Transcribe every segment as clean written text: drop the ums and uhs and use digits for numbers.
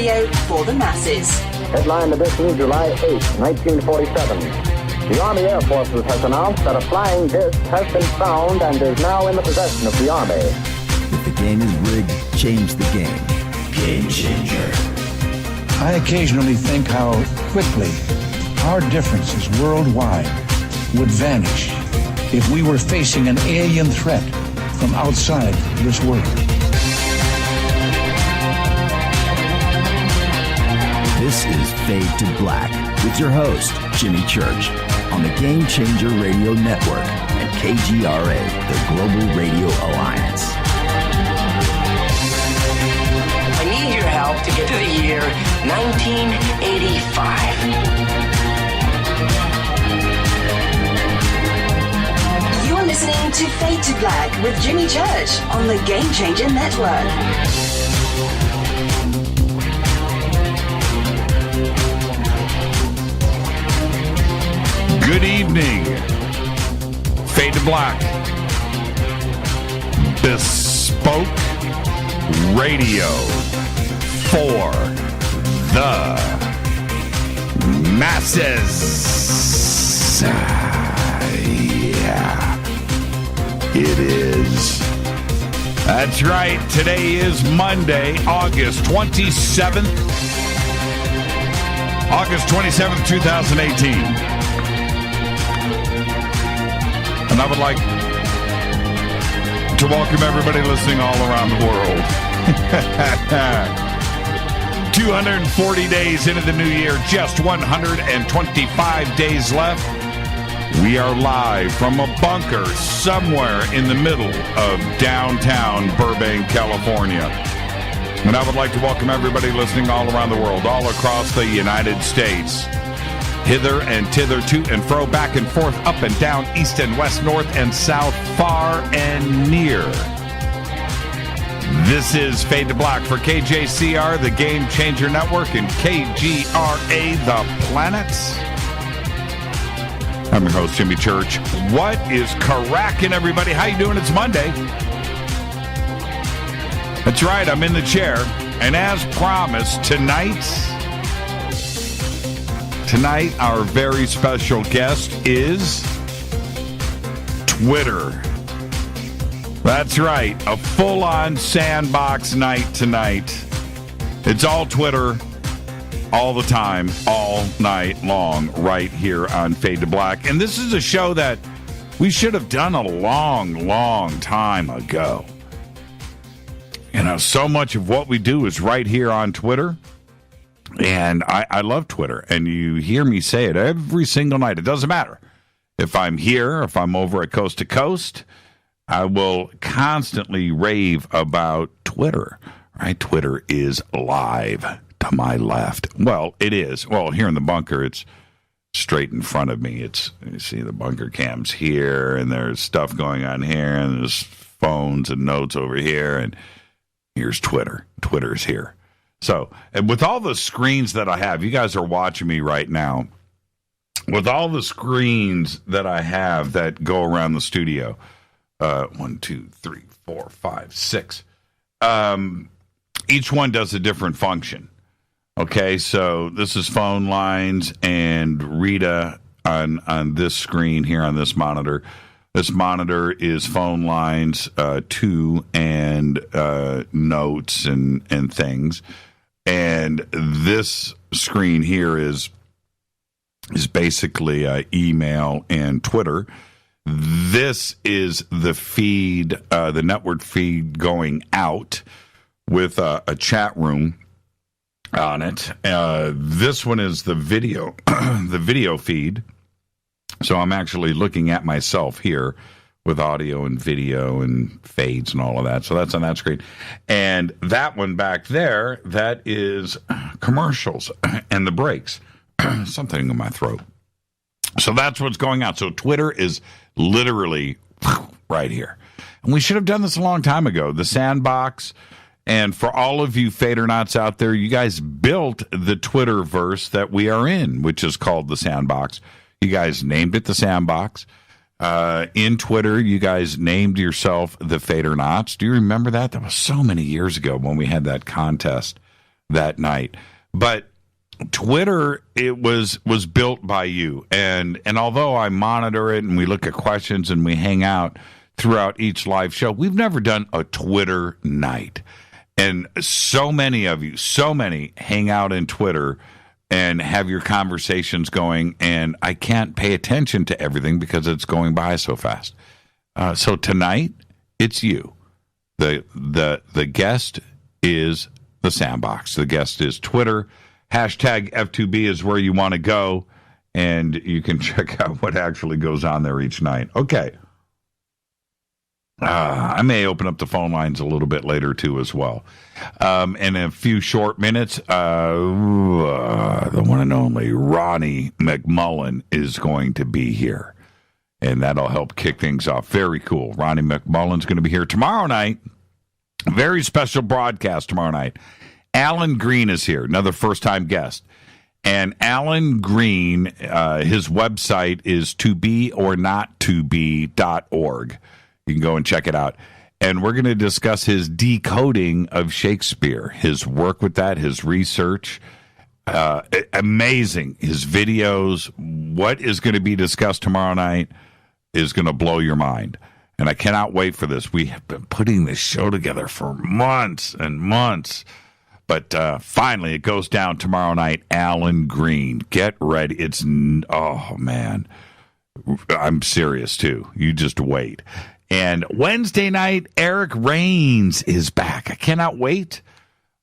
radio for the masses. Headline edition, July 8, 1947. The Army Air Forces has announced that a flying disc has been found and is now in the possession of the Army. If the game is rigged, change the game. Game changer. I occasionally think how quickly our differences worldwide would vanish if we were facing an alien threat from outside this world. This is Fade to Black with your host, Jimmy Church, on the Game Changer Radio Network and KGRA, the Global Radio Alliance. I need your help to get to the year 1985. You're listening to Fade to Black with Jimmy Church on the Game Changer Network. Good evening. Fade to Black. Bespoke radio for the masses. Yeah, it is. That's right. Today is Monday, August 27th. August 27th, 2018. And I would like to welcome everybody listening all around the world. 240 days into the new year, just 125 days left. We are live from a bunker somewhere in the middle of downtown Burbank, California. And I would like to welcome everybody listening all around the world, all across the United States. Hither and thither, to and fro, back and forth, up and down, east and west, north and south, far and near. This is Fade to Black for KJCR, the Game Changer Network, and KGRA, the Planets. I'm your host, Jimmy Church. What is cracking, everybody? How you doing? It's Monday. That's right, I'm in the chair. And as promised, tonight, our very special guest is Twitter. That's right, a full-on sandbox night tonight. It's all Twitter, all the time, all night long, right here on Fade to Black. And this is a show that we should have done a long, long time ago. You know, so much of what we do is right here on Twitter. And I love Twitter, and you hear me say it every single night. It doesn't matter if I'm here, if I'm over at Coast to Coast, I will constantly rave about Twitter, right? Twitter is live to my left. Well, it is. Well, here in the bunker, it's straight in front of me. It's, you see the bunker cam's here, and there's stuff going on here, and there's phones and notes over here, and here's Twitter. Twitter's here. So, and with all the screens that I have, you guys are watching me right now, with all the screens that I have that go around the studio, 1, 2, 3, 4, 5, 6, each one does a different function. Okay, so this is phone lines and Rita on this screen here on this monitor. This monitor is phone lines, too, and notes and things. And this screen here is basically email and Twitter. This is the feed, the network feed going out with a chat room on it. This one is the video, the video feed. So I'm actually looking at myself here with audio and video and fades and all of that. So that's on that screen. And that one back there, that is commercials and the breaks. Something in my throat. So that's what's going on. So Twitter is literally right here. And we should have done this a long time ago. The sandbox. And for all of you Fadernauts out there, you guys built the Twitterverse that we are in, which is called the sandbox. You guys named it the sandbox. In Twitter, you guys named yourself the Fadernauts. Do you remember that? That was so many years ago when we had that contest that night. But Twitter, it was built by you. And although I monitor it and we look at questions and we hang out throughout each live show, we've never done a Twitter night. And so many of you, hang out in Twitter and have your conversations going, and I can't pay attention to everything because it's going by so fast. So tonight, it's you. The guest is the Sandbox. The guest is Twitter. Hashtag F2B is where you want to go, and you can check out what actually goes on there each night. Okay. I may open up the phone lines a little bit later, too, as well. In a few short minutes, the one and only Ronnie McMullen is going to be here, and that'll help kick things off. Very cool. Ronnie McMullen's going to be here tomorrow night. Very special broadcast tomorrow night. Alan Green is here, another first-time guest. And Alan Green, his website is tobeornottobe.org. You can go and check it out. And we're going to discuss his decoding of Shakespeare, his work with that, his research. Amazing. His videos. What is going to be discussed tomorrow night is going to blow your mind. And I cannot wait for this. We have been putting this show together for months and months. But finally, it goes down tomorrow night. Alan Green. Get ready. Oh, man. I'm serious, too. You just wait. And Wednesday night, Eric Rains is back. I cannot wait.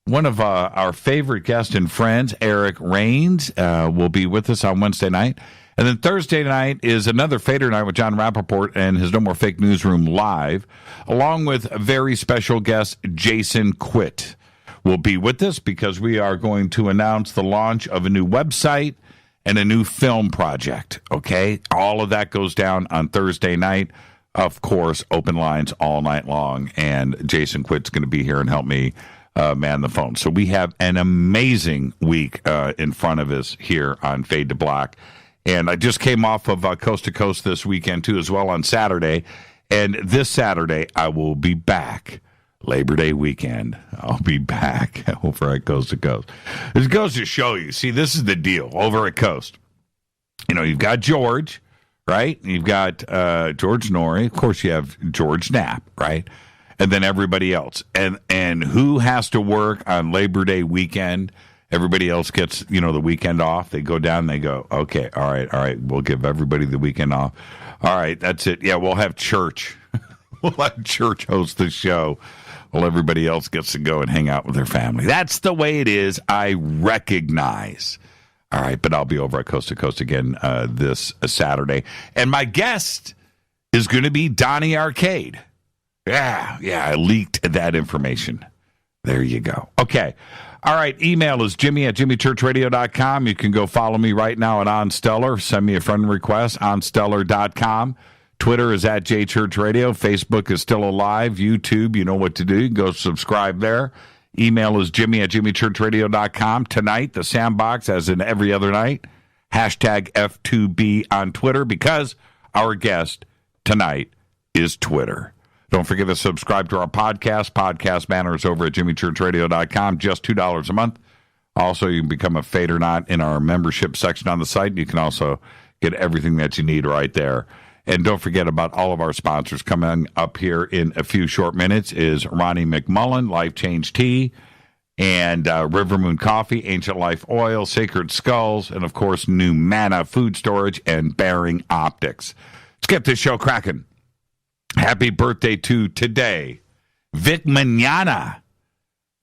One of our favorite guests and friends, Eric Rains, will be with us on Wednesday night. And then Thursday night is another Fader Night with John Rappaport and his No More Fake Newsroom live, along with a very special guest, Jason Quitt, will be with us because we are going to announce the launch of a new website and a new film project, okay? All of that goes down on Thursday night. Of course, open lines all night long, and Jason Quitt's going to be here and help me man the phone. So we have an amazing week in front of us here on Fade to Black. And I just came off of Coast to Coast this weekend, too, as well on Saturday. And this Saturday, I will be back. Labor Day weekend, I'll be back over at Coast to Coast. This goes to show you. See, this is the deal over at Coast. You know, you've got George, right? You've got George Norrie. Of course, you have George Knapp, right? And then everybody else. And who has to work on Labor Day weekend? Everybody else gets, the weekend off. They go down and they go, okay, all right. We'll give everybody the weekend off. All right, that's it. Yeah, we'll have church. We'll have church host the show while everybody else gets to go and hang out with their family. That's the way it is. I recognize. All right, but I'll be over at Coast to Coast again this Saturday. And my guest is going to be Donnie Arcade. Yeah, I leaked that information. There you go. Okay. All right, email is jimmy@jimmychurchradio.com. You can go follow me right now at OnStellar. Send me a friend request, onstellar.com. Twitter is @jchurchradio. Facebook is still alive. YouTube, you know what to do. Go subscribe there. Email is jimmy@jimmychurchradio.com. Tonight, the Sandbox, as in every other night, hashtag F2B on Twitter, because our guest tonight is Twitter. Don't forget to subscribe to our podcast. Podcast banners over at jimmychurchradio.com, just $2 a month. Also, you can become a Fader Not in our membership section on the site. You can also get everything that you need right there. And don't forget about all of our sponsors. Coming up here in a few short minutes is Ronnie McMullen, Life Change Tea, and River Moon Coffee, Ancient Life Oil, Sacred Skulls, and, of course, New Mana Food Storage and Bearing Optics. Let's get this show cracking. Happy birthday to today, Vic Mignogna.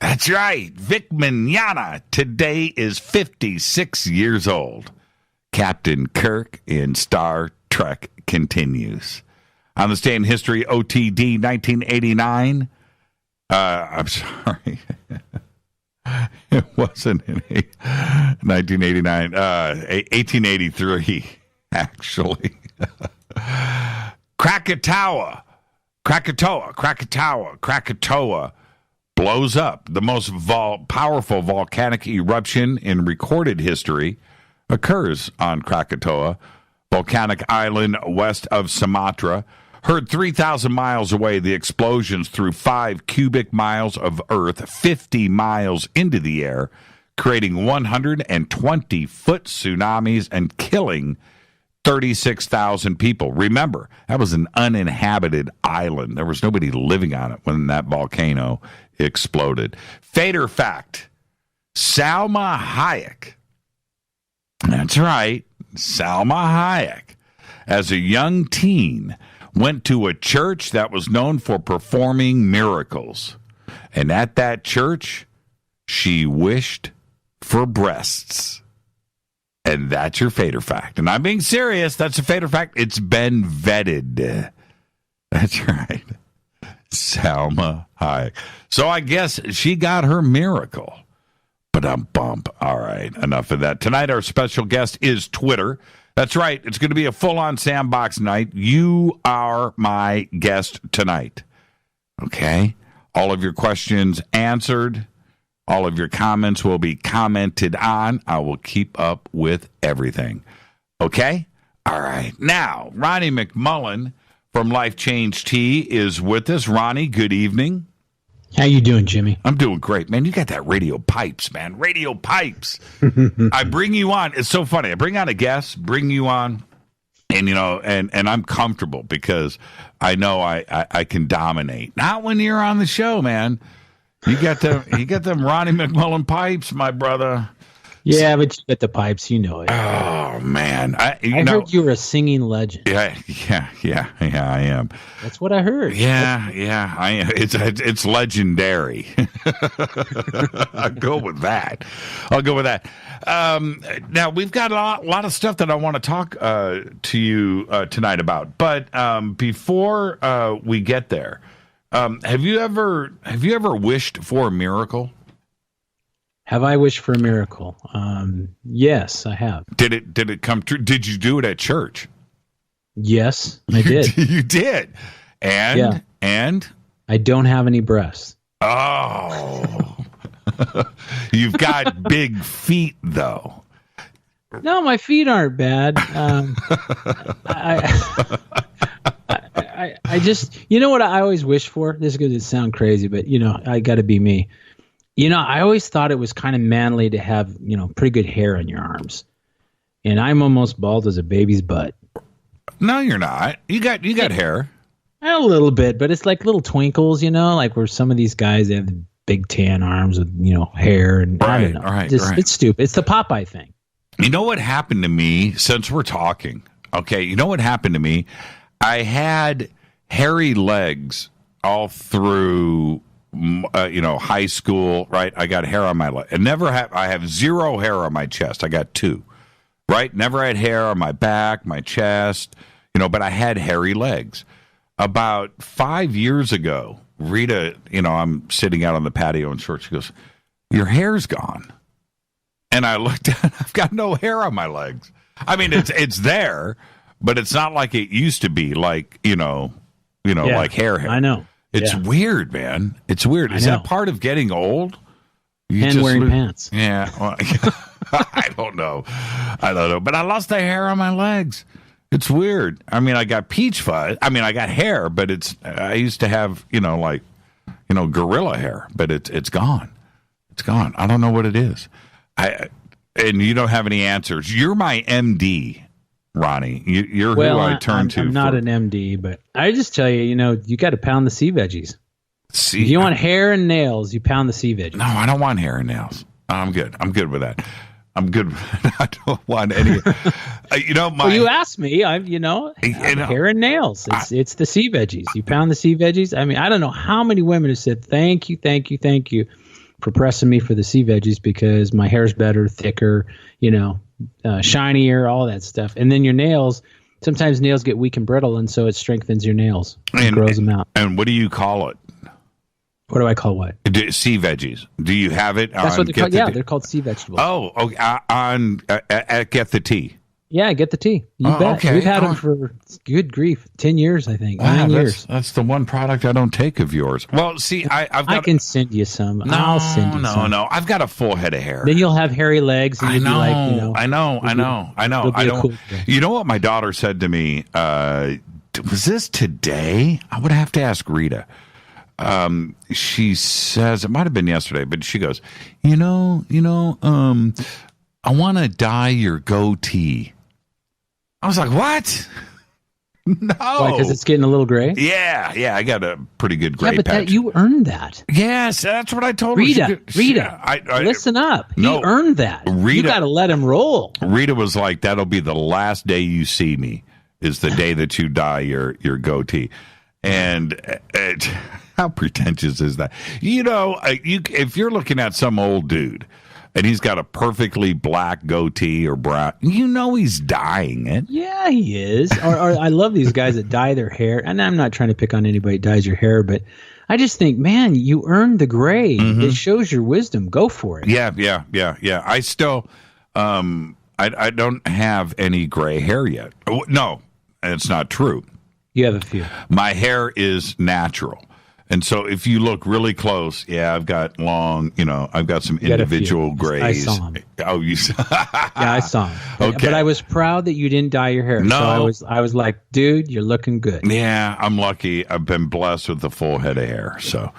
That's right, Vic Mignogna. Today is 56 years old. Captain Kirk in Star Trek continues. On this day in history, OTD 1989. I'm sorry. It wasn't in 1989. 1883, actually. Krakatoa blows up. The most powerful volcanic eruption in recorded history occurs on Krakatoa, volcanic island west of Sumatra. Heard 3,000 miles away, the explosions threw 5 cubic miles of earth 50 miles into the air, creating 120-foot tsunamis and killing 36,000 people. Remember, that was an uninhabited island. There was nobody living on it when that volcano exploded. Fader fact, Salma Hayek. That's right, Salma Hayek, as a young teen, went to a church that was known for performing miracles. And at that church, she wished for breasts. And that's your Fader fact. And I'm being serious. That's a Fader fact. It's been vetted. That's right. Salma Hayek. So I guess she got her miracle. But I'm bump. All right. Enough of that. Tonight, our special guest is Twitter. That's right. It's going to be a full-on sandbox night. You are my guest tonight. Okay? All of your questions answered. All of your comments will be commented on. I will keep up with everything. Okay? All right. Now, Ronnie McMullen from Life Change Tea is with us. Ronnie, good evening. How you doing, Jimmy? I'm doing great, man. You got that radio pipes, man. Radio pipes. I bring you on. It's so funny. I bring on a guest, bring you on, and and I'm comfortable because I know I can dominate. Not when you're on the show, man. You got them Ronnie McMullen pipes, my brother. Yeah, but you get the pipes, you know it. Oh man, I heard you were a singing legend. Yeah, I am. That's what I heard. Yeah, I am. It's legendary. I'll go with that. Now we've got a lot of stuff that I want to talk to you tonight about, but before we get there, have you ever wished for a miracle? Have I wished for a miracle? Yes, I have. Did it come true? Did you do it at church? Yes, I did. You did. And I don't have any breasts. Oh. You've got big feet though. No, my feet aren't bad. I just, you know what I always wish for? This is going to sound crazy, but I got to be me. I always thought it was kind of manly to have, pretty good hair on your arms. And I'm almost bald as a baby's butt. No, you're not. You got hair. A little bit, but it's like little twinkles, like where some of these guys have the big tan arms with, hair and right, I don't know. Right. It's stupid. It's the Popeye thing. You know what happened to me since we're talking? Okay, you know what happened to me? I had hairy legs all through high school, right? I got hair on my leg. I have zero hair on my chest. I got 2, right? Never had hair on my back, my chest, but I had hairy legs. About 5 years ago, Rita, I'm sitting out on the patio in shorts. She goes, "Your hair's gone." And I looked at it, I've got no hair on my legs. I mean, it's there, but it's not like it used to be, like, like hair. I know. It's weird, man. It's weird. Is that part of getting old? And wearing pants. Yeah. Well, I don't know. But I lost the hair on my legs. It's weird. I mean, I got peach fuzz. I mean, I got hair, but I used to have, gorilla hair, but it's gone. It's gone. I don't know what it is. And you don't have any answers. You're my MD. Ronnie, you're who I turn to. I'm not an MD, but I just tell you, you got to pound the sea veggies. If you want hair and nails, you pound the sea veggies. No, I don't want hair and nails. I'm good. I'm good with that. I'm good. I don't want any. Well, you asked me. Hair and nails. It's the sea veggies. You pound the sea veggies. I mean, I don't know how many women have said thank you for pressing me for the sea veggies because my hair's better, thicker, shinier, all that stuff. And then your nails, sometimes nails get weak and brittle, and so it strengthens your nails and grows them out. And what do you call it? What do I call what? Sea veggies. Do you have it? That's what they're called. Yeah, they're called sea vegetables. Oh, okay. At Get the Tea. Yeah, Get the Tea. You bet. Okay. We've had them for, good grief, 10 years, I think. 9 years. That's the one product I don't take of yours. Well, see, I can send you some. I'll send you some. No. I've got a full head of hair. Then you'll have hairy legs. And I know. I know. I don't. You know what my daughter said to me was this today? I would have to ask Rita. She says, it might have been yesterday, but she goes, I want to dye your goatee. I was like, what? No. Why, because it's getting a little gray? Yeah, I got a pretty good gray patch. You earned that. Yes, that's what I told Rita, her. Rita, listen up. No, he earned that. You got to let him roll. Rita was like, that'll be the last day you see me is the day that you dye your goatee. And how pretentious is that? If you're looking at some old dude and he's got a perfectly black goatee or brown, he's dyeing it. Yeah, he is. or I love these guys that dye their hair. And I'm not trying to pick on anybody that dyes your hair, but I just think, man, you earned the gray. Mm-hmm. It shows your wisdom. Go for it. Yeah. I still, I don't have any gray hair yet. No, it's not true. You have a few. My hair is natural. And so if you look really close, I've got long, I've got some individual grays. I saw him. Oh, you saw? Yeah, I saw him. Okay. But I was proud that you didn't dye your hair. No. So I was like, dude, you're looking good. Yeah, I'm lucky. I've been blessed with a full head of hair. So,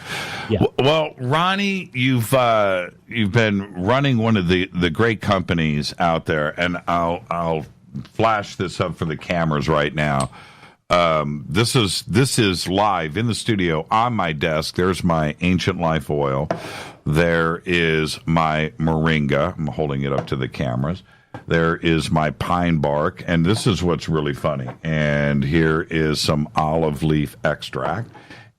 yeah. Well, Ronnie, you've been running one of the great companies out there, and I'll flash this up for the cameras right now. This is live in the studio on my desk. There's my Ancient Life oil. There is my moringa. I'm holding it up to the cameras. There is my pine bark, and this is what's really funny. And here is some olive leaf extract.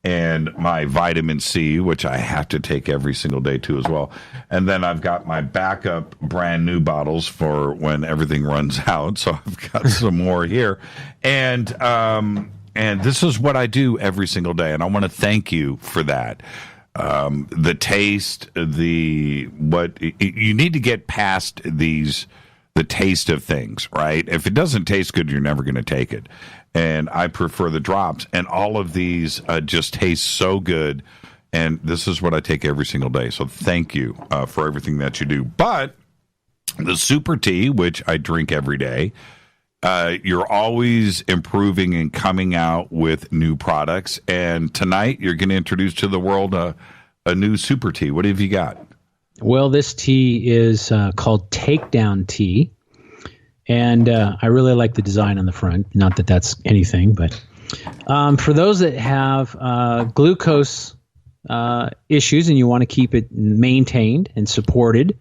And my vitamin C, which I have to take every single day too as well. And then I've got my backup brand new bottles for when everything runs out. So I've got some more here. And this is what I do every single day. And I want to thank you for that. The taste, you need to get past the taste of things, right? If it doesn't taste good, you're never going to take it. And I prefer the drops. And all of these just taste so good. And this is what I take every single day. So thank you for everything that you do. But the super tea, which I drink every day, you're always improving and coming out with new products. And tonight you're going to introduce to the world a new super tea. What have you got? Well, this tea is called Takedown Tea. And I really like the design on the front. Not that that's anything, but for those that have glucose issues and you want to keep it maintained and supported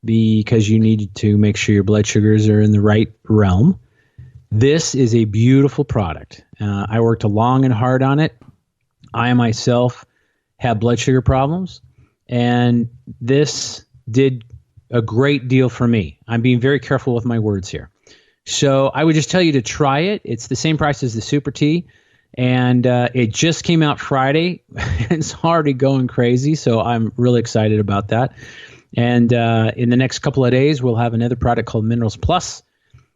because you need to make sure your blood sugars are in the right realm, this is a beautiful product. I worked long and hard on it. I myself have blood sugar problems, and this did a great deal for me. I'm being very careful with my words here. So I would just tell you to try it. It's the same price as the super tea. And it just came out Friday. It's already going crazy. So I'm really excited about that. And in the next couple of days, we'll have another product called Minerals Plus,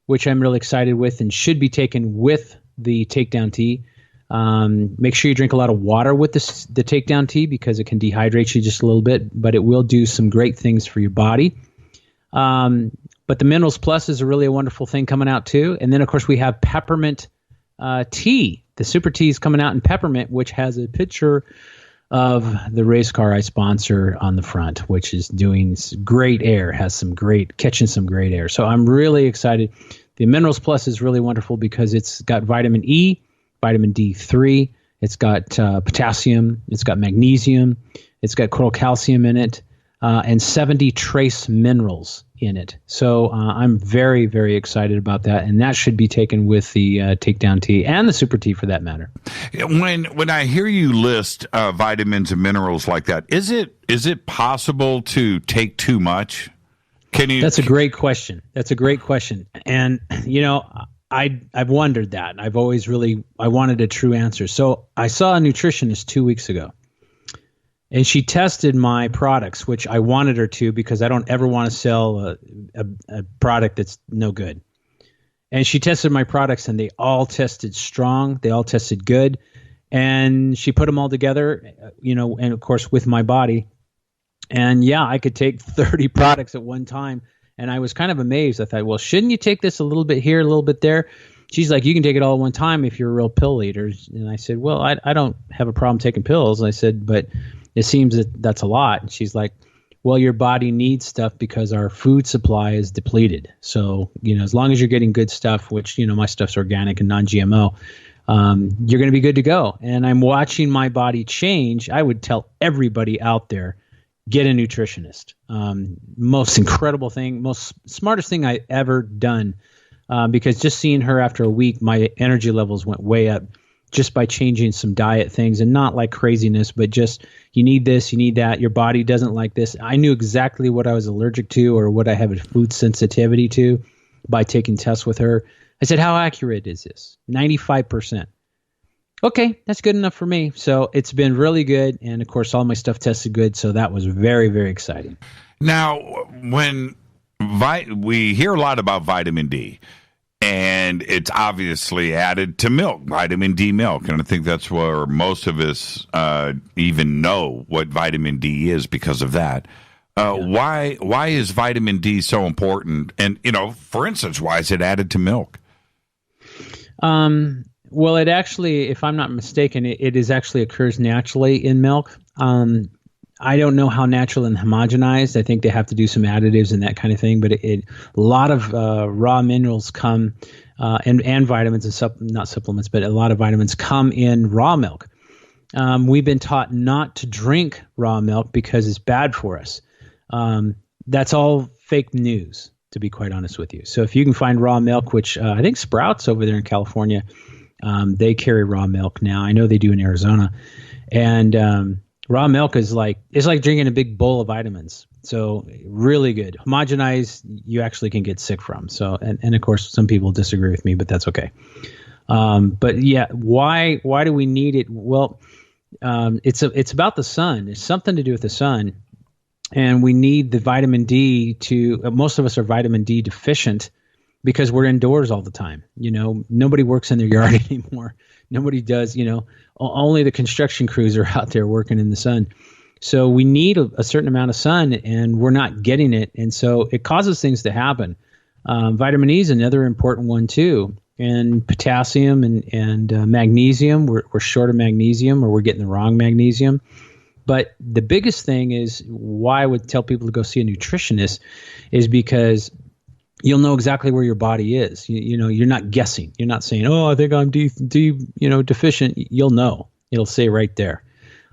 which I'm really excited with and should be taken with the Takedown Tea. Make sure you drink a lot of water with the Takedown Tea because it can dehydrate you just a little bit, but it will do some great things for your body. But the Minerals Plus is really a wonderful thing coming out too. And then, of course, we have peppermint tea. The super tea is coming out in peppermint, which has a picture of the race car I sponsor on the front, which is doing great air, catching some great air. So I'm really excited. The Minerals Plus is really wonderful because it's got vitamin E, vitamin D3, it's got potassium, it's got magnesium, it's got total calcium in it, and 70 trace minerals in it. So I'm very, very excited about that, and that should be taken with the Takedown Tea and the Super Tea for that matter. When I hear you list vitamins and minerals like that, is it possible to take too much? That's a great question. And I've wondered that, and I've always I wanted a true answer. So I saw a nutritionist 2 weeks ago, and she tested my products, which I wanted her to because I don't ever want to sell a product that's no good. And she tested my products, and they all tested strong. They all tested good. And she put them all together, and of course with my body. And yeah, I could take 30 products at one time. And I was kind of amazed. I thought, well, shouldn't you take this a little bit here, a little bit there? she's like, you can take it all at one time if you're a real pill eater. And I said, well, I don't have a problem taking pills. And I said, but it seems that that's a lot. And she's like, well, your body needs stuff because our food supply is depleted. So, as long as you're getting good stuff, which, my stuff's organic and non-GMO, you're going to be good to go. And I'm watching my body change. I would tell everybody out there, get a nutritionist. Most incredible thing, most smartest thing I ever done. Because just seeing her after a week, my energy levels went way up just by changing some diet things, and not like craziness, but just you need this, you need that. Your body doesn't like this. I knew exactly what I was allergic to or what I have a food sensitivity to by taking tests with her. I said, how accurate is this? 95%. Okay, that's good enough for me. So it's been really good. And of course, all my stuff tested good. So that was very, very exciting. Now, when we hear a lot about vitamin D, and it's obviously added to milk, vitamin D milk. And I think that's where most of us even know what vitamin D is because of that. Why is vitamin D so important? And, for instance, why is it added to milk? Well, it actually, if I'm not mistaken, it is actually occurs naturally in milk. I don't know how natural and homogenized. I think they have to do some additives and that kind of thing. But a lot of raw minerals come and vitamins and not supplements, but a lot of vitamins come in raw milk. We've been taught not to drink raw milk because it's bad for us. That's all fake news, to be quite honest with you. So if you can find raw milk, which I think Sprouts over there in California, they carry raw milk now. I know they do in Arizona. And raw milk is it's like drinking a big bowl of vitamins. So really good. Homogenized, you actually can get sick from. So, and of course, some people disagree with me, but that's okay. But yeah, why do we need it? Well, it's about the sun. It's something to do with the sun. And we need the vitamin D most of us are vitamin D deficient because we're indoors all the time. Nobody works in their yard anymore. Nobody does, only the construction crews are out there working in the sun. So we need a certain amount of sun, and we're not getting it. And so it causes things to happen. Vitamin E is another important one too. And potassium and magnesium, we're short of magnesium, or we're getting the wrong magnesium. But the biggest thing is why I would tell people to go see a nutritionist is because you'll know exactly where your body is. You're not guessing. You're not saying, "Oh, I think I'm deficient." You'll know. It'll say right there,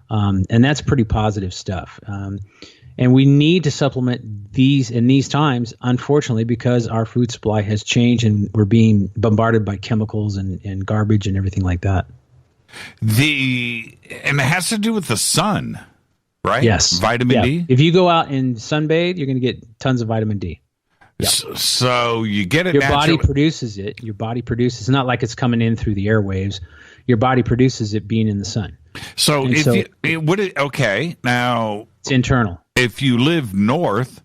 and that's pretty positive stuff. And we need to supplement these in these times, unfortunately, because our food supply has changed and we're being bombarded by chemicals and garbage and everything like that. And it has to do with the sun, right? Yes, vitamin D. If you go out and sunbathe, you're going to get tons of vitamin D. Yeah. So you get it. Your body produces it. Your body produces. It's not like it's coming in through the airwaves. Your body produces it being in the sun. So okay, now it's internal. If you live north,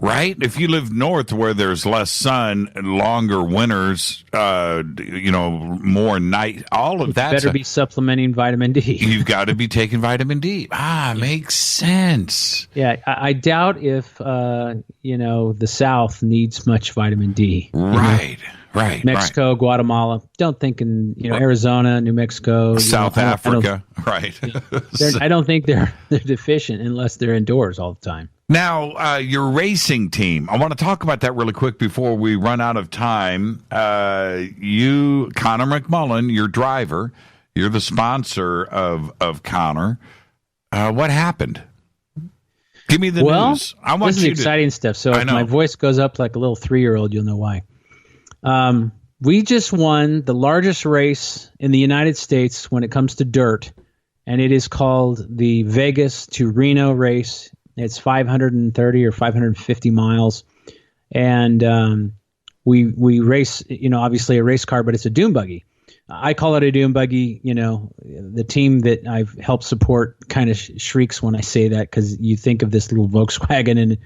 right? If you live north where there's less sun, longer winters, more night, all of that. Better be supplementing vitamin D. You've got to be taking vitamin D. Makes sense. Yeah, I doubt if the South needs much vitamin D. Right. Mexico, Guatemala. Don't think in Arizona, New Mexico, South Africa. Right. I don't think they're deficient unless they're indoors all the time. Now, your racing team. I want to talk about that really quick before we run out of time. You, Connor McMullen, your driver, you're the sponsor of Connor. What happened? Give me the news. I want this is exciting stuff. So if my voice goes up like a little 3-year-old, you'll know why. We just won the largest race in the United States when it comes to dirt, and it is called the Vegas to Reno race. It's 530 or 550 miles, and we race. Obviously a race car, but it's a dune buggy. I call it a dune buggy. The team that I've helped support kind of shrieks when I say that because you think of this little Volkswagen, and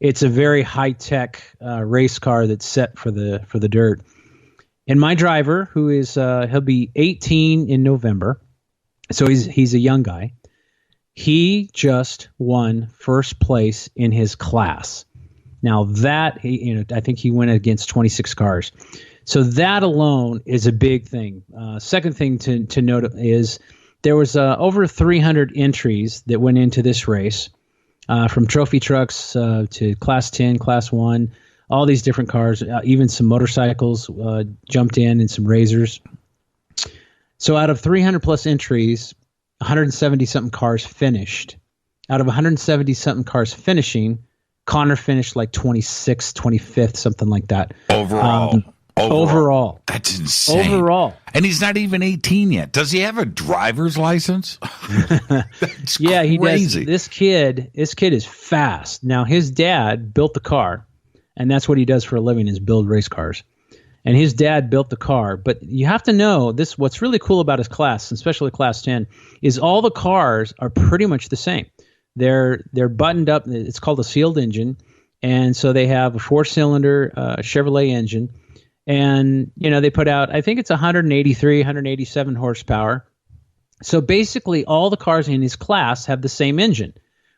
it's a very high tech race car that's set for the dirt. And my driver, who is he'll be 18 in November, so he's a young guy. He just won first place in his class. Now that I think he went against 26 cars. So that alone is a big thing. Second thing to note is there was over 300 entries that went into this race, from trophy trucks to Class 10, Class 1, all these different cars, even some motorcycles jumped in and some razors. So out of 300 plus entries, 170-something cars finished. Out of 170-something cars finishing, Connor finished like 26th, 25th, something like that. Overall. That's insane. Overall. And he's not even 18 yet. Does he have a driver's license? That's yeah, crazy. He does. This kid is fast. Now, his dad built the car, and that's what he does for a living is build race cars. And his dad built the car. But you have to know this. What's really cool about his class, especially Class 10, is all the cars are pretty much the same. They're buttoned up. It's called a sealed engine. And so they have a 4-cylinder Chevrolet engine. And, they put out, I think it's 183, 187 horsepower. So basically all the cars in his class have the same engine,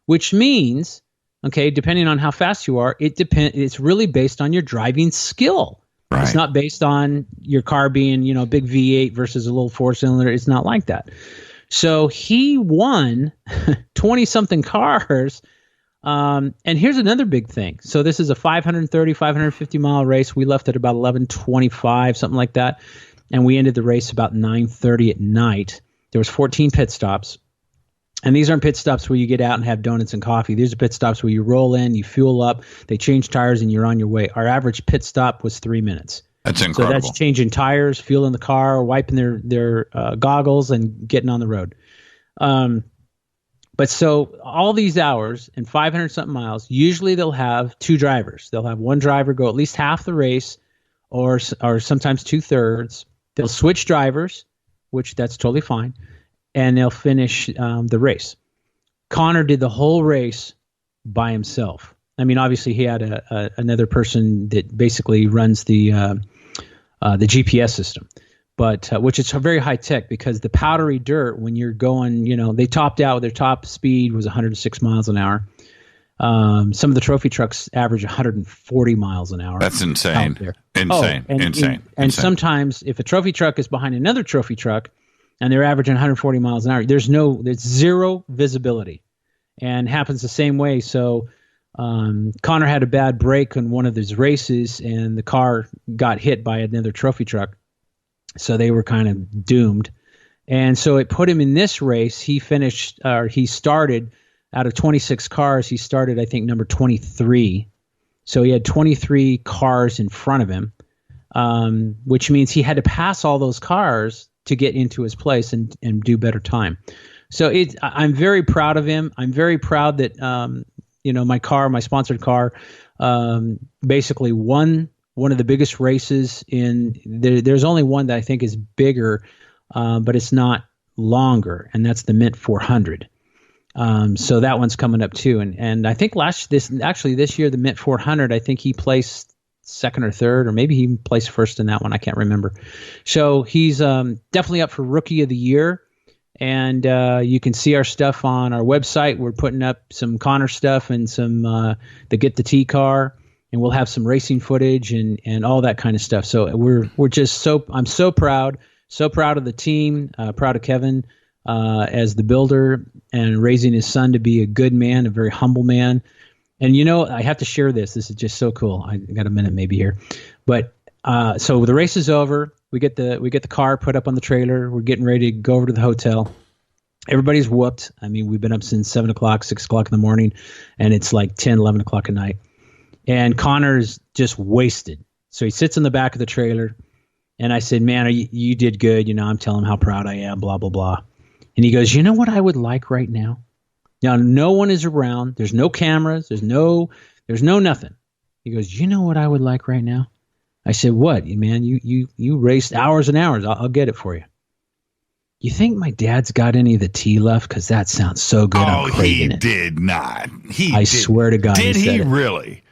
which means, okay, depending on how fast you are, it's really based on your driving skill. Right. It's not based on your car being, big V8 versus a little 4-cylinder. It's not like that. So he won 20-something cars. And here's another big thing. So this is a 530, 550-mile race. We left at about 11:25, something like that. And we ended the race about 9:30 at night. There was 14 pit stops. And these aren't pit stops where you get out and have donuts and coffee. These are pit stops where you roll in, you fuel up, they change tires, and you're on your way. Our average pit stop was 3 minutes. That's incredible. So that's changing tires, fueling the car, wiping their goggles, and getting on the road. But so all these hours and 500-something miles, usually they'll have 2 drivers. They'll have one driver go at least half the race or sometimes 2/3. They'll switch drivers, which that's totally fine, and they'll finish the race. Connor did the whole race by himself. I mean, obviously he had another person that basically runs the GPS system. But which is very high tech because the powdery dirt, when you're going, they topped out, their top speed was 106 miles an hour. Some of the trophy trucks average 140 miles an hour. That's insane. Insane. And sometimes if a trophy truck is behind another trophy truck and they're averaging 140 miles an hour, there's zero visibility, and happens the same way. So Connor had a bad break on one of his races and the car got hit by another trophy truck. So they were kind of doomed. And so it put him in this race. He started out of 26 cars. He started, I think, number 23. So he had 23 cars in front of him, which means he had to pass all those cars to get into his place and do better time. So I'm very proud of him. I'm very proud that, my sponsored car, basically won one of the biggest races there's only one that I think is bigger, but it's not longer, and that's the Mint 400. So that one's coming up too. And I think this year, the Mint 400, I think he placed second or third, or maybe he placed first in that one. I can't remember. So he's definitely up for Rookie of the Year. And you can see our stuff on our website. We're putting up some Connor stuff and some the Get the T car. And we'll have some racing footage and all that kind of stuff. So we're just I'm so proud of the team, proud of Kevin as the builder and raising his son to be a good man, a very humble man. And I have to share this. This is just so cool. I got a minute maybe here, but so the race is over. We get the car put up on the trailer. We're getting ready to go over to the hotel. Everybody's whooped. I mean, we've been up since 7 o'clock, 6 o'clock in the morning, and it's like 10, 11 o'clock at night. And Connor's just wasted. So he sits in the back of the trailer. And I said, man, you did good. I'm telling him how proud I am, blah, blah, blah. And he goes, you know what I would like right now? Now, no one is around. There's no cameras. There's no nothing. He goes, you know what I would like right now? I said, what, man? You raced hours and hours. I'll get it for you. You think my dad's got any of the tea left? Because that sounds so good. I'm craving it. Did not. I swear to God. Did he really?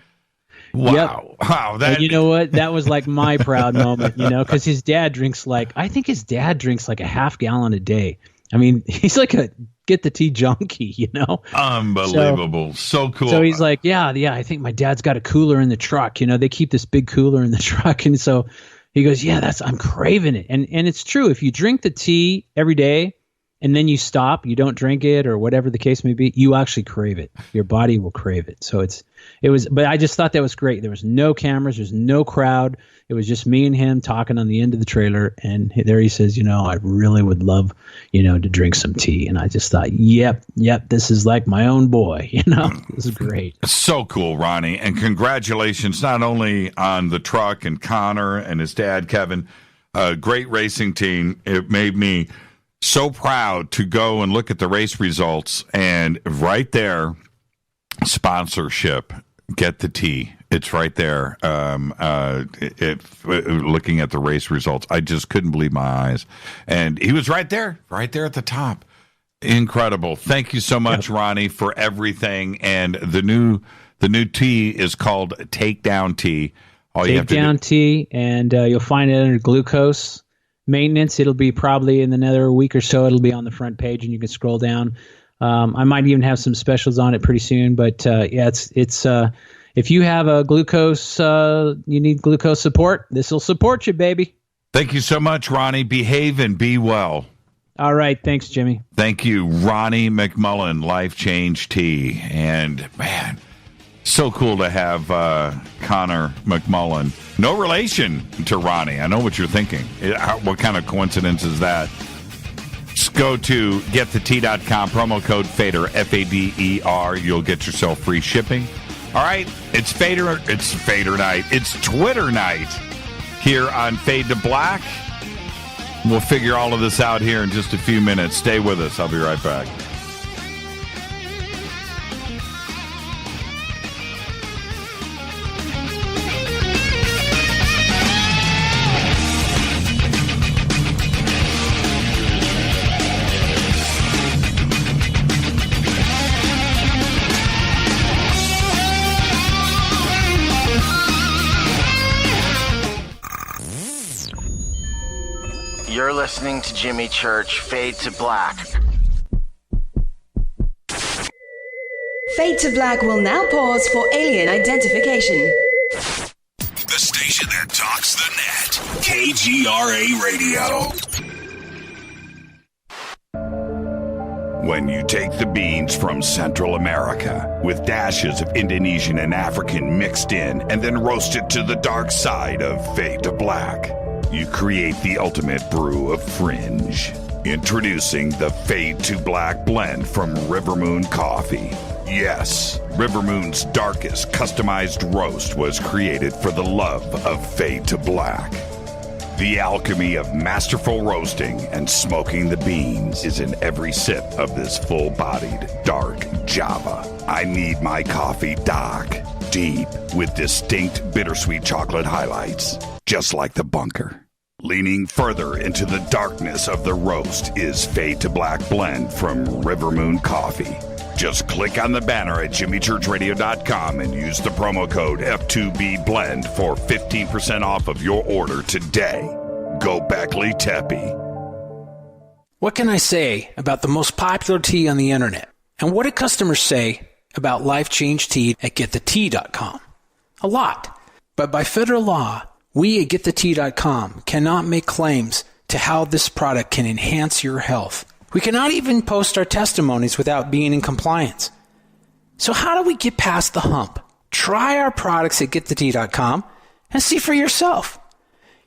Wow. Yep. Wow. And you know what? That was like my proud moment, because his dad drinks I think his dad drinks like a half gallon a day. I mean, he's like a get the tea junkie, you know? Unbelievable. So cool. So he's like, yeah, I think my dad's got a cooler in the truck. You know, they keep this big cooler in the truck. And so he goes, yeah, I'm craving it. And it's true. If you drink the tea every day and then you stop, you don't drink it or whatever the case may be, you actually crave it. Your body will crave it. So but I just thought that was great. There was no cameras. There's no crowd. It was just me and him talking on the end of the trailer. And there he says, I really would love, to drink some tea. And I just thought, yep, this is like my own boy. This is great. So cool, Ronnie. And congratulations, not only on the truck and Connor and his dad, Kevin, a great racing team. It made me so proud to go and look at the race results. And right there, sponsorship, get the tea. It's right there. Looking at the race results, I just couldn't believe my eyes. And he was right there at the top. Incredible. Thank you so much, Ronnie, for everything. And the new tea is called Takedown Tea. Takedown Tea, and you'll find it under glucose maintenance. It'll be probably in another week or so. It'll be on the front page, and you can scroll down. I might even have some specials on it pretty soon. But it's if you have a glucose, you need glucose support, this will support you, baby. Thank you so much, Ronnie. Behave and be well. All right. Thanks, Jimmy. Thank you, Ronnie McMullen, Life Change Tea. And, man, so cool to have Connor McMullen. No relation to Ronnie. I know what you're thinking. What kind of coincidence is that? Just go to getthetea.com, promo code Fader, Fader. You'll get yourself free shipping. All right, it's Fader night. It's Twitter night here on Fade to Black. We'll figure all of this out here in just a few minutes. Stay with us. I'll be right back. You're listening to Jimmy Church, Fade to Black. Fade to Black will now pause for alien identification. The station that talks the net. KGRA Radio. When you take the beans from Central America with dashes of Indonesian and African mixed in and then roasted to the dark side of Fade to Black, you create the ultimate brew of fringe. Introducing the Fade to Black blend from River Moon Coffee. Yes, River Moon's darkest customized roast was created for the love of Fade to Black. The alchemy of masterful roasting and smoking the beans is in every sip of this full-bodied, dark Java. I need my coffee dark, deep, with distinct bittersweet chocolate highlights, just like the bunker. Leaning further into the darkness of the roast is Fade to Black blend from River Moon Coffee. Just click on the banner at jimmychurchradio.com and use the promo code F2BBLEND for 15% off of your order today. Go Beckley Teppy. What can I say about the most popular tea on the internet? And what do customers say about Life Change Tea at getthetea.com? A lot. But by federal law, we at getthetea.com cannot make claims to how this product can enhance your health. We cannot even post our testimonies without being in compliance. So how do we get past the hump? Try our products at getthetea.com and see for yourself.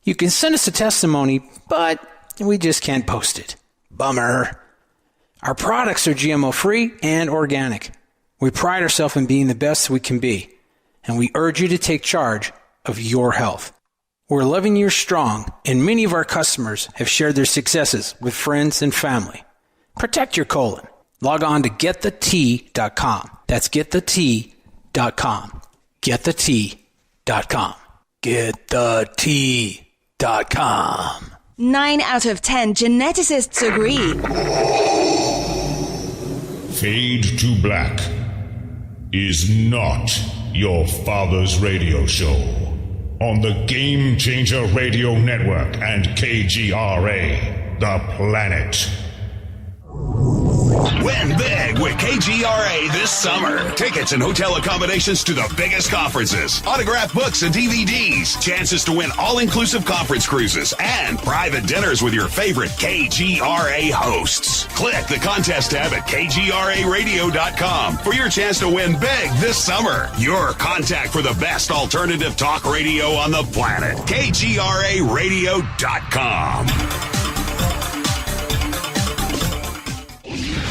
You can send us a testimony, but we just can't post it. Bummer. Our products are GMO-free and organic. We pride ourselves in being the best we can be, and we urge you to take charge of your health. We're 11 years strong, and many of our customers have shared their successes with friends and family. Protect your colon. Log on to getthetea.com. That's getthetea.com. Getthetea.com. Getthetea.com. 9 out of 10 geneticists agree. Fade to Black is not your father's radio show on the Game Changer Radio Network and KGRA, the planet. Win big with KGRA this summer. Tickets and hotel accommodations to the biggest conferences, autographed books and DVDs, chances to win all-inclusive conference cruises, and private dinners with your favorite KGRA hosts. Click the contest tab at kgraradio.com for your chance to win big this summer. Your contact for the best alternative talk radio on the planet. kgraradio.com.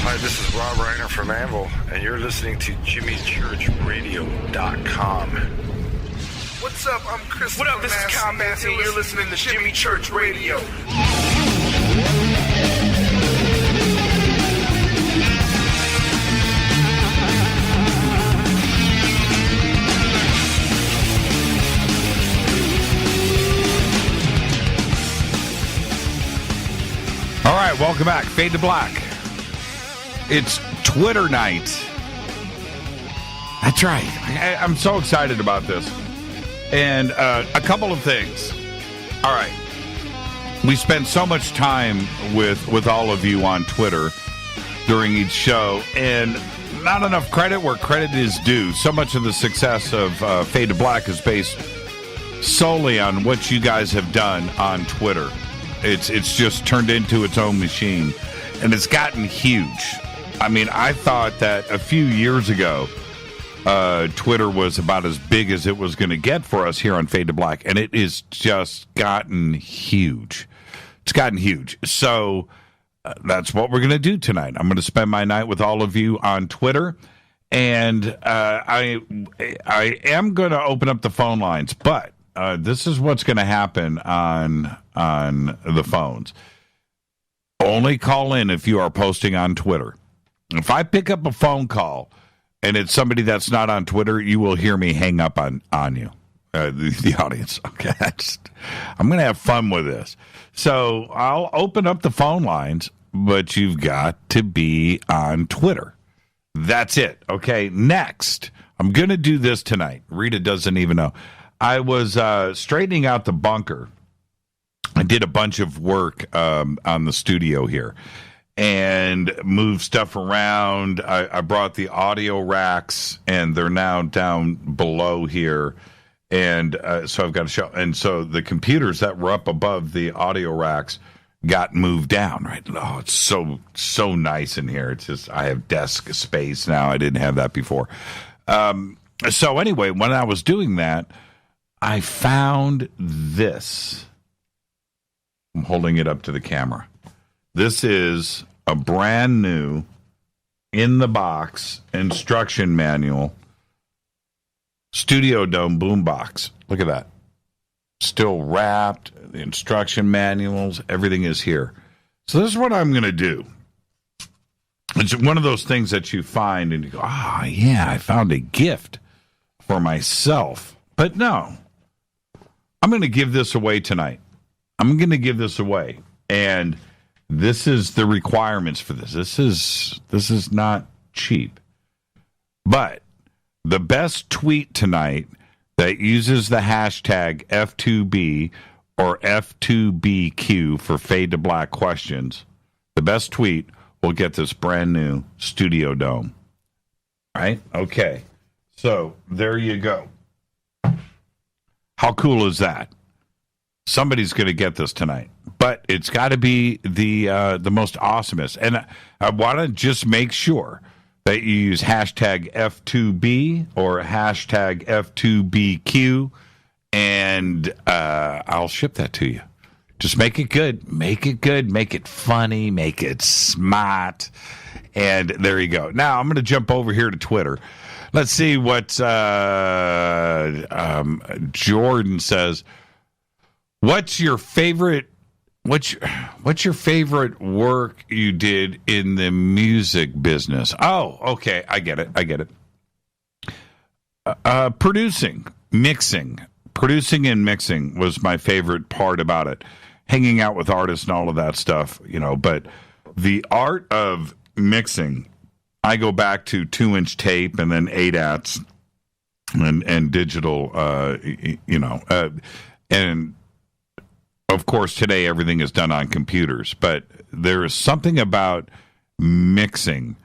Hi, this is Rob Reiner from Anvil, and you're listening to JimmyChurchRadio.com. What's up? I'm Chris. What up? This is Kyle Massey, and you're listening to Jimmy Church Radio. All right, welcome back. Fade to Black. It's Twitter night. That's right. I'm so excited about this. And a couple of things. All right. We spend so much time with all of you on Twitter during each show, and not enough credit where credit is due. So much of the success of Fade to Black is based solely on what you guys have done on Twitter. It's just turned into its own machine, and it's gotten huge. I mean, I thought that a few years ago, Twitter was about as big as it was going to get for us here on Fade to Black, and it is just gotten huge. It's gotten huge. So that's what we're going to do tonight. I'm going to spend my night with all of you on Twitter, and I am going to open up the phone lines, but this is what's going to happen on the phones. Only call in if you are posting on Twitter. If I pick up a phone call and it's somebody that's not on Twitter, you will hear me hang up on you, the audience. Okay, I'm going to have fun with this. So I'll open up the phone lines, but you've got to be on Twitter. That's it. Okay, next. I'm going to do this tonight. Rita doesn't even know. I was straightening out the bunker. I did a bunch of work on the studio here and moved stuff around. I brought the audio racks, and they're now down below here. And so I've got to show. And so the computers that were up above the audio racks got moved down, right? Oh, it's so nice in here. It's just, I have desk space now. I didn't have that before. So anyway, when I was doing that, I found this. I'm holding it up to the camera. This is a brand new, in the box, instruction manual, Studio Dome boombox. Look at that. Still wrapped, the instruction manuals, everything is here. So this is what I'm going to do. It's one of those things that you find and you go, yeah, I found a gift for myself. But no, I'm going to give this away tonight. I'm going to give this away. And this is the requirements for this. This is not cheap. But the best tweet tonight that uses the hashtag F2B or F2BQ for Fade to Black questions, the best tweet will get this brand new Studio Dome. All right? Okay. So there you go. How cool is that? Somebody's going to get this tonight, but it's got to be the most awesomest. And I want to just make sure that you use hashtag F2B or hashtag F2BQ, and I'll ship that to you. Just make it good. Make it good. Make it funny. Make it smart. And there you go. Now, I'm going to jump over here to Twitter. Let's see what Jordan says. What's your favorite work you did in the music business? Oh, okay. I get it. Producing and mixing was my favorite part about it. Hanging out with artists and all of that stuff, but the art of mixing, I go back to 2-inch tape and then ADATs and digital, and of course today everything is done on computers, but there is something about mixing.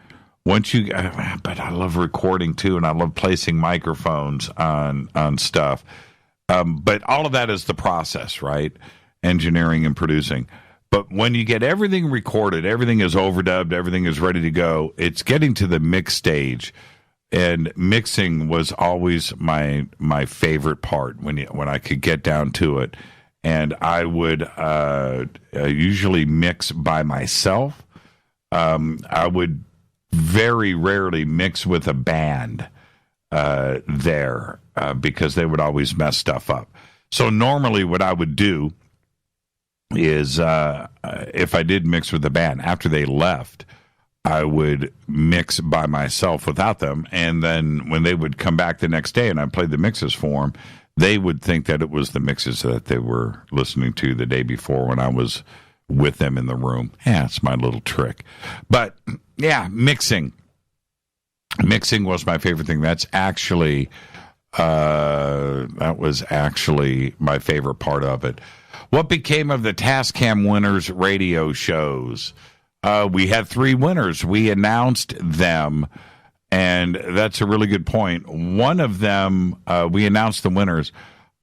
But I love recording too, and I love placing microphones on stuff. But all of that is the process, right? Engineering and producing. But when you get everything recorded, everything is overdubbed, everything is ready to go, it's getting to the mix stage. And mixing was always my favorite part when I could get down to it. And I would usually mix by myself. I would very rarely mix with a band there because they would always mess stuff up. So normally what I would do is if I did mix with the band, after they left, I would mix by myself without them. And then when they would come back the next day and I played the mixes for them, they would think that it was the mixes that they were listening to the day before when I was with them in the room. Yeah, it's my little trick. But yeah, mixing. Mixing was my favorite thing. That was actually my favorite part of it. What became of the Tascam Winners radio shows? We had 3 winners. We announced them, and that's a really good point. One of them, we announced the winners.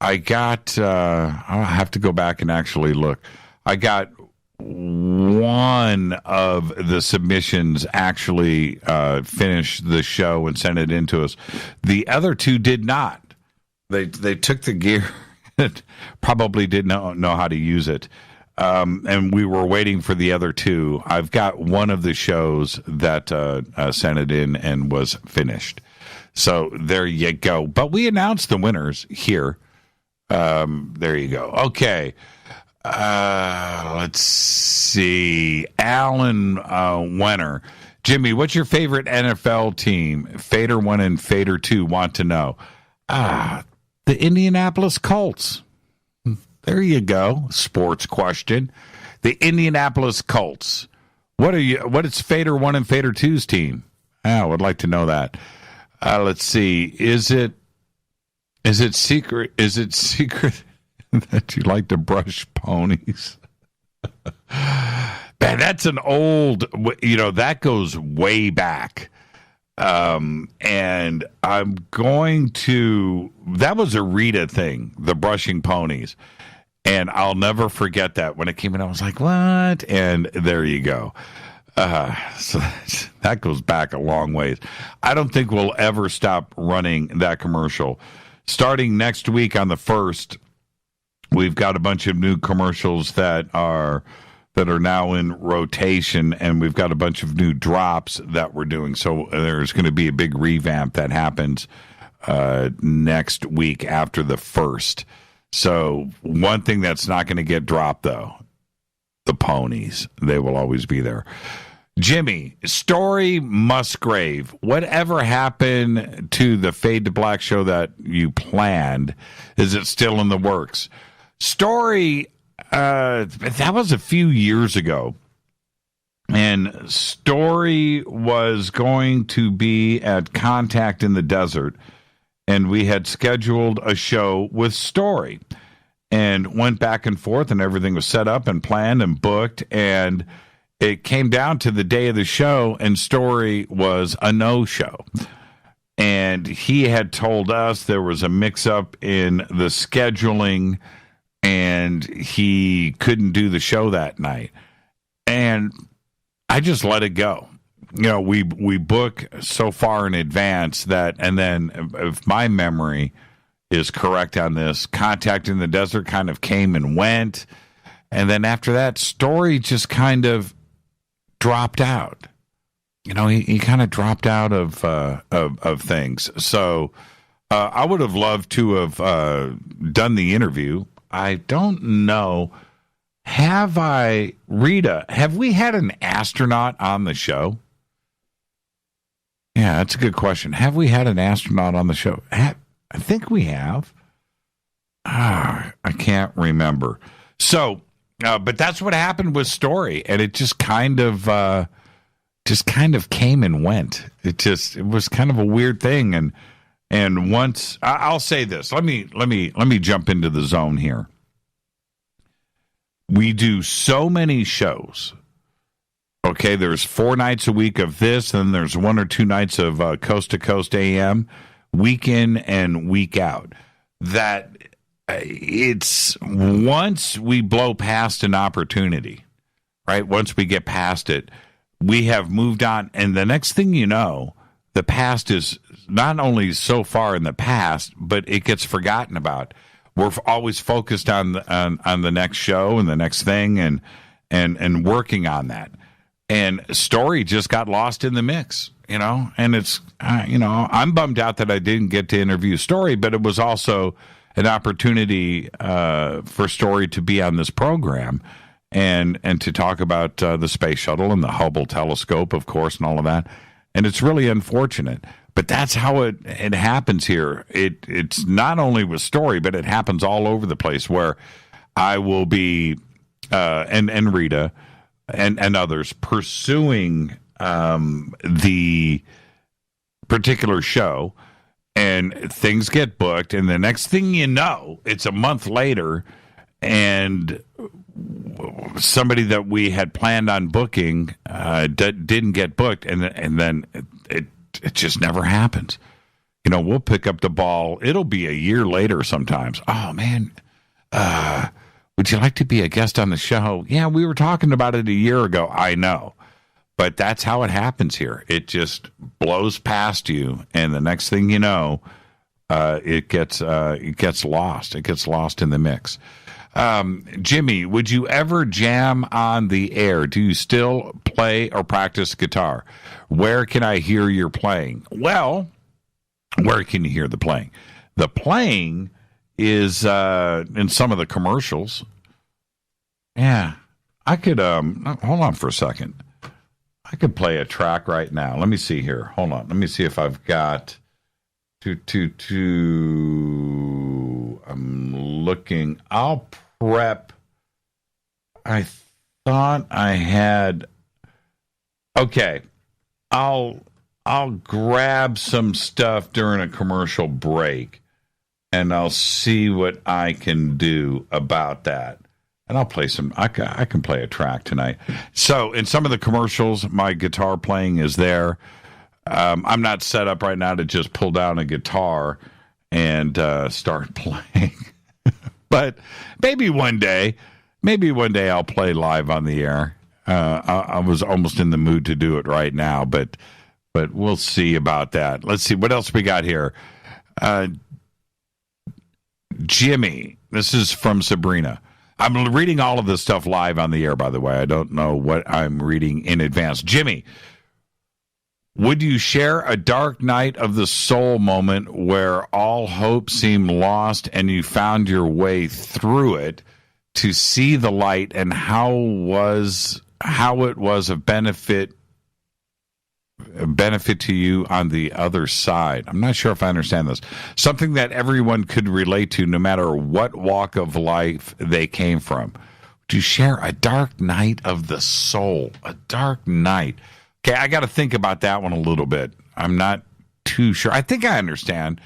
I got, I'll have to go back and actually look. I got one of the submissions actually finish the show and send it in to us. The other 2 did not. They took the gear and probably didn't know how to use it. And we were waiting for the other 2. I've got one of the shows that sent it in and was finished. So there you go. But we announced the winners here. There you go. Okay. Let's see. Alan Wenner. Jimmy, what's your favorite NFL team? Fader 1 and Fader 2 want to know. The Indianapolis Colts. There you go. Sports question. The Indianapolis Colts. What is Fader 1 and Fader 2's team? I would like to know that. Let's see. Is it secret that you like to brush ponies? Man, that's an old, that goes way back. And I'm going to, that was a Rita thing, the brushing ponies. And I'll never forget that. When it came in, I was like, what? And there you go. So that goes back a long ways. I don't think we'll ever stop running that commercial. Starting next week on the 1st, we've got a bunch of new commercials that are now in rotation, and we've got a bunch of new drops that we're doing. So there's going to be a big revamp that happens next week after the 1st. So one thing that's not going to get dropped, though, the ponies. They will always be there. Jimmy, Story Musgrave, whatever happened to the Fade to Black show that you planned? Is it still in the works? Story, that was a few years ago. And Story was going to be at Contact in the Desert. And we had scheduled a show with Story and went back and forth, and everything was set up and planned and booked. And it came down to the day of the show, and Story was a no-show. And he had told us there was a mix-up in the scheduling, and he couldn't do the show that night. And I just let it go. We book so far in advance that, and then if my memory is correct on this, Contact in the Desert kind of came and went. And then after that, Story just kind of dropped out. He kind of dropped out of things. So I would have loved to have done the interview. I don't know. Rita, have we had an astronaut on the show? Yeah, that's a good question. Have we had an astronaut on the show? I think we have. I can't remember. So, but that's what happened with Story, and it just kind of came and went. It was kind of a weird thing, and once I'll say this, let me jump into the zone here. We do so many shows Okay, there's 4 nights a week of this, and there's 1 or 2 nights of Coast to Coast AM, week in and week out. That it's once we blow past an opportunity, right? Once we get past it, we have moved on, and the next thing you know, the past is not only so far in the past, but it gets forgotten about. We're always focused on the next show and the next thing, and working on that. And Story just got lost in the mix, and it's, I'm bummed out that I didn't get to interview Story, but it was also an opportunity for Story to be on this program and to talk about the space shuttle and the Hubble telescope, of course, and all of that. And it's really unfortunate, but that's how it happens here. It's not only with Story, but it happens all over the place where I will be, and Rita, and others pursuing the particular show, and things get booked, and the next thing you know, it's a month later, and somebody that we had planned on booking didn't get booked, and then it just never happens. We'll pick up the ball. It'll be a year later sometimes. Oh, man, would you like to be a guest on the show? Yeah, we were talking about it a year ago. I know. But that's how it happens here. It just blows past you, and the next thing you know, it gets lost. It gets lost in the mix. Jimmy, would you ever jam on the air? Do you still play or practice guitar? Where can I hear your playing? Well, where can you hear the playing? The playing is in some of the commercials. Yeah, I could hold on for a second. I could play a track right now. Let me see here. Hold on. Let me see if I've got I'm looking. I'll prep. I thought I had. Okay. I'll grab some stuff during a commercial break, and I'll see what I can do about that. And I'll play some. I can play a track tonight. So in some of the commercials, my guitar playing is there. I'm not set up right now to just pull down a guitar and start playing. But maybe one day I'll play live on the air. I was almost in the mood to do it right now, but we'll see about that. Let's see what else we got here. Jimmy, this is from Sabrina. I'm reading all of this stuff live on the air, by the way. I don't know what I'm reading in advance. Jimmy, would you share a dark night of the soul moment where all hope seemed lost and you found your way through it to see the light, and how it was a benefit to you on the other side? I'm not sure if I understand this. Something that everyone could relate to, no matter what walk of life they came from. To share a dark night of the soul, a dark night. Okay, I got to think about that one a little bit. I'm not too sure. I think I understand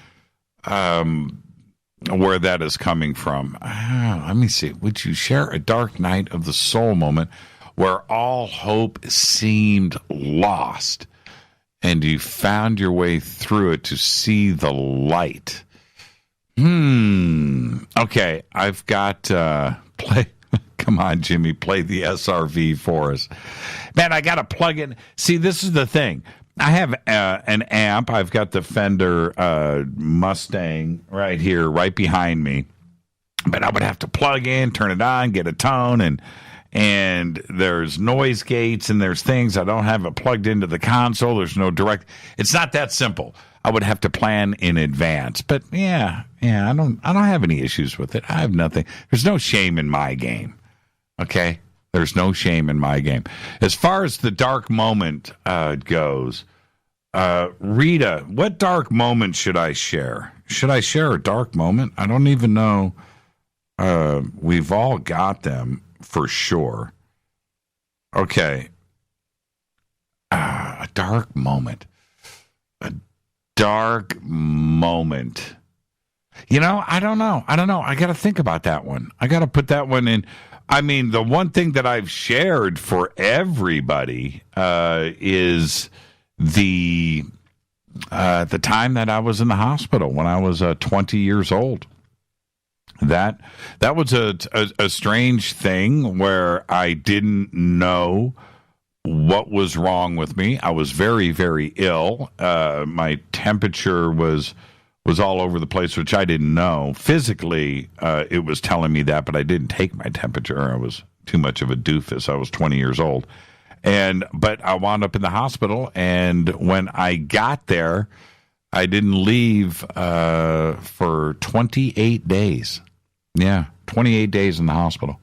where that is coming from. Let me see. Would you share a dark night of the soul moment where all hope seemed lost and you found your way through it to see the light? Okay, I've got play. Come on, Jimmy, play the SRV for us. Man, I got to plug in. See, this is the thing. I have an amp. I've got the Fender Mustang right here, right behind me. But I would have to plug in, turn it on, get a tone, and there's noise gates, and there's things. I don't have it plugged into the console. There's no direct. It's not that simple. I would have to plan in advance. But yeah, I don't have any issues with it. I have nothing. There's no shame in my game. Okay? There's no shame in my game. As far as the dark moment goes, Rita, what dark moment should I share? Should I share a dark moment? I don't even know. We've all got them for sure. Okay. A dark moment. A dark moment. I don't know. I got to think about that one. I got to put that one in. I mean, the one thing that I've shared for everybody is the time that I was in the hospital when I was 20 years old. That was a strange thing where I didn't know what was wrong with me. I was very, very ill. My temperature was all over the place, which I didn't know. Physically, it was telling me that, but I didn't take my temperature. I was too much of a doofus. I was 20 years old. But I wound up in the hospital, and when I got there, I didn't leave for 28 days. Yeah, 28 days in the hospital.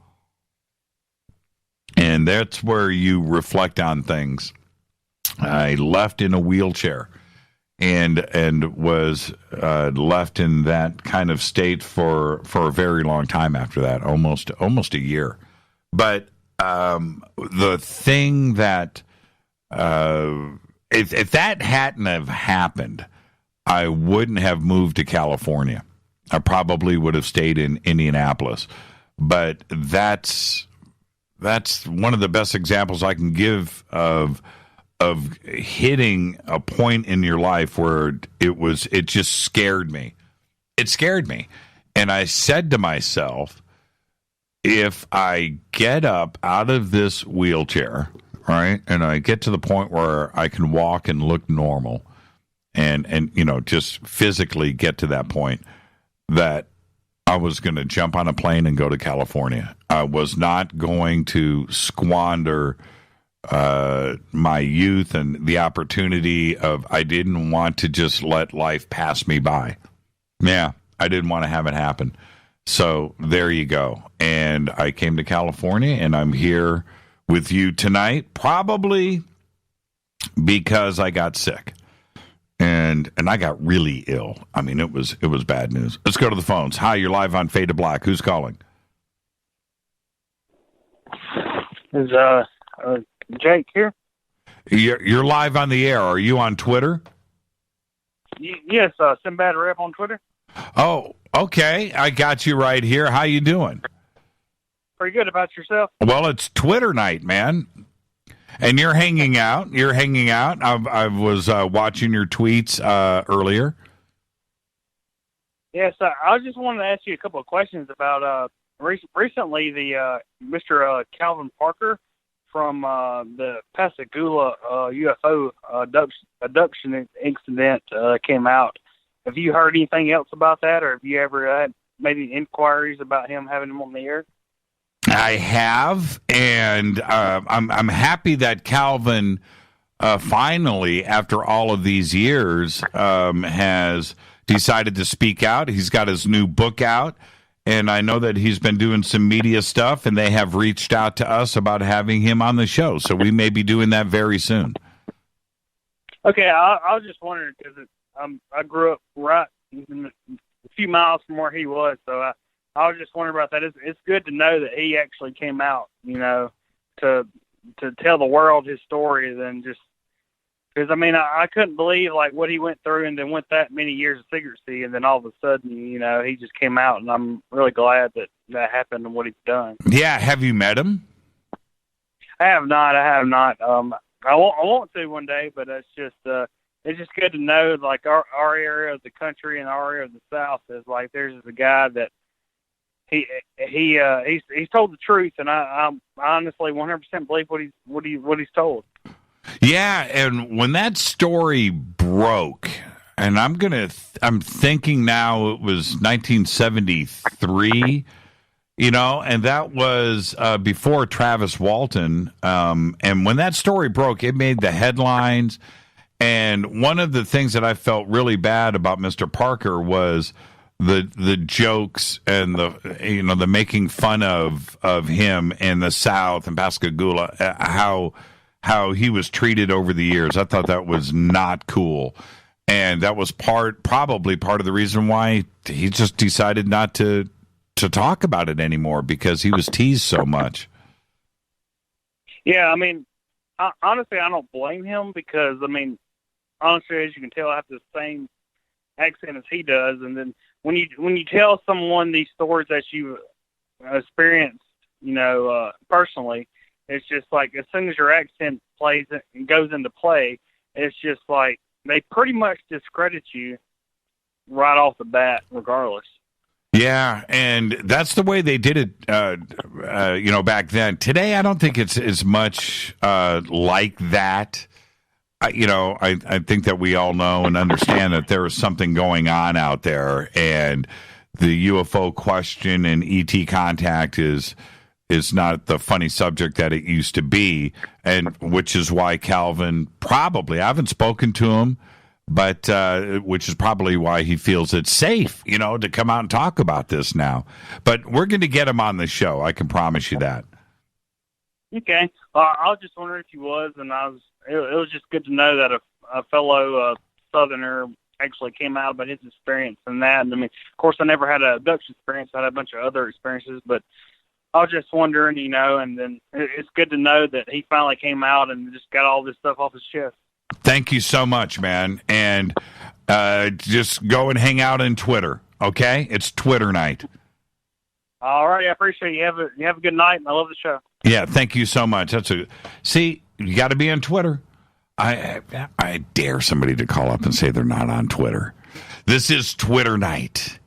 And that's where you reflect on things. I left in a wheelchair and was left in that kind of state for a very long time after that, almost a year. But the thing that if that hadn't have happened, I wouldn't have moved to California. I probably would have stayed in Indianapolis. But that's one of the best examples I can give of hitting a point in your life where it just scared me. It scared me. And I said to myself, if I get up out of this wheelchair, right, and I get to the point where I can walk and look normal and just physically get to that point, that I was going to jump on a plane and go to California. I was not going to squander my youth and the opportunity I didn't want to just let life pass me by. Yeah, I didn't want to have it happen. So there you go. And I came to California, and I'm here with you tonight, probably because I got sick. And I got really ill. I mean, it was bad news. Let's go to the phones. Hi, you're live on Fade to Black. Who's calling? Is Jake here? You're live on the air. Are you on Twitter? Yes, Sinbad Rep on Twitter. Oh, okay. I got you right here. How you doing? Pretty good. About yourself? Well, it's Twitter night, man. And you're hanging out. I was watching your tweets earlier. Yes, I just wanted to ask you a couple of questions about recently the Mr. Calvin Parker from the Pascagoula UFO abduction incident came out. Have you heard anything else about that, or have you ever made any inquiries about him having him on the air? I have, and I'm happy that Calvin finally, after all of these years, has decided to speak out. He's got his new book out, and I know that he's been doing some media stuff, and they have reached out to us about having him on the show, so we may be doing that very soon. Okay, I was just wondering, because I grew up right a few miles from where he was, so I was just wondering about that. It's good to know that he actually came out, to tell the world his story, than just because I couldn't believe like what he went through, and then went that many years of secrecy, and then all of a sudden, he just came out, and I'm really glad that happened and what he's done. Yeah, have you met him? I have not. I want to one day, but it's just good to know like our area of the country and our area of the South is like there's a guy that. He's told the truth, and I honestly 100% believe what he's told. Yeah, and when that story broke, and I'm thinking now it was 1973, and that was before Travis Walton. And when that story broke, it made the headlines. And one of the things that I felt really bad about Mr. Parker was the jokes and the making fun of him in the South and Pascagoula, how he was treated over the years. I thought that was not cool, and that was probably part of the reason why he just decided not to talk about it anymore, because he was teased so much. Yeah, honestly, I don't blame him, because honestly, as you can tell, I have the same accent as he does, and then when you tell someone these stories that you experienced personally, it's just like as soon as your accent plays and goes into play, it's just like they pretty much discredit you right off the bat, regardless. Yeah, and that's the way they did it, back then. Today, I don't think it's as much like that. I think that we all know and understand that there is something going on out there, and the UFO question and ET contact is not the funny subject that it used to be, and which is why Calvin probably, I haven't spoken to him, but which is probably why he feels it's safe, to come out and talk about this now. But we're going to get him on the show. I can promise you that. Okay. I was just wondering if he was, and it was just good to know that a fellow Southerner actually came out about his experience and that. And I mean, of course, I never had a abduction experience. I had a bunch of other experiences, but I was just wondering, and then it's good to know that he finally came out and just got all this stuff off his chest. Thank you so much, man. And just go and hang out on Twitter, okay? It's Twitter night. All right, I appreciate it. You have a good night, and I love the show. Yeah, thank you so much. See, you got to be on Twitter. I dare somebody to call up and say they're not on Twitter. This is Twitter night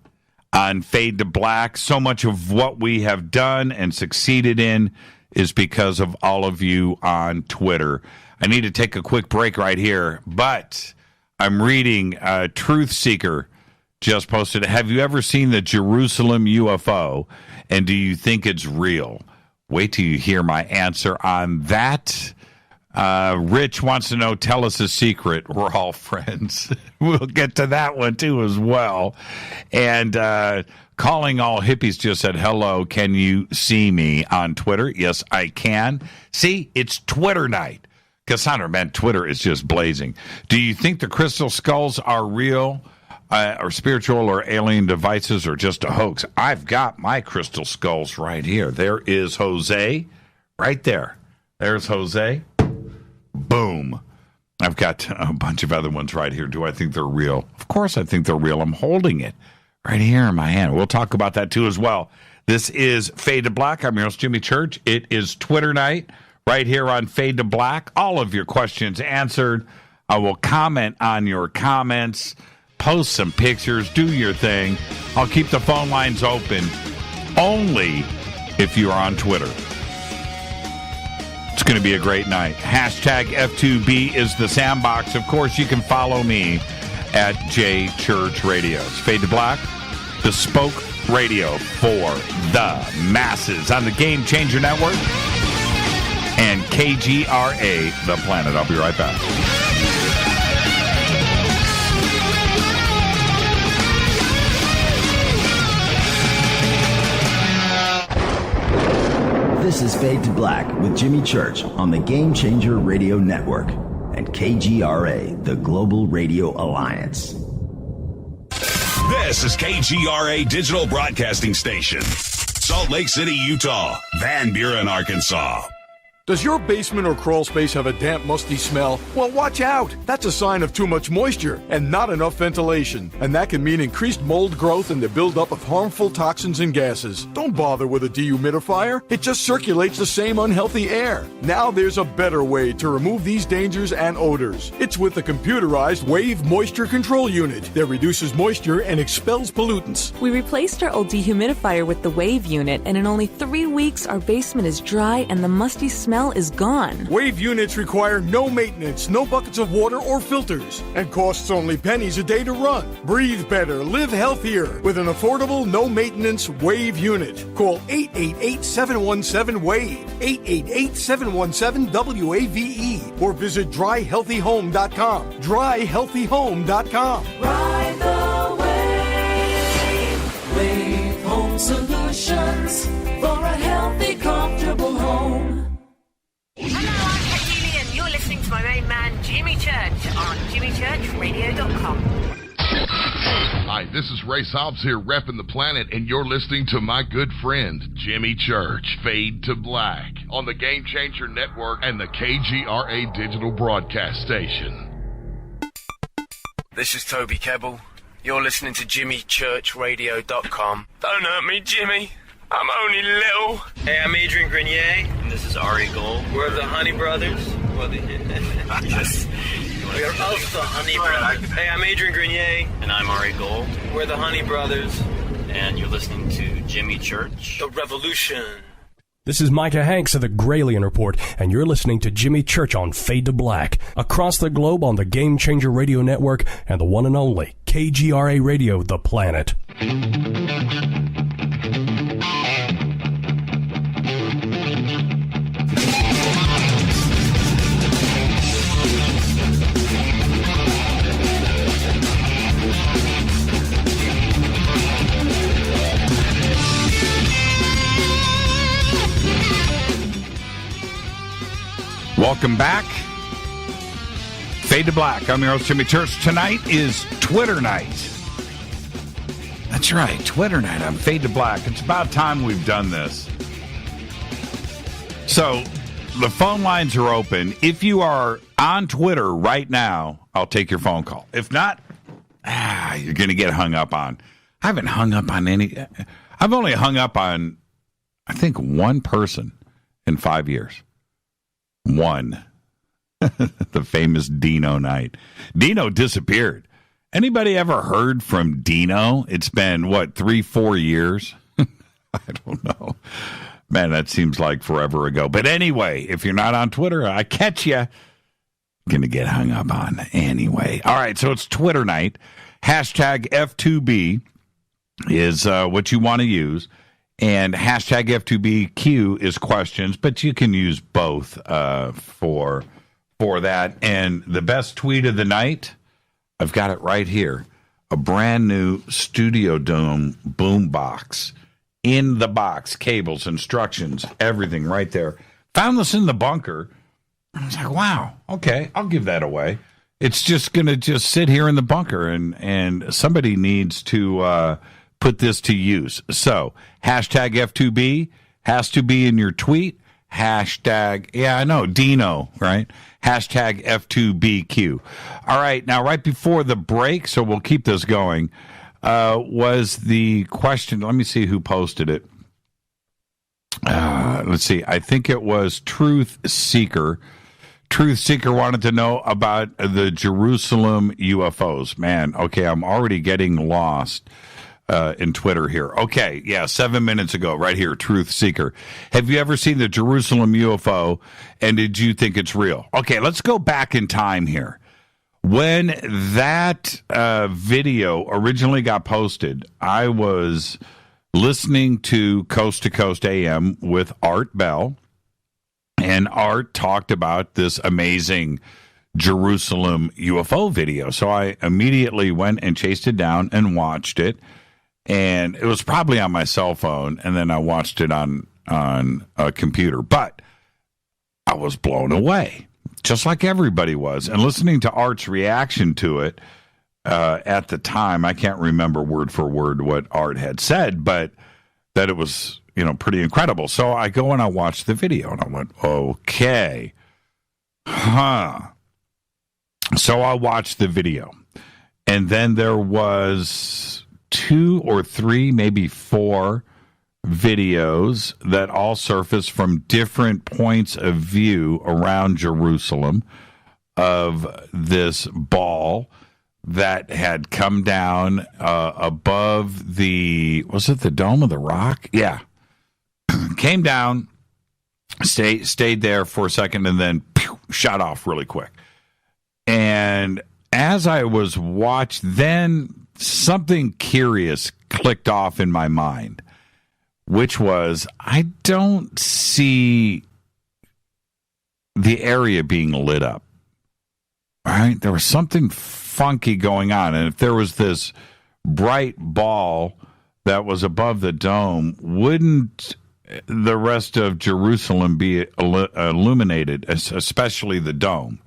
on Fade to Black. So much of what we have done and succeeded in is because of all of you on Twitter. I need to take a quick break right here, but I'm reading Truth Seeker just posted, have you ever seen the Jerusalem UFO, and do you think it's real? Wait till you hear my answer on that. Rich wants to know, tell us a secret. We're all friends. We'll get to that one, too, as well. And Calling All Hippies just said, hello, can you see me on Twitter? Yes, I can. See, it's Twitter night. Cassandra, man, Twitter is just blazing. Do you think the crystal skulls are real? Or spiritual or alien devices or just a hoax? I've got my crystal skulls right here. There is Jose right there. There's Jose. Boom. I've got a bunch of other ones right here. Do I think they're real? Of course I think they're real. I'm holding it right here in my hand. We'll talk about that too as well. This is Fade to Black. I'm your host, Jimmy Church. It is Twitter night right here on Fade to Black. All of your questions answered. I will comment on your comments. Post some pictures, do your thing. I'll keep the phone lines open only if you are on Twitter. It's going to be a great night. Hashtag F2B is the sandbox. Of course, you can follow me at J Church Radio. It's Fade to Black, bespoke radio for the masses on the Game Changer Network and KGRA, The Planet. I'll be right back. This is Fade to Black with Jimmy Church on the Game Changer Radio Network and KGRA, the Global Radio Alliance. This is KGRA Digital Broadcasting Station, Salt Lake City, Utah, Van Buren, Arkansas. Does your basement or crawl space have a damp, musty smell? Well, watch out! That's a sign of too much moisture and not enough ventilation. And that can mean increased mold growth and the buildup of harmful toxins and gases. Don't bother with a dehumidifier. It just circulates the same unhealthy air. Now there's a better way to remove these dangers and odors. It's with the computerized Wave Moisture Control Unit that reduces moisture and expels pollutants. We replaced our old dehumidifier with the Wave unit, and in only 3 weeks, our basement is dry and the musty smell is gone. Wave units require no maintenance, no buckets of water or filters, and costs only pennies a day to run. Breathe better, live healthier with an affordable, no-maintenance Wave unit. Call 888-717-WAVE, 888-717-WAVE, or visit dryhealthyhome.com. Dryhealthyhome.com. Ride the wave. Wave Home Solutions for a healthy, comfortable home. Hello, I'm Katie and you're listening to my main man, Jimmy Church, on jimmychurchradio.com. Hi, this is Ray Hobbs here, repping the planet, and you're listening to my good friend, Jimmy Church, Fade to Black, on the Game Changer Network and the KGRA Digital Broadcast Station. This is Toby Kebbell. You're listening to jimmychurchradio.com. Don't hurt me, Jimmy. I'm only little. Hey, I'm Adrian Grenier, and this is Ari Gold. We're the Honey Brothers. Yes. We're of the Honey Brothers. Hey, I'm Adrian Grenier, and I'm Ari Gold. We're the Honey Brothers, and you're listening to Jimmy Church. The Revolution. This is Micah Hanks of the Gralien Report, and you're listening to Jimmy Church on Fade to Black, across the globe on the Game Changer Radio Network and the one and only KGRA Radio, The Planet. Welcome back. Fade to Black. I'm your host, Jimmy Church. Tonight is Twitter night. That's right, Twitter night on Fade to Black. It's about time we've done this. So, the phone lines are open. If you are on Twitter right now, I'll take your phone call. If not, you're going to get hung up on. I haven't hung up on any. I've only hung up on, I think, one person in 5 years. One. The famous Dino night. Dino disappeared. Anybody ever heard from Dino? It's been, 3-4 years? I don't know. Man, that seems like forever ago. But anyway, if you're not on Twitter, I catch you. Going to get hung up on anyway. All right, so it's Twitter night. Hashtag F2B is what you want to use. And hashtag F2BQ is questions, but you can use both for that. And the best tweet of the night, I've got it right here. A brand new Studio Dome boom box. In the box, cables, instructions, everything right there. Found this in the bunker. I was like, wow, okay, I'll give that away. It's just going to just sit here in the bunker, and somebody needs to put this to use. So, hashtag F2B has to be in your tweet. Hashtag, yeah, I know, Dino, right? Hashtag F2BQ. All right, now right before the break, so we'll keep this going, was the question. Let me see who posted it. Let's see. I think it was Truth Seeker. Truth Seeker wanted to know about the Jerusalem UFOs. Man, okay, I'm already getting lost in Twitter here. Okay, yeah, 7 minutes ago, right here, Truth Seeker. Have you ever seen the Jerusalem UFO, and did you think it's real? Okay, let's go back in time here. When that video originally got posted, I was listening to Coast AM with Art Bell, and Art talked about this amazing Jerusalem UFO video. So I immediately went and chased it down and watched it. And it was probably on my cell phone, and then I watched it on a computer. But I was blown away, just like everybody was. And listening to Art's reaction to it at the time, I can't remember word for word what Art had said, but that it was, pretty incredible. So I go and I watch the video, and I went, okay, So I watched the video, and then there was 2 or 3, maybe 4 videos that all surfaced from different points of view around Jerusalem of this ball that had come down above was it the Dome of the Rock? Yeah. Came down, stayed there for a second, and then shot off really quick. And as I was then something curious clicked off in my mind, which was, I don't see the area being lit up. All right? There was something funky going on. And if there was this bright ball that was above the dome, wouldn't the rest of Jerusalem be illuminated, especially the dome?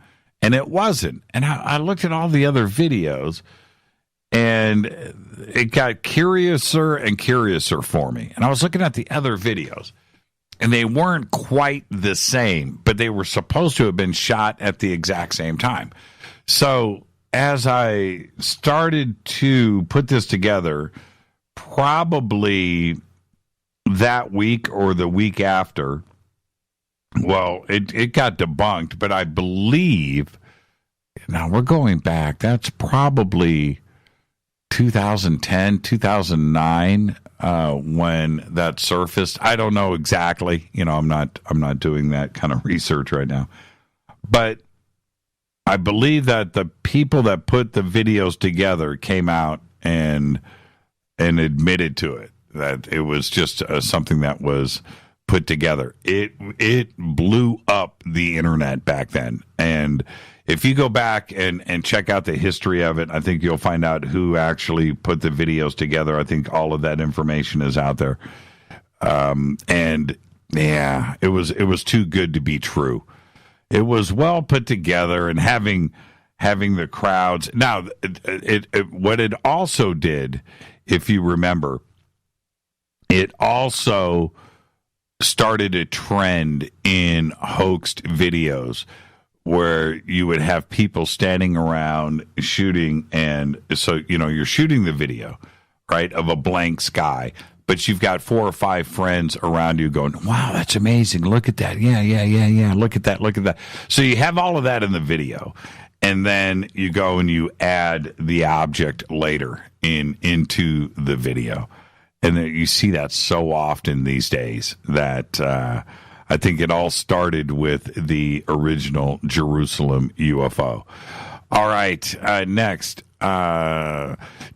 And it wasn't. And I looked at all the other videos, and it got curiouser and curiouser for me. And I was looking at the other videos, and they weren't quite the same, but they were supposed to have been shot at the exact same time. So as I started to put this together, probably that week or the week after. Well, it got debunked, but I believe, now we're going back, that's probably 2010, 2009, when that surfaced. I don't know exactly. I'm not doing that kind of research right now. But I believe that the people that put the videos together came out and admitted to it, that it was just something that was put together. It blew up the internet back then. And if you go back and check out the history of it, I think you'll find out who actually put the videos together. I think all of that information is out there. And yeah, it was too good to be true. It was well put together, and having the crowds. Now, what it also did, if you remember, it also started a trend in hoaxed videos where you would have people standing around shooting, and so you're shooting the video, right, of a blank sky, but you've got 4 or 5 friends around you going, wow, that's amazing, look at that, yeah, look at that. So you have all of that in the video, and then you go and you add the object later into the video. And you see that so often these days that I think it all started with the original Jerusalem UFO. All right, next.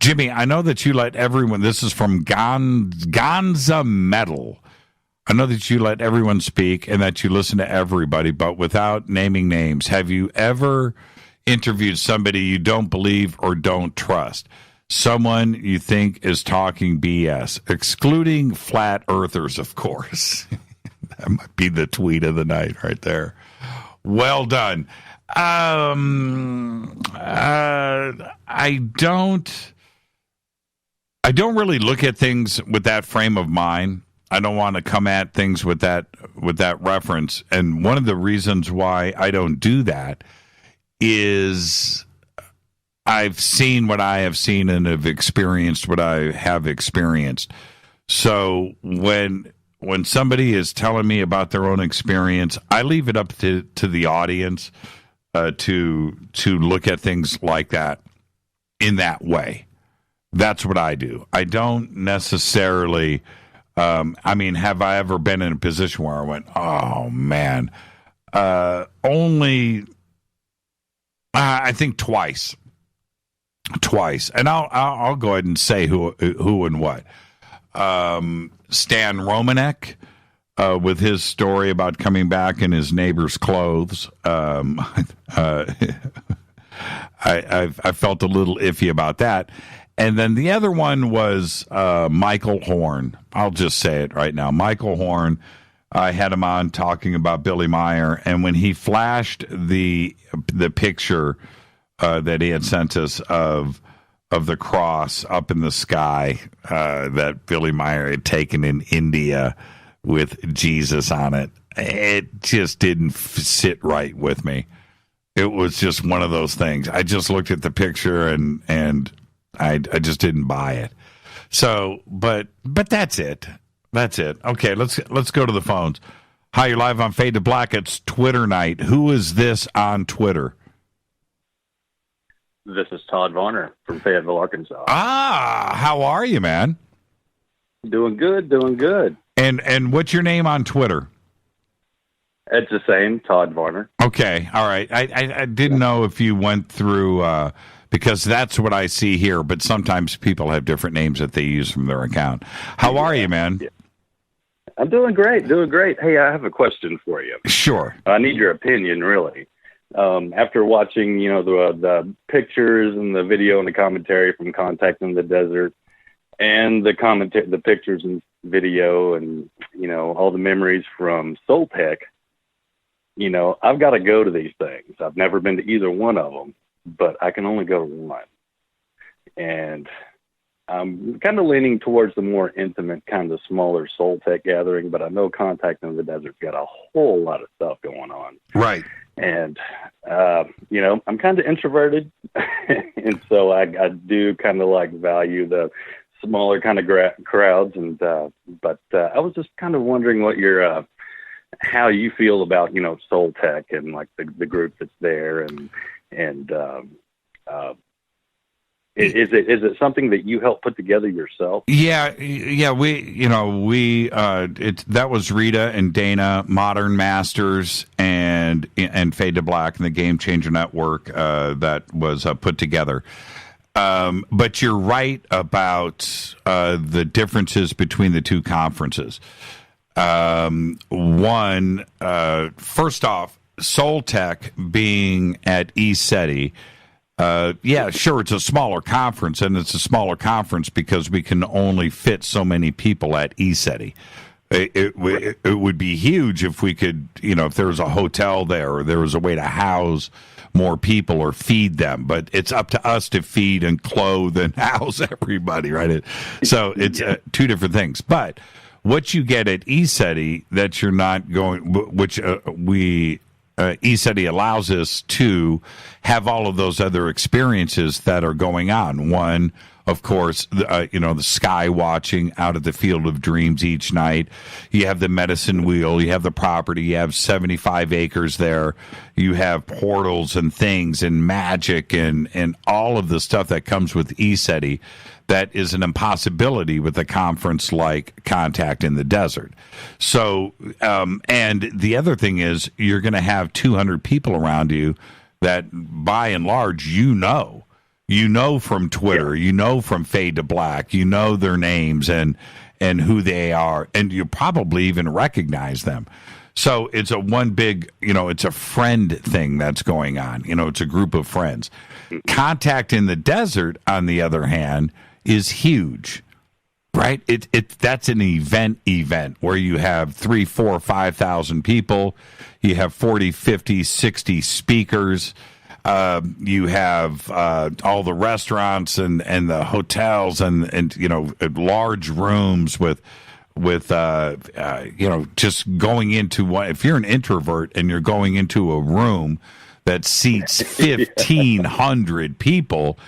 Jimmy, I know that you let everyone, this is from Gonza Metal. I know that you let everyone speak and that you listen to everybody, but without naming names. Have you ever interviewed somebody you don't believe or don't trust? Someone you think is talking BS, excluding flat earthers, of course. That might be the tweet of the night right there. Well done. I don't really look at things with that frame of mind. I don't want to come at things with that reference. And one of the reasons why I don't do that is I've seen what I have seen and have experienced what I have experienced. So when somebody is telling me about their own experience, I leave it up to the audience to look at things like that in that way. That's what I do. I don't necessarily, have I ever been in a position where I went, oh man, only, I think twice, and I'll go ahead and say who and what. Stan Romanek, with his story about coming back in his neighbor's clothes. I felt a little iffy about that. And then the other one was Michael Horn. I'll just say it right now. Michael Horn, I had him on talking about Billy Meyer, and when he flashed the picture that he had sent us of the cross up in the sky that Billy Meyer had taken in India with Jesus on it, it just didn't sit right with me. It was just one of those things. I just looked at the picture and I just didn't buy it. So, but that's it. That's it. Okay, let's go to the phones. Hi, you're live on Fade to Black. It's Twitter night. Who is this on Twitter? This is Todd Varner from Fayetteville, Arkansas. Ah, how are you, man? Doing good. And what's your name on Twitter? It's the same, Todd Varner. Okay, all right. I didn't know if you went through, because that's what I see here, but sometimes people have different names that they use from their account. How are you, man? Yeah. I'm doing great. Hey, I have a question for you. Sure. I need your opinion, really. After watching, the pictures and the video and the commentary from Contact in the Desert, and the pictures and video, and all the memories from Soltech, I've got to go to these things. I've never been to either one of them, but I can only go to one, and I'm kind of leaning towards the more intimate, kind of smaller Soltech gathering. But I know Contact in the Desert's got a whole lot of stuff going on, right? And, I'm kind of introverted. And so I do kind of value the smaller kind of crowds, and but I was just kind of wondering what your how you feel about Soul Tech and like the group that's there, and is it something that you helped put together yourself? Yeah, we that was Rita and Dana, Modern Masters, and Fade to Black and the Game Changer Network that was put together. But you're right about the differences between the two conferences. One, first off, Soul Tech being at ECETI, yeah, sure, it's a smaller conference, and it's a smaller conference because we can only fit so many people at ECETI. It would be huge if we could, if there was a hotel there or there was a way to house more people or feed them. But it's up to us to feed and clothe and house everybody, right? So it's two different things. But what you get at ECETI that you're not going, which ECETI allows us to have all of those other experiences that are going on. One, of course, the sky watching out at the Field of Dreams each night. You have the medicine wheel. You have the property. You have 75 acres there. You have portals and things and magic and all of the stuff that comes with ECETI. That is an impossibility with a conference like Contact in the Desert. So, and the other thing is you're going to have 200 people around you that, by and large, you know from Twitter, from Fade to Black, their names and who they are, and you probably even recognize them. So it's one big, it's a friend thing that's going on. It's a group of friends. Contact in the Desert, on the other hand, is huge, right? That's an event where you have 3,000, 4,000, 5,000 people. You have 40, 50, 60 speakers. You have all the restaurants and the hotels and large rooms with just going into one. If you're an introvert and you're going into a room that seats 1,500 people,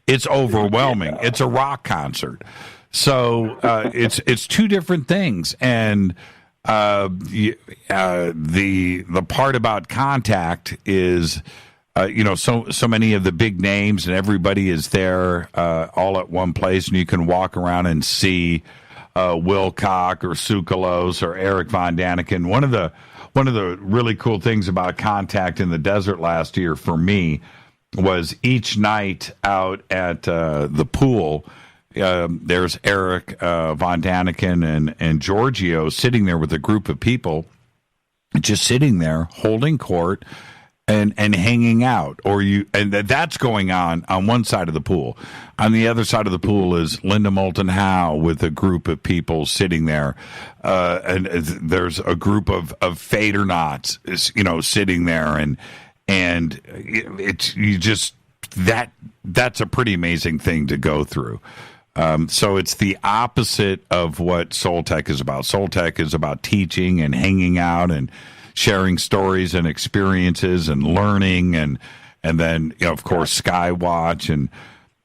it's overwhelming. It's a rock concert. So it's two different things. And the part about Contact is, so many of the big names and everybody is there all at one place, and you can walk around and see Wilcock or Tsoukalos or Eric Von Daniken. One of the really cool things about Contact in the Desert last year for me was each night out at the pool, there's Eric Von Daniken and Giorgio sitting there with a group of people, just sitting there holding court and hanging out. And that's going on one side of the pool. On the other side of the pool is Linda Moulton Howe with a group of people sitting there, and there's a group of Fadernauts, sitting there and that's a pretty amazing thing to go through. So it's the opposite of what Soul Tech is about. Soul Tech is about teaching and hanging out and sharing stories and experiences and learning and then of course Skywatch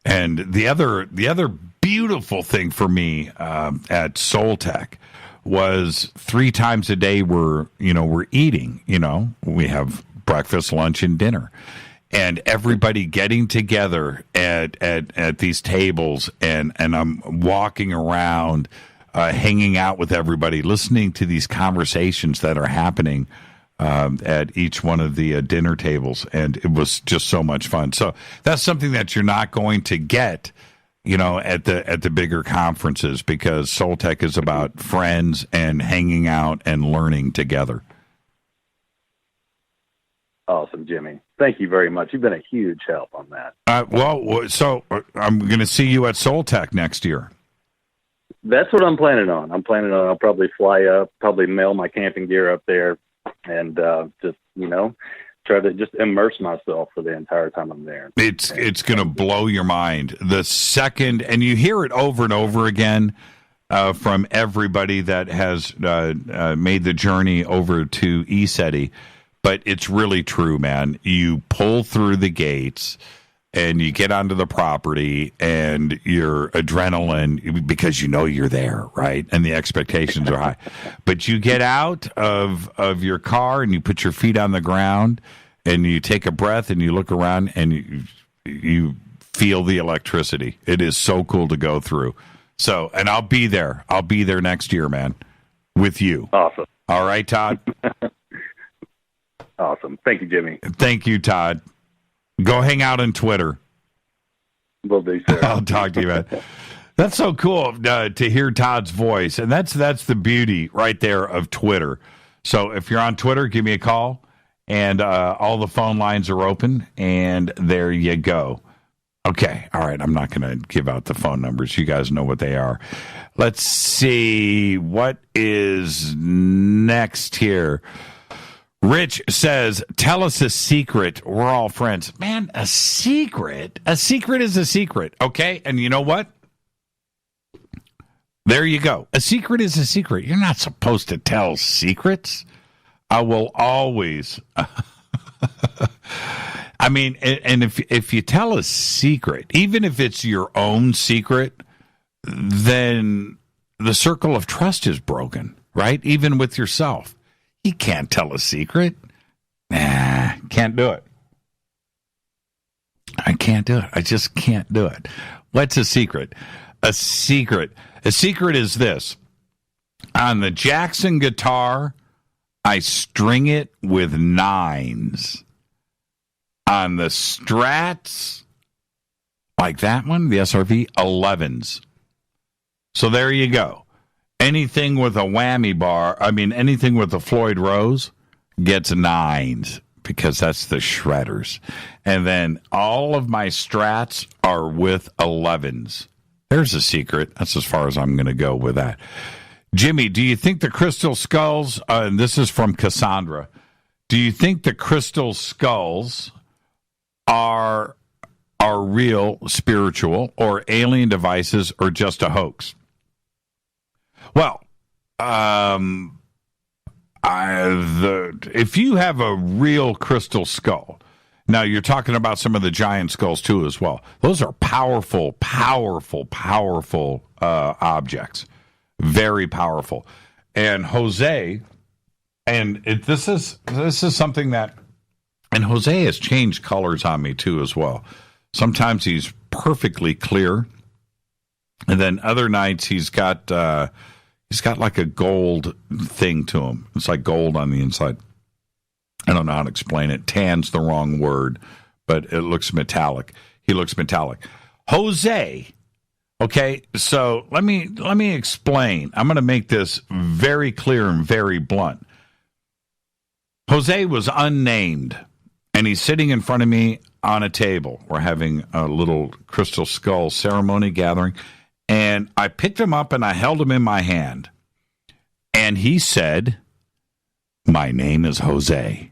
and the other beautiful thing for me at Soul Tech was 3 times a day we're eating. We have breakfast, lunch, and dinner, and everybody getting together at these tables, and I'm walking around, hanging out with everybody, listening to these conversations that are happening at each one of the dinner tables, and it was just so much fun. So that's something that you're not going to get, at the bigger conferences, because Soul Tech is about friends and hanging out and learning together. Awesome, Jimmy. Thank you very much. You've been a huge help on that. So I'm going to see you at Soul Tech next year. That's what I'm planning on. I'll probably fly up, probably mail my camping gear up there, and just, try to just immerse myself for the entire time I'm there. It's going to blow your mind. The second, and you hear it over and over again from everybody that has made the journey over to ECETI. But it's really true, man. You pull through the gates, and you get onto the property, and your adrenaline, because you know you're there, right? And the expectations are high. But you get out of your car, and you put your feet on the ground, and you take a breath, and you look around, and you feel the electricity. It is so cool to go through. So, and I'll be there. I'll be there next year, man, with you. Awesome. All right, Todd? Awesome. Thank you, Jimmy. Thank you, Todd. Go hang out on Twitter. Will do, sir. I'll talk to you, man. That's so cool to hear Todd's voice. And that's the beauty right there of Twitter. So if you're on Twitter, give me a call. And all the phone lines are open. And there you go. Okay. All right. I'm not going to give out the phone numbers. You guys know what they are. Let's see. What is next here? Rich says, tell us a secret. We're all friends. Man, a secret? A secret is a secret, okay? And you know what? There you go. A secret is a secret. You're not supposed to tell secrets. I will always... I mean, and if you tell a secret, even if it's your own secret, then the circle of trust is broken, right? Even with yourself. You can't tell a secret. Nah, can't do it. I can't do it. I just can't do it. What's a secret? A secret is this. On the Jackson guitar, I string it with 9s. On the Strats, like that one, the SRV, 11s. So there you go. Anything with a whammy bar, anything with a Floyd Rose gets 9s because that's the shredders. And then all of my Strats are with 11s. There's a secret. That's as far as I'm going to go with that. Jimmy, do you think the crystal skulls, and this is from Cassandra, do you think the crystal skulls are real, spiritual, or alien devices, or just a hoax? Well, if you have a real crystal skull, now you're talking about some of the giant skulls too as well. Those are powerful, powerful, powerful objects, very powerful. And Jose, and this is something that, and Jose has changed colors on me too as well. Sometimes he's perfectly clear, and then other nights he's got like a gold thing to him. It's like gold on the inside. I don't know how to explain it. Tan's the wrong word, but it looks metallic. He looks metallic. Jose, okay, so let me explain. I'm going to make this very clear and very blunt. Jose was unnamed, and he's sitting in front of me on a table. We're having a little crystal skull ceremony gathering. And I picked him up and I held him in my hand. And he said, "My name is Jose."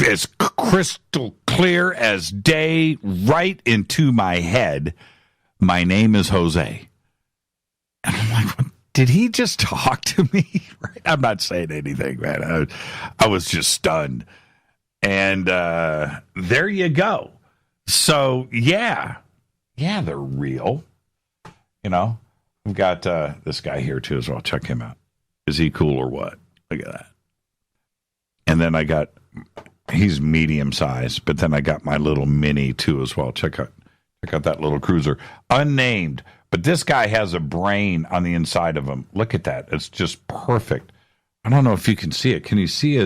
As crystal clear as day, right into my head. My name is Jose. And I'm like, what? Did he just talk to me? Right? I'm not saying anything, man. I was just stunned. And there you go. So, yeah, they're real. You know, we've got this guy here, too, as well. Check him out. Is he cool or what? Look at that. And then he's medium sized, but then I got my little mini, too, as well. Check out that little cruiser. Unnamed, but this guy has a brain on the inside of him. Look at that. It's just perfect. I don't know if you can see it. Can you see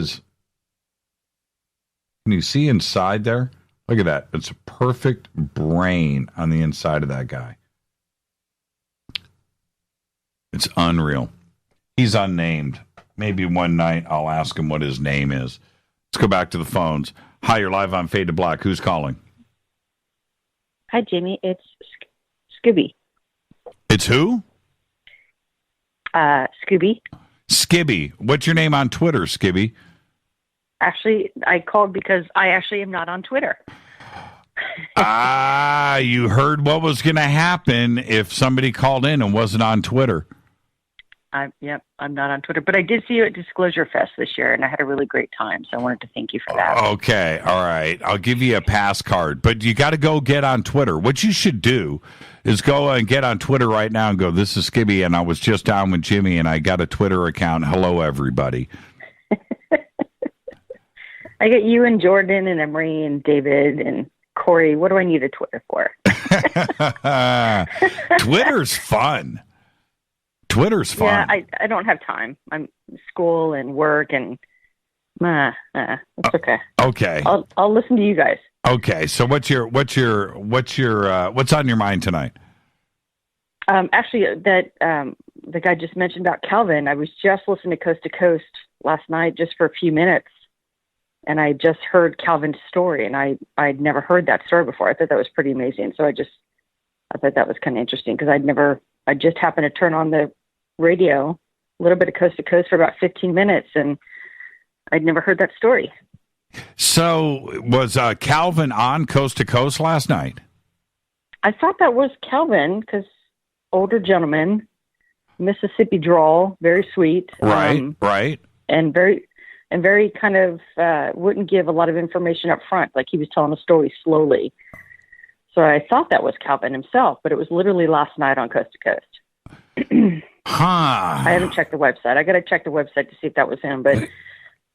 inside there? Look at that. It's a perfect brain on the inside of that guy. It's unreal. He's unnamed. Maybe one night I'll ask him what his name is. Let's go back to the phones. Hi, you're live on Fade to Black. Who's calling? Hi, Jimmy. It's Scooby. It's who? Scooby. Skibby. What's your name on Twitter, Skibby? Actually, I called because I actually am not on Twitter. You heard what was going to happen if somebody called in and wasn't on Twitter. I'm not on Twitter, but I did see you at Disclosure Fest this year, and I had a really great time. So I wanted to thank you for that. Okay, all right. I'll give you a pass card, but you got to go get on Twitter. What you should do is go and get on Twitter right now and go, "This is Skibby, and I was just down with Jimmy, and I got a Twitter account. Hello, everybody." I get you and Jordan and Emery and David and Corey. What do I need a Twitter for? Twitter's fun. Twitter's fun. Yeah, I don't have time. I'm school and work and it's okay. Okay. I'll listen to you guys. Okay. So what's on your mind tonight? Actually, that the guy just mentioned about Calvin. I was just listening to Coast last night just for a few minutes, and I just heard Calvin's story, and I'd never heard that story before. I thought that was pretty amazing. So I thought that was kind of interesting because I just happened to turn on the radio, a little bit of Coast to Coast for about 15 minutes, and I'd never heard that story. So was Calvin on Coast to Coast last night? I thought that was Calvin because older gentleman, Mississippi drawl, very sweet. Right. And very kind of wouldn't give a lot of information up front, like he was telling a story slowly. So I thought that was Calvin himself, but it was literally last night on Coast to Coast. I haven't checked the website. I got to check the website to see if that was him, but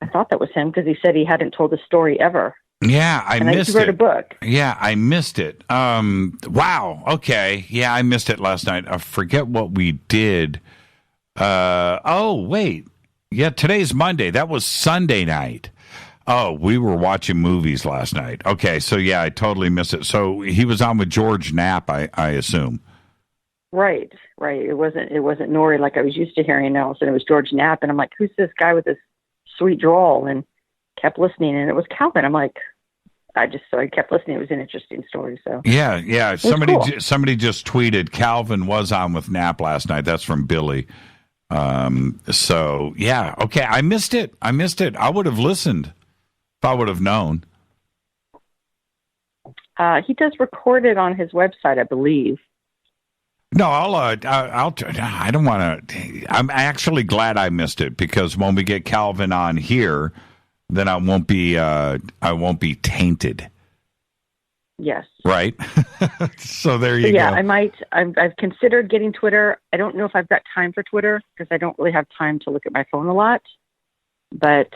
I thought that was him because he said he hadn't told the story ever. Yeah, I missed it. He wrote a book. Yeah, I missed it. Wow. Okay. Yeah, I missed it last night. I forget what we did. Wait. Yeah, today's Monday. That was Sunday night. Oh, we were watching movies last night. Okay, so yeah, I totally missed it. So he was on with George Knapp, I assume. Right. It wasn't Nori like I was used to hearing else, and it was George Knapp, and I'm like, who's this guy with this sweet drawl? And kept listening, and it was Calvin. I'm like, I kept listening. It was an interesting story. So yeah. Somebody just tweeted Calvin was on with Knapp last night. That's from Billy. So yeah, okay. I missed it. I would have listened if I would have known. He does record it on his website, I believe. No, I don't want to. I'm actually glad I missed it because when we get Calvin on here, then I won't be tainted. Yes. Right. So there you go. Yeah, I might. I've considered getting Twitter. I don't know if I've got time for Twitter because I don't really have time to look at my phone a lot. But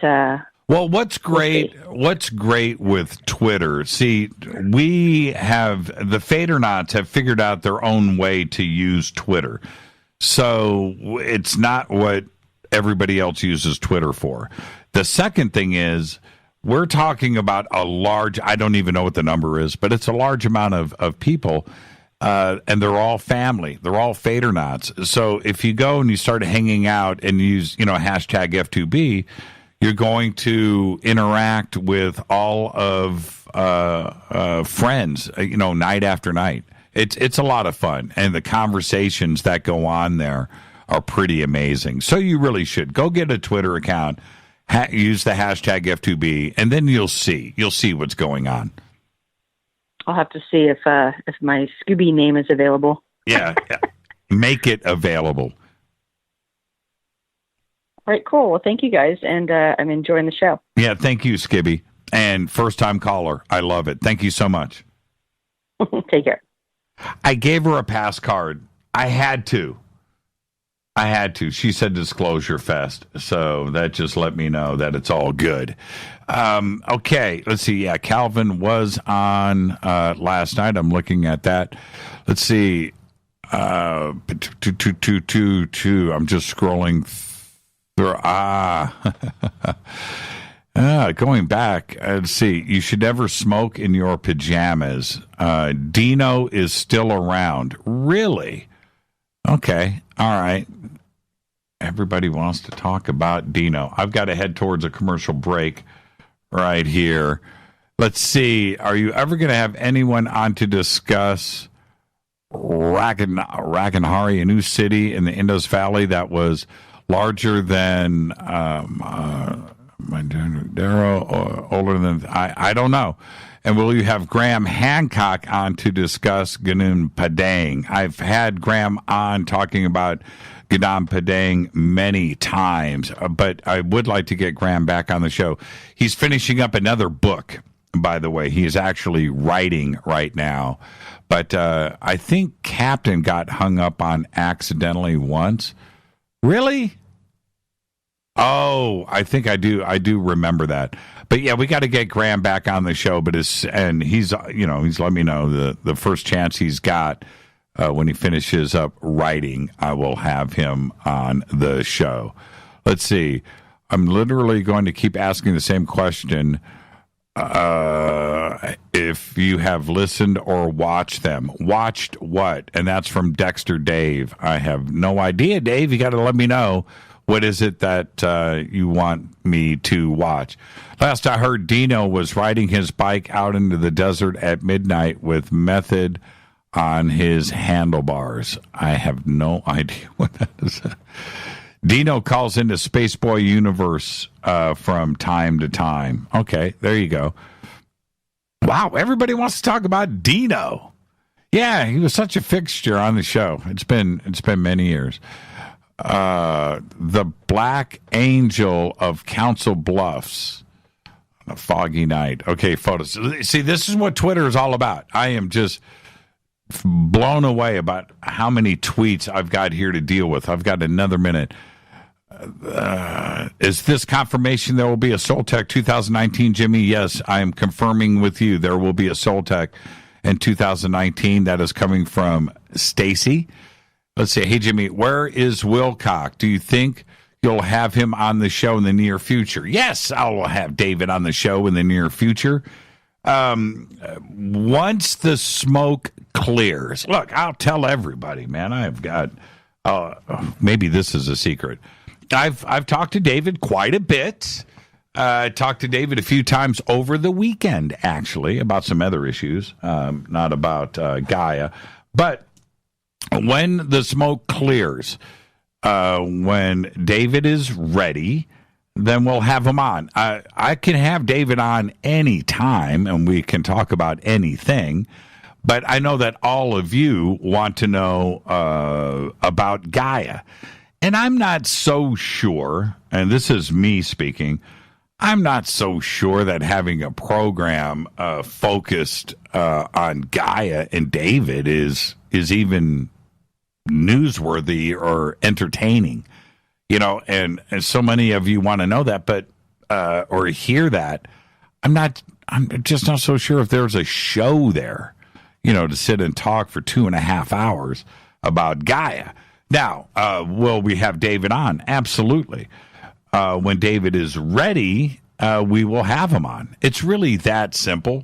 well, what's great with Twitter? See, we have the Fadernauts have figured out their own way to use Twitter, so it's not what everybody else uses Twitter for. The second thing is we're talking about a large, I don't even know what the number is, but it's a large amount of people, and they're all family. They're all Fadernauts. So if you go and you start hanging out and use, hashtag F2B, you're going to interact with all of friends, night after night. It's a lot of fun, and the conversations that go on there are pretty amazing. So you really should go get a Twitter account, use the hashtag F2B, and then you'll see what's going on. I'll have to see if my Scooby name is available. Yeah. Make it available. All right, cool. Well, thank you guys, and I'm enjoying the show. Yeah, thank you, Skibby. And first-time caller. I love it. Thank you so much. Take care. I gave her a pass card. I had to. She said Disclosure Fest, so that just let me know that it's all good. Okay, let's see. Yeah, Calvin was on last night. I'm looking at that. Let's see. I'm just scrolling through. Going back. Let's see. You should never smoke in your pajamas. Dino is still around. Really? Okay. All right. Everybody wants to talk about Dino. I've got to head towards a commercial break right here. Let's see. Are you ever going to have anyone on to discuss Rakanhari, a new city in the Indus Valley that was larger than older than I don't know. And will you have Graham Hancock on to discuss Gunung Padang? I've had Graham on talking about Gadam Padang many times, but I would like to get Graham back on the show. He's finishing up another book, by the way. He is actually writing right now. But I think Captain got hung up on accidentally once. Really? Oh, I think I do. I do remember that. But yeah, we got to get Graham back on the show. But he's let me know the first chance he's got when he finishes up writing. I will have him on the show. Let's see. I'm literally going to keep asking the same question. If you have listened or watched them. Watched what? And that's from Dexter Dave. I have no idea, Dave. You got to let me know. What is it that you want me to watch? Last I heard, Dino was riding his bike out into the desert at midnight with method on his handlebars. I have no idea what that is. Dino calls into Spaceboy Universe from time to time. Okay, there you go. Wow, everybody wants to talk about Dino. Yeah, he was such a fixture on the show. It's been many years. The Black Angel of Council Bluffs. A foggy night. Okay, photos. See, this is what Twitter is all about. I am just blown away about how many tweets I've got here to deal with. I've got another minute. Is this confirmation there will be a Soltech 2019, Jimmy? Yes, I am confirming with you there will be a Soltech in 2019. That is coming from Stacy. Let's see. Hey, Jimmy, where is Wilcock? Do you think you'll have him on the show in the near future? Yes, I'll have David on the show in the near future. Once the smoke clears. Look, I'll tell everybody, man. I've got, maybe this is a secret. I've talked to David quite a bit. I talked to David a few times over the weekend, actually, about some other issues, not about Gaia. But when the smoke clears, when David is ready, then we'll have him on. I can have David on any time, and we can talk about anything. But I know that all of you want to know about Gaia. And I'm not so sure, and this is me speaking, I'm not so sure that having a program focused on Gaia and David is even newsworthy or entertaining. You know, and so many of you want to know that, but or hear that. I'm just not so sure if there's a show there, you know, to sit and talk for 2.5 hours about Gaia. Now, will we have David on? Absolutely. When David is ready, we will have him on. It's really that simple,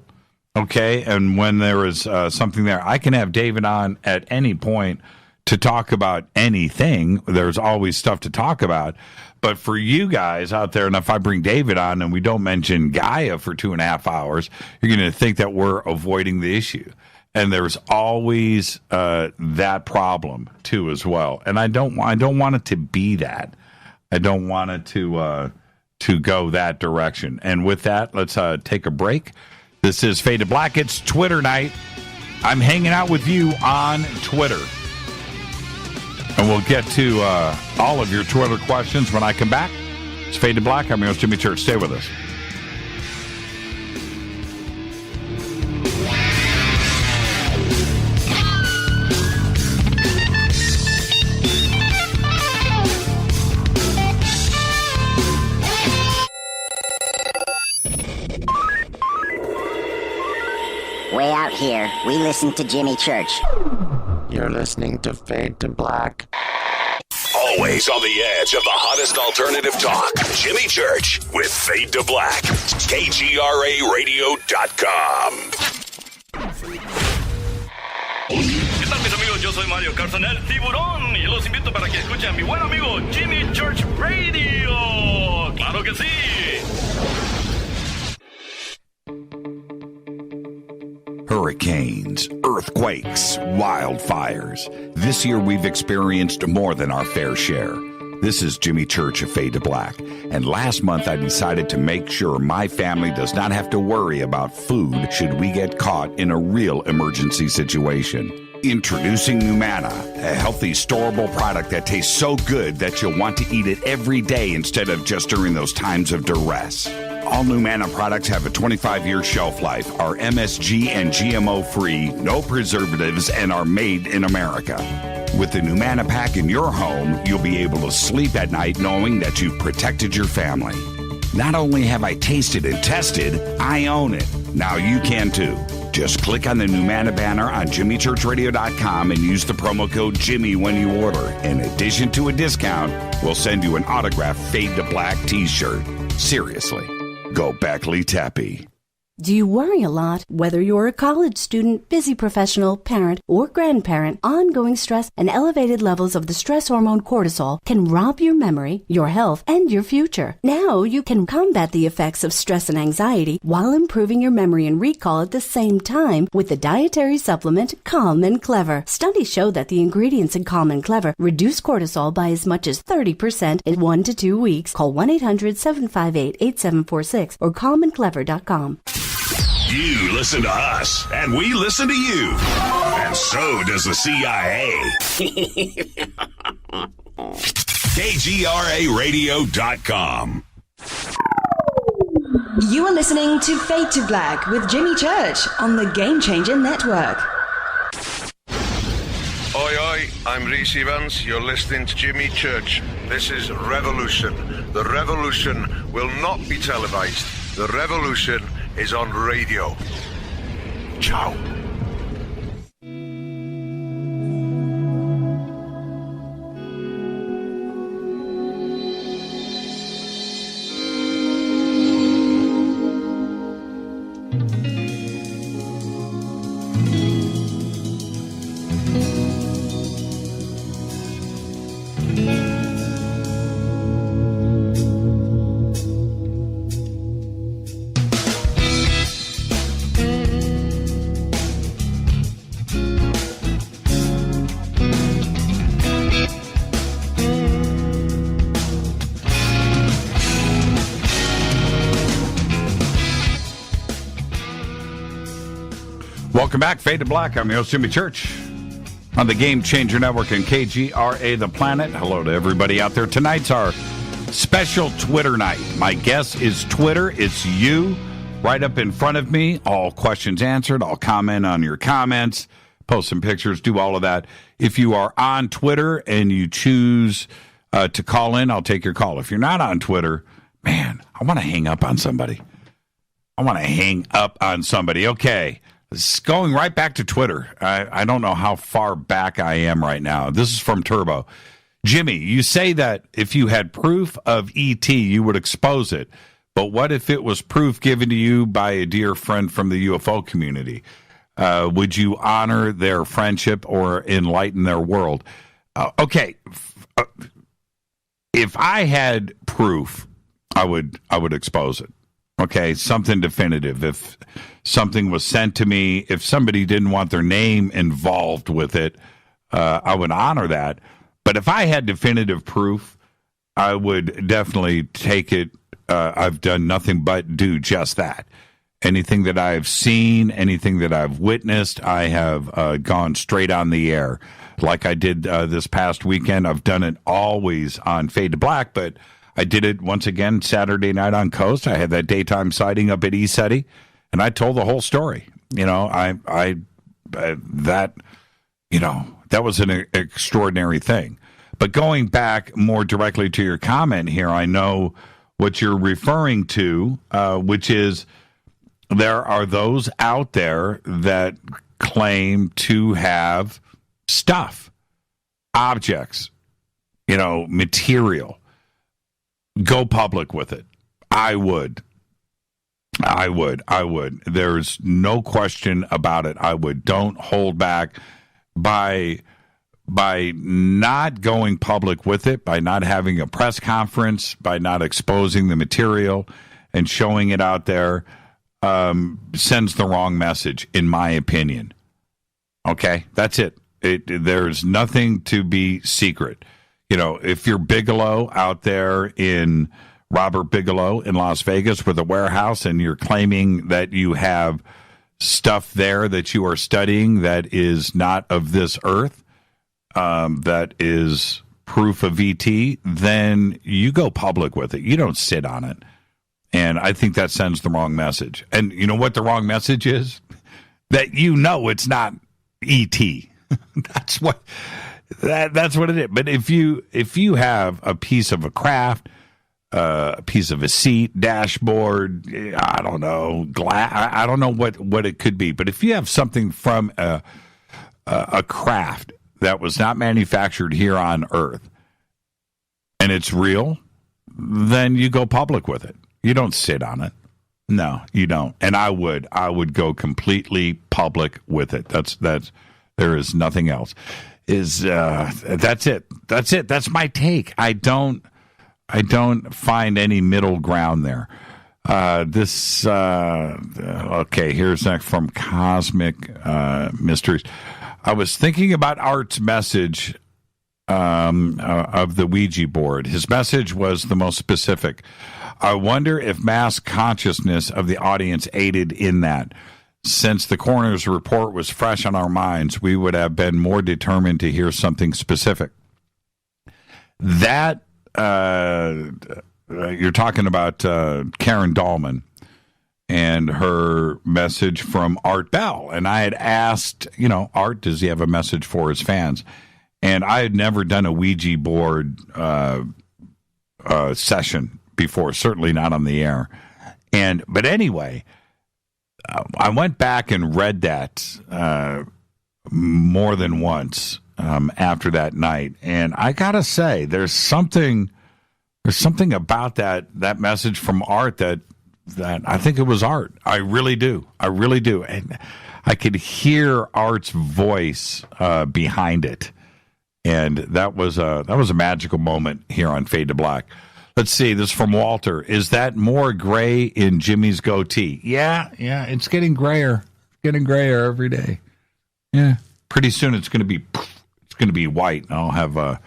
okay? And when there is something there, I can have David on at any point to talk about anything. There's always stuff to talk about. But for you guys out there, and if I bring David on and we don't mention Gaia for 2.5 hours, you're going to think that we're avoiding the issue. And there's always that problem too, as well. And I don't want it to be that. I don't want it to go that direction. And with that, let's take a break. This is Fade to Black. It's Twitter night. I'm hanging out with you on Twitter. And we'll get to all of your Twitter questions when I come back. It's Fade to Black. I'm your host, Jimmy Church. Stay with us. Way out here, we listen to Jimmy Church. You're listening to Fade to Black. Always on the edge of the hottest alternative talk. Jimmy Church with Fade to Black. KGRARadio.com. ¿Qué tal, mis amigos? Yo soy Mario Carson, el tiburón, y los invito para que escuchen a mi buen amigo Jimmy Church Radio. ¡Claro que sí! Hurricanes, earthquakes, wildfires. This year we've experienced more than our fair share. This is Jimmy Church of Fade to Black. And last month I decided to make sure my family does not have to worry about food should we get caught in a real emergency situation. Introducing Numana, a healthy, storable product that tastes so good that you'll want to eat it every day instead of just during those times of duress. All Numana products have a 25-year shelf life, are MSG and GMO-free, no preservatives, and are made in America. With the Numana pack in your home, you'll be able to sleep at night knowing that you've protected your family. Not only have I tasted and tested, I own it. Now you can too. Just click on the Numana banner on JimmyChurchRadio.com and use the promo code Jimmy when you order. In addition to a discount, we'll send you an autographed Fade to Black t-shirt. Seriously, go Beckley Tappy. Do you worry a lot? Whether you're a college student, busy professional, parent, or grandparent, ongoing stress and elevated levels of the stress hormone cortisol can rob your memory, your health, and your future. Now you can combat the effects of stress and anxiety while improving your memory and recall at the same time with the dietary supplement Calm and Clever. Studies show that the ingredients in Calm and Clever reduce cortisol by as much as 30% in 1 to 2 weeks. Call 1-800-758-8746 or calmandclever.com. You listen to us, and we listen to you. And so does the CIA. KGRARadio.com. You are listening to Fade to Black with Jimmy Church on the Game Changer Network. Oi, oi, I'm Reese Evans. You're listening to Jimmy Church. This is Revolution. The revolution will not be televised. The revolution is on radio. Ciao. Welcome back, Fade to Black. I'm your host, Jimmy Church, on the Game Changer Network and KGRA The Planet. Hello to everybody out there. Tonight's our special Twitter night. My guess is Twitter. It's you right up in front of me. All questions answered. I'll comment on your comments, post some pictures, do all of that. If you are on Twitter and you choose to call in, I'll take your call. If you're not on Twitter, man, I want to hang up on somebody. Okay. It's going right back to Twitter. I don't know how far back I am right now. This is from Turbo. Jimmy, you say that if you had proof of ET, you would expose it. But what if it was proof given to you by a dear friend from the UFO community? Would you honor their friendship or enlighten their world? Okay. If I had proof, I would expose it. Okay, something definitive. If something was sent to me, if somebody didn't want their name involved with it, I would honor that. But if I had definitive proof, I would definitely take it. I've done nothing but do just that. Anything that I've seen, anything that I've witnessed, I have gone straight on the air. Like I did this past weekend. I've done it always on Fade to Black, but I did it once again Saturday night on Coast. I had that daytime sighting up at ECETI, and I told the whole story. You know, that was an extraordinary thing. But going back more directly to your comment here, I know what you're referring to, which is there are those out there that claim to have stuff, objects, material. Go public with it. I would. There's no question about it. I would. Don't hold back by not going public with it, by not having a press conference, by not exposing the material and showing it out there, sends the wrong message, in my opinion. Okay? That's it. There's nothing to be secret. If you're Bigelow out there in Robert Bigelow in Las Vegas with a warehouse and you're claiming that you have stuff there that you are studying that is not of this earth, that is proof of ET, then you go public with it. You don't sit on it. And I think that sends the wrong message. And you know what the wrong message is? That it's not ET. That's what it is. But if you have a piece of a craft, a piece of a seat, dashboard, I don't know, glass, I don't know what it could be. But if you have something from a craft that was not manufactured here on Earth and it's real, then you go public with it. You don't sit on it. No, you don't. And I would go completely public with it. That's there is nothing else. That's it. That's my take. I don't find any middle ground there. Okay, here's next from Cosmic Mysteries. I was thinking about Art's message of the Ouija board. His message was the most specific. I wonder if mass consciousness of the audience aided in that. Since the coroner's report was fresh on our minds, we would have been more determined to hear something specific. That, you're talking about Karen Dahlman and her message from Art Bell. And I had asked, Art, does he have a message for his fans? And I had never done a Ouija board session before, certainly not on the air. But anyway, I went back and read that more than once after that night, and I gotta say, there's something about that message from Art that I think it was Art. I really do, and I could hear Art's voice behind it, and that was a magical moment here on Fade to Black. Let's see, this is from Walter. Is that more gray in Jimmy's goatee? Yeah, it's getting grayer. Getting grayer every day. Yeah, pretty soon it's going to be white. I'll have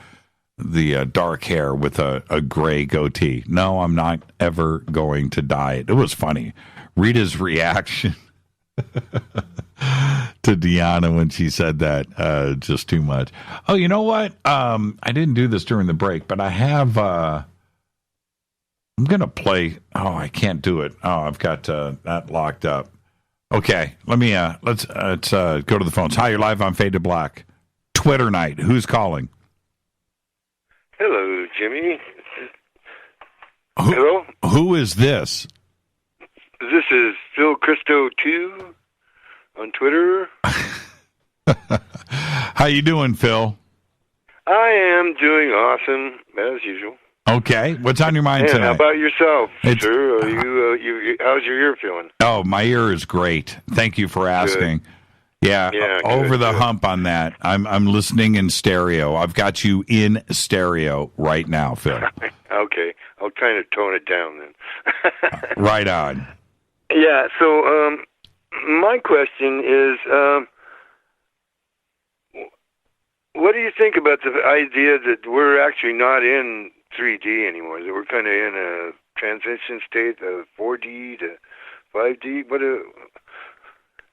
the dark hair with a gray goatee. No, I'm not ever going to dye it. It was funny. Rita's reaction to Deanna when she said that, just too much. Oh, you know what? I didn't do this during the break, but I have... I'm going to play. Oh, I can't do it. Oh, I've got that locked up. Okay, let me, let's go to the phones. Hi, you're live on Fade to Black. Twitter night. Who's calling? Hello, Jimmy. Hello? Who is this? This is Phil Christo 2 on Twitter. How you doing, Phil? I am doing awesome, as usual. Okay, what's on your mind tonight? How about yourself, sir? How's your ear feeling? Oh, my ear is great. Thank you for asking. Good. Yeah, over the hump on that. I'm listening in stereo. I've got you in stereo right now, Phil. Okay, I'll kind of tone it down then. Right on. Yeah. So, my question is, what do you think about the idea that we're actually not in 3D anymore, that we're kind of in a transition state of 4D to 5D?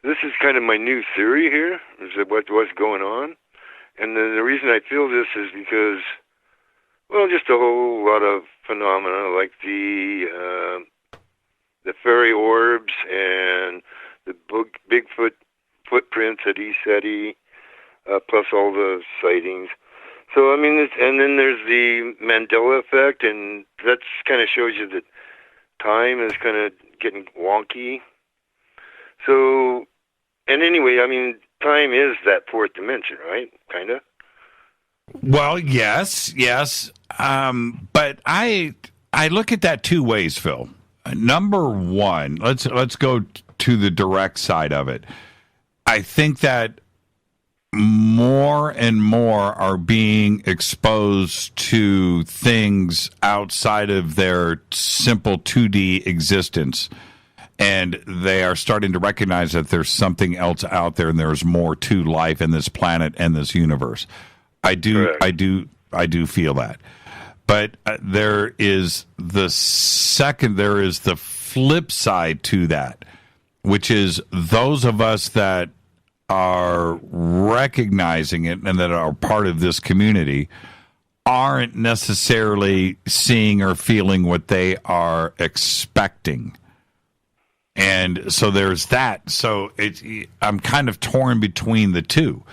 This is kind of my new theory here, is that what's going on. And the reason I feel this is because, well, just a whole lot of phenomena like the fairy orbs and the Bigfoot footprints at ECETI, plus all the sightings. So, I mean, and then there's the Mandela effect, and that kind of shows you that time is kind of getting wonky. So, and anyway, I mean, time is that fourth dimension, right? Kind of. Well, yes. But I look at that two ways, Phil. Number one, let's go to the direct side of it. I think that more and more are being exposed to things outside of their simple 2D existence. And they are starting to recognize that there's something else out there and there's more to life in this planet and this universe. I do feel that. But there is the flip side to that. which is those of us that are recognizing it and that are part of this community aren't necessarily seeing or feeling what they are expecting. And so there's that. So I'm kind of torn between the two.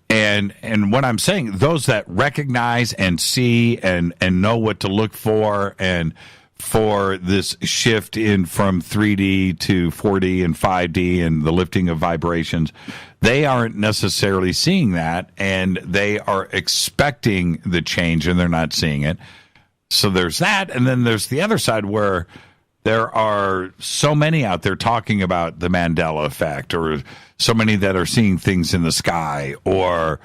And what I'm saying, those that recognize and see and know what to look for, and for this shift in from 3D to 4D and 5D and the lifting of vibrations, they aren't necessarily seeing that, and they are expecting the change and they're not seeing it. So there's that. And then there's the other side where there are so many out there talking about the Mandela effect, or so many that are seeing things in the sky, or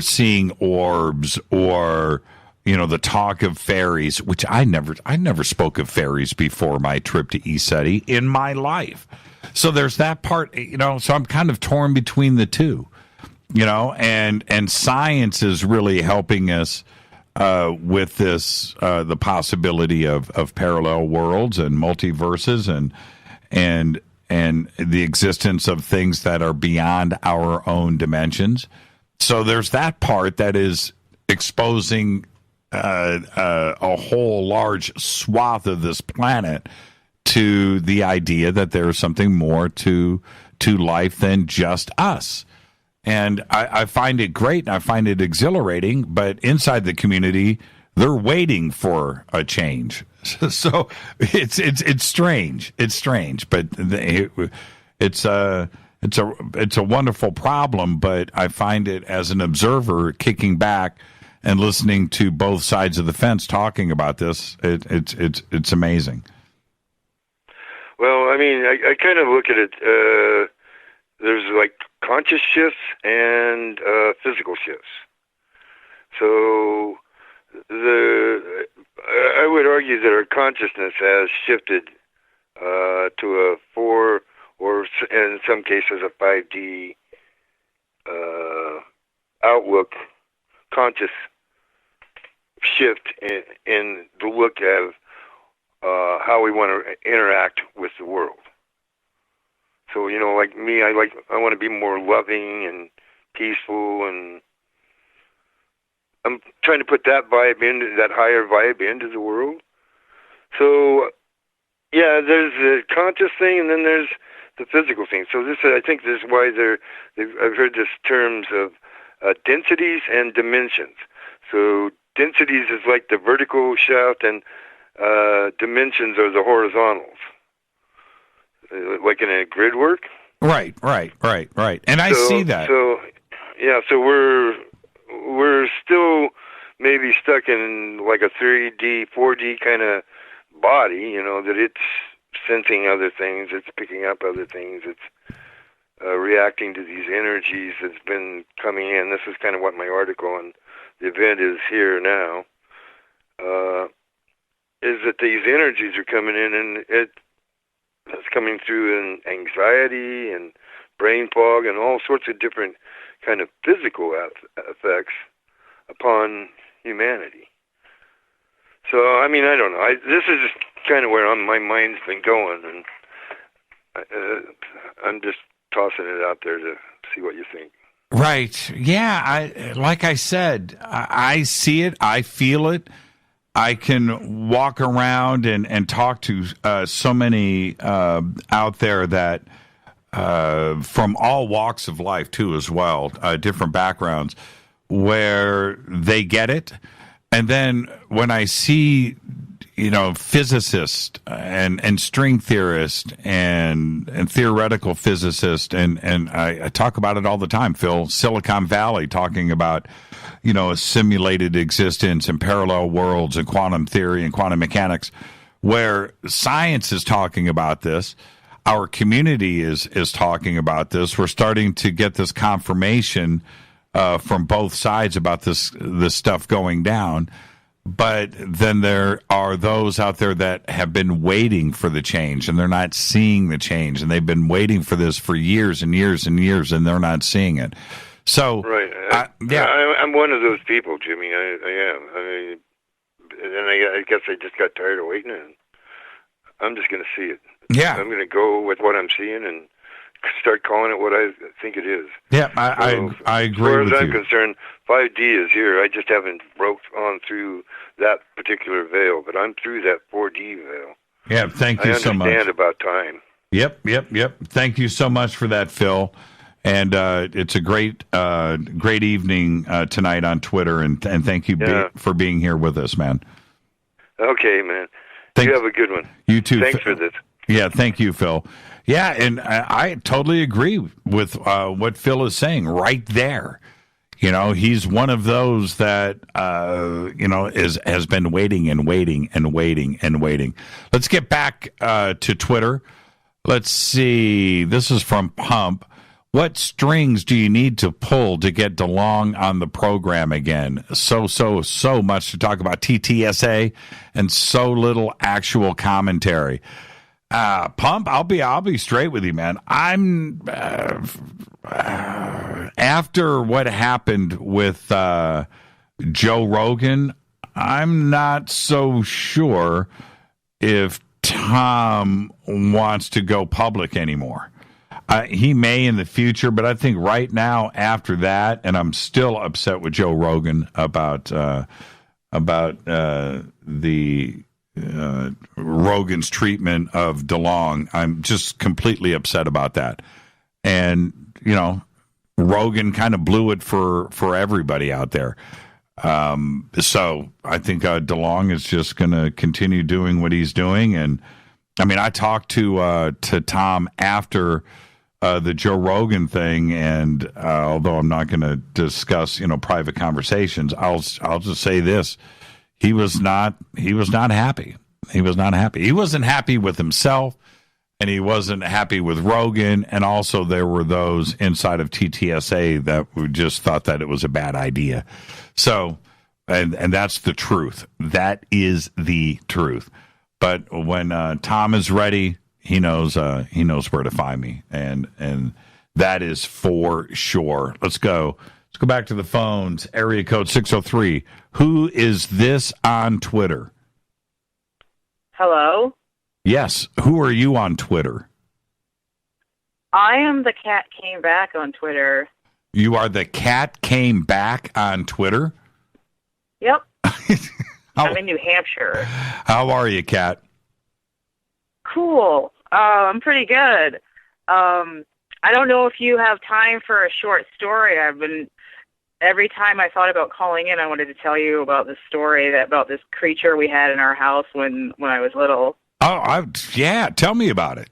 seeing orbs, or the talk of fairies, which I never spoke of fairies before my trip to ECETI in my life. So there's that part, so I'm kind of torn between the two, and science is really helping us with this, the possibility of parallel worlds and multiverses and the existence of things that are beyond our own dimensions. So there's that part that is exposing a whole large swath of this planet to the idea that there's something more to life than just us. And I find it great and I find it exhilarating, but inside the community, they're waiting for a change. So it's strange. It's strange, but it's a wonderful problem. But I find it, as an observer, kicking back and listening to both sides of the fence talking about this, it's amazing. Well, I mean, I kind of look at it. There's like conscious shifts and physical shifts. So I would argue that our consciousness has shifted to a 4, or in some cases a 5D outlook, conscious shift in the look of how we want to interact with the world. So, like me, I want to be more loving and peaceful, and I'm trying to put that higher vibe into the world. So, yeah, there's the conscious thing, and then there's the physical thing. So I think this is why I've heard this terms of densities and dimensions. So densities is like the vertical shaft, and dimensions are the horizontals. Like in a grid work? Right. And I see that. So, yeah, so we're still maybe stuck in like a 3D, 4D kind of body, that it's sensing other things, it's picking up other things, it's reacting to these energies that's been coming in. This is kind of what my article on the event is here now, is that these energies are coming in, and it's coming through in anxiety and brain fog and all sorts of different kind of physical effects upon humanity. So, I mean, I don't know. This is just kind of where my mind's been going, and I'm just tossing it out there to see what you think. Right. Yeah. Like I said, I see it. I feel it. I can walk around and talk to so many out there that from all walks of life too, as well, different backgrounds, where they get it. And then when I see, physicists and string theorists and theoretical physicists, and I talk about it all the time, Phil, Silicon Valley, talking about, a simulated existence and parallel worlds and quantum theory and quantum mechanics, where science is talking about this. Our community is talking about this. We're starting to get this confirmation from both sides about this stuff going down. But then there are those out there that have been waiting for the change, and they're not seeing the change, and they've been waiting for this for years and years and years, and they're not seeing it. So, right, I'm one of those people, Jimmy. I am. I guess I just got tired of waiting, and I'm just going to see it. Yeah, I'm going to go with what I'm seeing, and start calling it what I think it is. Yeah, I agree with you. As far as I'm concerned, 5D is here. I just haven't broke on through that particular veil, but I'm through that 4D veil. Yeah, thank you so much. I understand about time. Yep. Thank you so much for that, Phil. And it's a great evening tonight on Twitter, and thank you for being here with us, man. Okay, man. You have a good one. You too. Thanks for this. Yeah, thank you, Phil. Yeah, and I totally agree with what Phil is saying right there. You know, he's one of those that has been waiting and waiting and waiting and waiting. Let's get back to Twitter. Let's see. This is from Pump. What strings do you need to pull to get DeLong on the program again? So much to talk about TTSA and so little actual commentary. Pump, I'll be straight with you, man. I'm after what happened with Joe Rogan, I'm not so sure if Tom wants to go public anymore. He may in the future, but I think right now after that, and I'm still upset with Joe Rogan about the Rogan's treatment of DeLong. I'm just completely upset about that. And, you know, Rogan kind of blew it for everybody out there. So I think DeLong is just going to continue doing what he's doing. And I mean, I talked to Tom after the Joe Rogan thing, and although I'm not going to discuss, private conversations, I'll just say this: he was not happy. He was not happy. He wasn't happy with himself, and he wasn't happy with Rogan. And also, there were those inside of TTSA that just thought that it was a bad idea. So, and that's the truth. That is the truth. But when Tom is ready, he knows where to find me, and that is for sure. Let's go back to the phones. Area code 603. Who is this on Twitter? Hello? Yes. Who are you on Twitter? I am the cat came back on Twitter. You are the cat came back on Twitter? Yep. I'm in New Hampshire. How are you, Cat? Cool. I'm pretty good. I don't know if you have time for a short story. Every time I thought about calling in, I wanted to tell you about this story about this creature we had in our house when I was little. Oh, yeah. Tell me about it.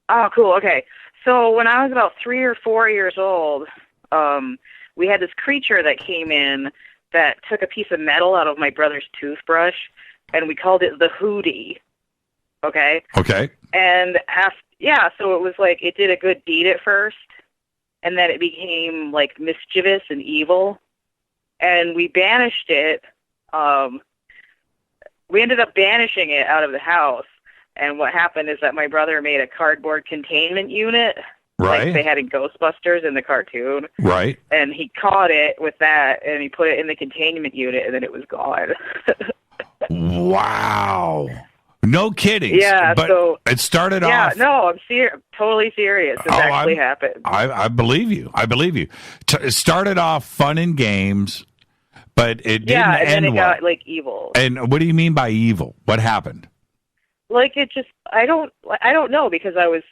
Oh, cool. Okay. So when I was about 3 or 4 years old, we had this creature that came in that took a piece of metal out of my brother's toothbrush, and we called it the Hootie. Okay? Okay. And so it was like it did a good deed at first, and then it became like mischievous and evil, and we banished it. We ended up banishing it out of the house, and what happened is that my brother made a cardboard containment unit, right, like they had in Ghostbusters in the cartoon. Right. And he caught it with that, and he put it in the containment unit, and then it was gone. Wow. No kidding. Yeah, but so it started off. Yeah, no, I'm totally serious. This actually happened. I believe you. It started off fun and games, but it didn't and end then it well. got like evil. And what do you mean by evil? What happened? Like it just, I don't know, because I was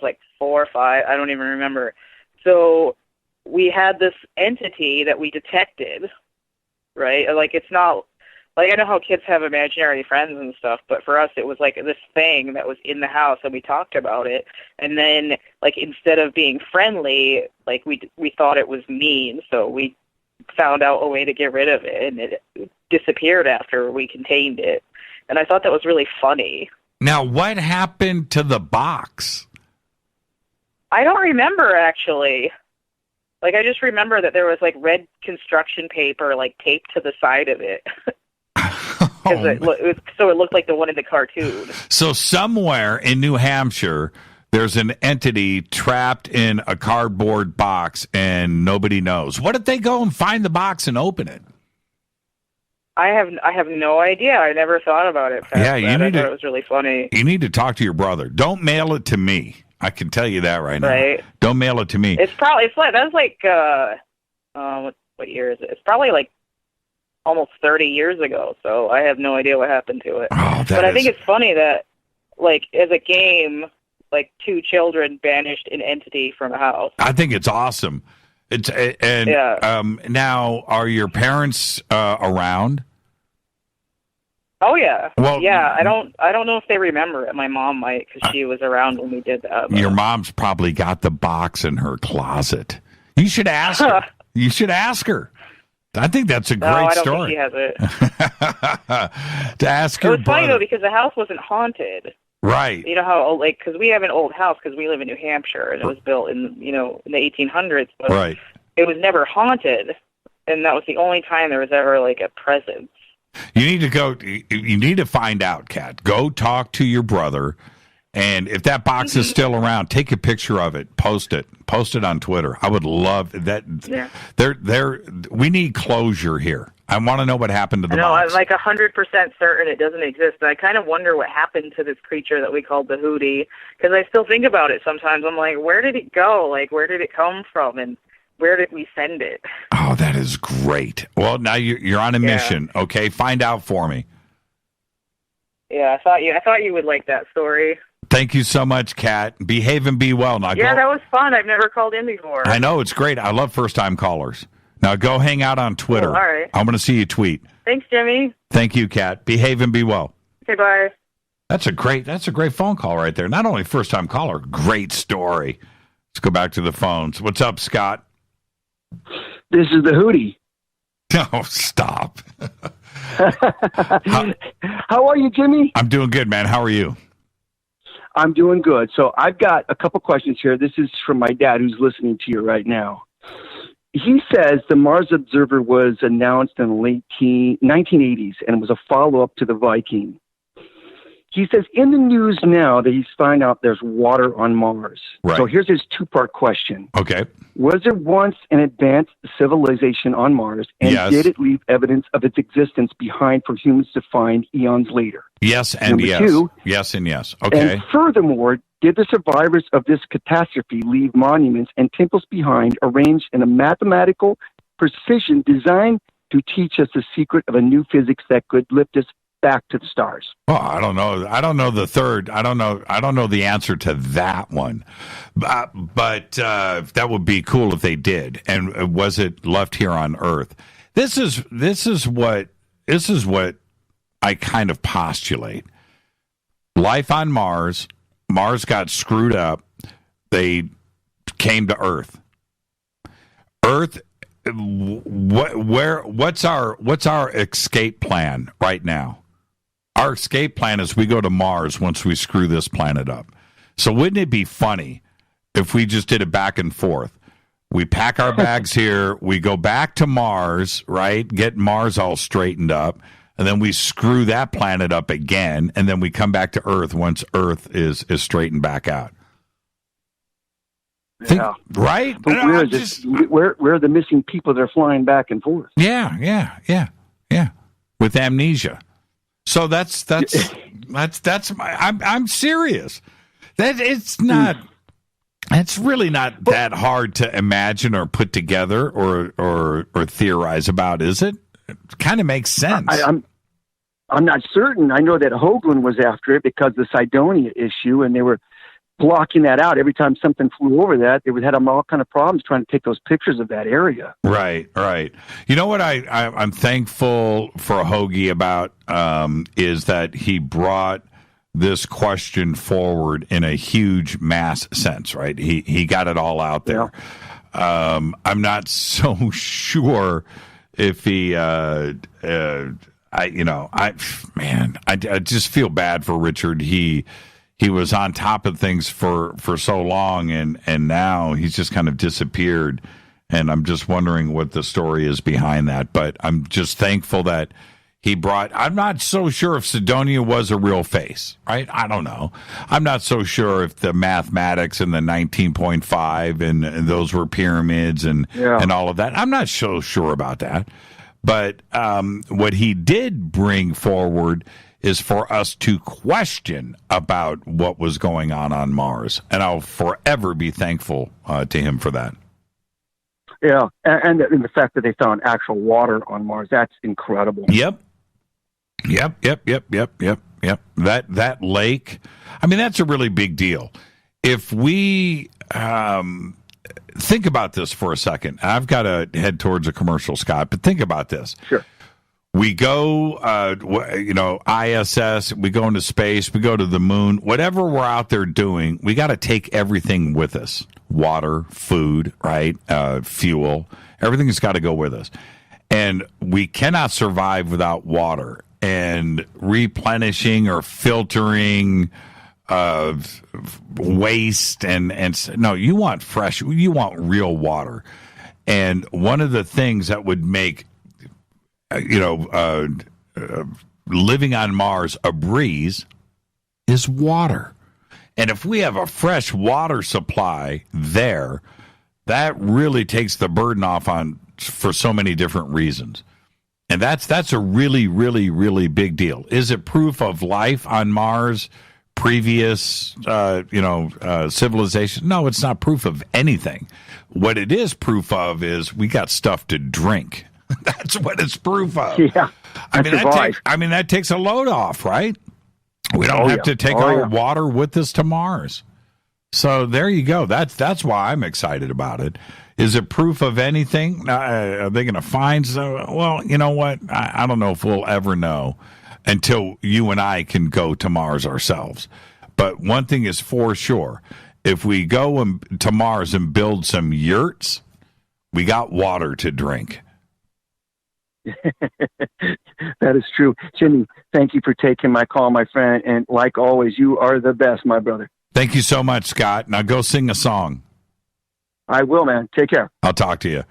like 4 or 5. I don't even remember. So we had this entity that we detected, right? Like it's not. Like, I know how kids have imaginary friends and stuff, but for us, it was like this thing that was in the house, and we talked about it. And then, like, instead of being friendly, like, we thought it was mean, so we found out a way to get rid of it, and it disappeared after we contained it. And I thought that was really funny. Now, what happened to the box? I don't remember, actually. Like, I just remember that there was, like, red construction paper, like, taped to the side of it. It looked like the one in the cartoon. So somewhere in New Hampshire, there's an entity trapped in a cardboard box, and nobody knows. What if they go and find the box and open it? I have no idea. I never thought about it. Yeah, I thought it was really funny. You need to talk to your brother. Don't mail it to me. I can tell you that right now. Right. Don't mail it to me. It's like that's like what year is it? It's probably like almost 30 years ago. So I have no idea what happened to it. Oh, but I think it's funny that like as a game, like 2 children banished an entity from a house. I think it's awesome. Now, are your parents around? Oh yeah. Well, yeah. I don't know if they remember it. My mom might, because she was around when we did that. Your mom's probably got the box in her closet. You should ask her. You should ask her. I think that's a great story. No, I don't think she has it. To ask your brother. It was funny though because the house wasn't haunted. Right. You know how because we have an old house because we live in New Hampshire and it was built in in the 1800s. But right. It was never haunted, and that was the only time there was ever like a presence. You need to go. You need to find out, Kat. Go talk to your brother, and if that box is still around, take a picture of it. Post it on Twitter. I would love that. Yeah. We need closure here. I want to know what happened to the box. I'm like 100% certain it doesn't exist. And I kind of wonder what happened to this creature that we called the Hootie, because I still think about it sometimes. I'm like, where did it go? Like, where did it come from? And where did we send it? Oh, that is great. Well, now you're on a mission. Okay, find out for me. Yeah, I thought you would like that story. Thank you so much, Kat. Behave and be well. Now, that was fun. I've never called in before. I know, it's great. I love first-time callers. Now, go hang out on Twitter. Cool. All right. I'm going to see you tweet. Thanks, Jimmy. Thank you, Kat. Behave and be well. Okay, bye. That's a great phone call right there. Not only first-time caller, great story. Let's go back to the phones. What's up, Scott? This is the Hootie. Oh, stop. How are you, Jimmy? I'm doing good, man. How are you? I'm doing good. So I've got a couple questions here. This is from my dad who's listening to you right now. He says the Mars Observer was announced in the late 1980s and was a follow-up to the Viking. He says in the news now that he's found out there's water on Mars. Right. So here's his 2-part question. Okay. Was there once an advanced civilization on Mars, and Yes. did it leave evidence of its existence behind for humans to find eons later? Yes and Number yes. 2, Yes and yes. Okay. and furthermore, did the survivors of this catastrophe leave monuments and temples behind arranged in a mathematical precision designed to teach us the secret of a new physics that could lift us back to the stars? Well, I don't know. I don't know the third. I don't know the answer to that one. But that would be cool if they did. And was it left here on Earth? This is what I kind of postulate. Life on Mars. Mars got screwed up. They came to Earth. Earth. What's our escape plan right now? Our escape plan is we go to Mars once we screw this planet up. So wouldn't it be funny if we just did it back and forth? We pack our bags here, we go back to Mars, right? Get Mars all straightened up, and then we screw that planet up again, and then we come back to Earth once Earth is straightened back out. Yeah. Right? But where are the missing people that are flying back and forth? Yeah. With amnesia. So that's I'm serious. That it's really not that hard to imagine or put together or theorize about, is it? It kind of makes sense. I'm not certain. I know that Hoagland was after it because of the Cydonia issue, and they were blocking that out. Every time something flew over that, they would have all kind of problems trying to take those pictures of that area. Right. You know what I'm thankful for Hoagie about is that he brought this question forward in a huge mass sense, right? He got it all out there. Yeah. I'm not so sure if he I just feel bad for Richard. He was on top of things for so long, and now he's just kind of disappeared. And I'm just wondering what the story is behind that. But I'm just thankful that he brought. I'm not so sure if Cydonia was a real face, right? I don't know. I'm not so sure if the mathematics and the 19.5 and those were pyramids and all of that. I'm not so sure about that. But what he did bring forward is for us to question about what was going on Mars. And I'll forever be thankful to him for that. Yeah, and the fact that they found actual water on Mars, that's incredible. Yep. That lake, I mean, that's a really big deal. If we think about this for a second, I've got to head towards a commercial, Scott, but think about this. Sure. We go, ISS, we go into space, we go to the moon, whatever we're out there doing, we got to take everything with us. Water, food, right? Fuel, everything's got to go with us. And we cannot survive without water. And replenishing or filtering waste and no, you want fresh, you want real water. And one of the things that would make living on Mars a breeze is water. And if we have a fresh water supply there, that really takes the burden off for so many different reasons. And that's a really, really, really big deal. Is it proof of life on Mars, previous, civilization? No, it's not proof of anything. What it is proof of is we got stuff to drink. That's what it's proof of. Yeah. That takes a load off, right? We don't have to take our water with us to Mars. So there you go. That's why I'm excited about it. Is it proof of anything? Are they going to find some? Well, you know what? I don't know if we'll ever know until you and I can go to Mars ourselves. But one thing is for sure. If we go to Mars and build some yurts, we got water to drink. That is true. Jimmy, thank you for taking my call, my friend. And like always, you are the best, my brother. Thank you so much, Scott. Now go sing a song. I will, man. Take care. I'll talk to you.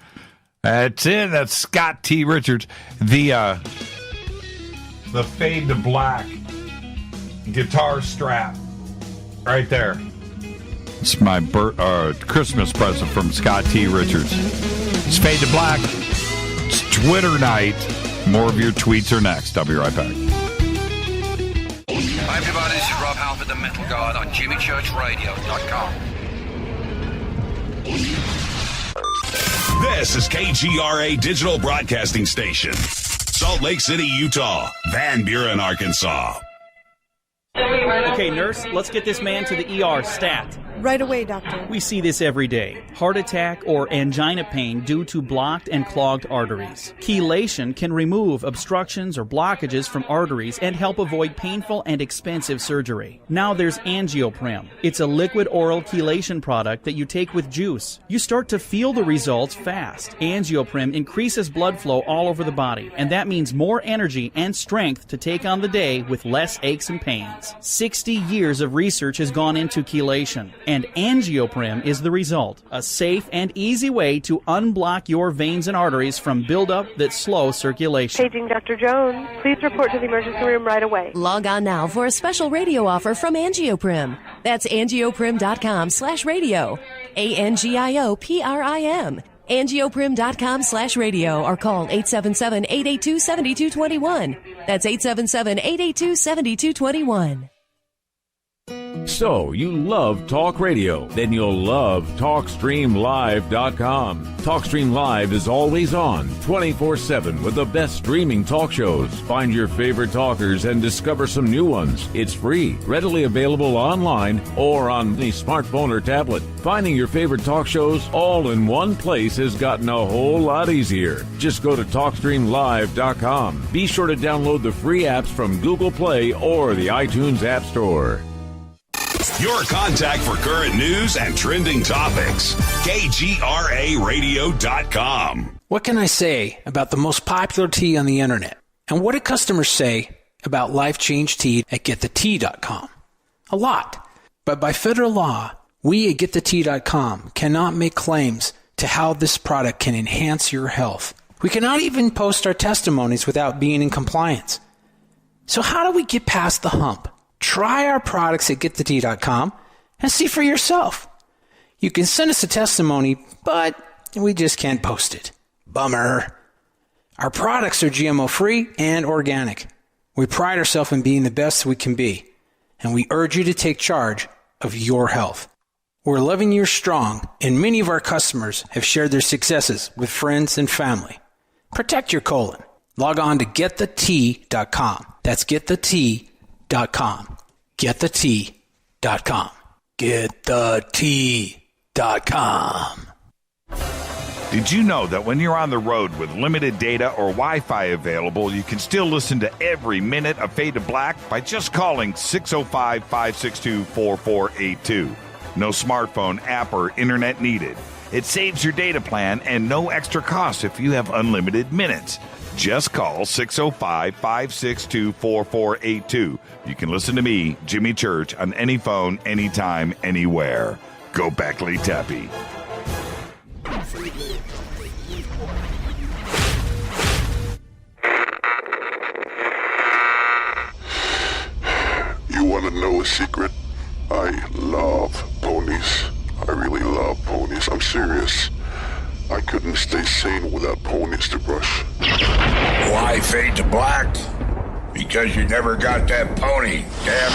That's it. That's Scott T. Richards. The Fade to Black guitar strap right there. It's my Christmas present from Scott T. Richards. It's Fade to Black. It's Twitter night. More of your tweets are next. I'll be right back. Hi, everybody. This is Rob Halford, the Metal Guard on JimmyChurchRadio.com. This is KGRA Digital Broadcasting Station. Salt Lake City, Utah. Van Buren, Arkansas. Okay, nurse, let's get this man to the ER stat. Right away, doctor. We see this every day. Heart attack or angina pain due to blocked and clogged arteries. Chelation can remove obstructions or blockages from arteries and help avoid painful and expensive surgery. Now there's Angioprim. It's a liquid oral chelation product that you take with juice. You start to feel the results fast. Angioprim increases blood flow all over the body, and that means more energy and strength to take on the day with less aches and pains. 60 years of research has gone into chelation, and Angioprim is the result. A safe and easy way to unblock your veins and arteries from buildup that slow circulation. Paging Dr. Jones. Please report to the emergency room right away. Log on now for a special radio offer from Angioprim. That's angioprim.com/radio. ANGIOPRIM. Angioprim.com/radio or call 877-882-7221. That's 877-882-7221. So, you love talk radio? Then you'll love TalkStreamLive.com. TalkStream Live is always on, 24/7 with the best streaming talk shows. Find your favorite talkers and discover some new ones. It's free, readily available online or on the smartphone or tablet. Finding your favorite talk shows all in one place has gotten a whole lot easier. Just go to TalkStreamLive.com. Be sure to download the free apps from Google Play or the iTunes App Store. Your contact for current news and trending topics. KGRARadio.com. What can I say about the most popular tea on the internet? And what do customers say about Life Change Tea at GetTheTea.com? A lot. But by federal law, we at GetTheTea.com cannot make claims to how this product can enhance your health. We cannot even post our testimonies without being in compliance. So how do we get past the hump? Try our products at GetTheTea.com and see for yourself. You can send us a testimony, but we just can't post it. Bummer. Our products are GMO-free and organic. We pride ourselves in being the best we can be, and we urge you to take charge of your health. We're 11 years strong, and many of our customers have shared their successes with friends and family. Protect your colon. Log on to getthetea.com. That's getthetea.com. Getthetea.com. Getthetea.com. Did you know that when you're on the road with limited data or Wi-Fi available, you can still listen to every minute of Fade to Black by just calling 605-562-4482. No smartphone, app, or internet needed. It saves your data plan and no extra cost if you have unlimited minutes. Just call 605-562-4482. You can listen to me, Jimmy Church, on any phone, anytime, anywhere. Go Beckley Tappy. You want to know a secret? I love ponies. I really love ponies. I'm serious. I couldn't stay sane without ponies to brush. Why Fade to Black? Because you never got that pony, damn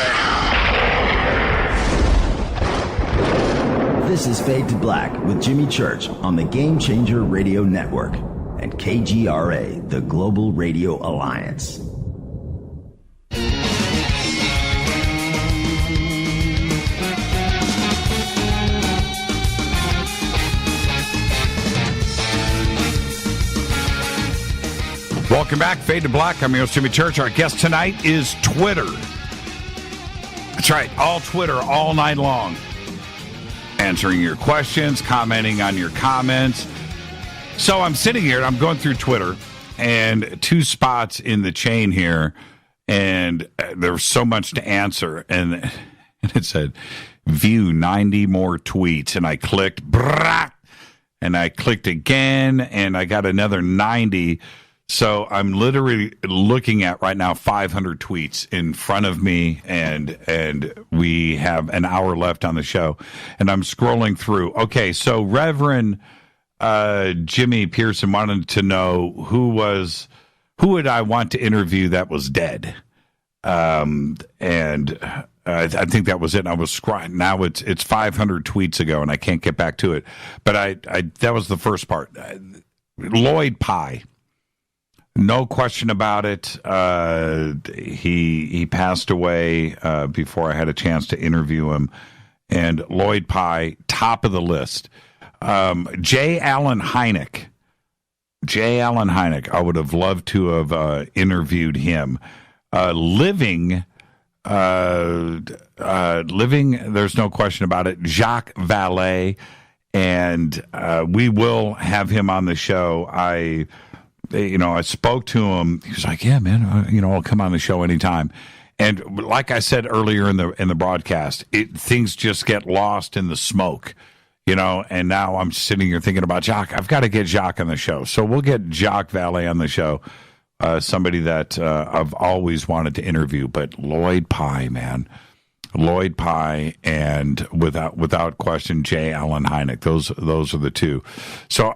it. This is Fade to Black with Jimmy Church on the Game Changer Radio Network and KGRA, the Global Radio Alliance. Welcome back, Fade to Black. I'm your host, Jimmy Church. Our guest tonight is Twitter. That's right, all Twitter, all night long. Answering your questions, commenting on your comments. So I'm sitting here, and I'm going through Twitter, and two spots in the chain here, and there's so much to answer. And it said, view 90 more tweets. And I clicked, brah, and I clicked again, and I got another 90. So I'm literally looking at right now 500 tweets in front of me, and we have an hour left on the show, and I'm scrolling through. Okay, so Reverend Jimmy Pearson wanted to know who would I want to interview that was dead, and I think that was it. And I was scrolling. Now it's 500 tweets ago, and I can't get back to it. But I that was the first part. Lloyd Pye. No question about it. He passed away before I had a chance to interview him. And Lloyd Pye, top of the list. J. Allen Hynek. I would have loved to have interviewed him. Living, there's no question about it. Jacques Vallée. And we will have him on the show. I spoke to him. He was like, yeah, man, I'll come on the show anytime. And like I said earlier in the broadcast, things just get lost in the smoke, and now I'm sitting here thinking about Jacques. I've got to get Jacques on the show. So we'll get Jacques Vallée on the show, somebody that I've always wanted to interview. But Lloyd Pye, man. Lloyd Pye and without question, J. Allen Hynek. Those are the two. So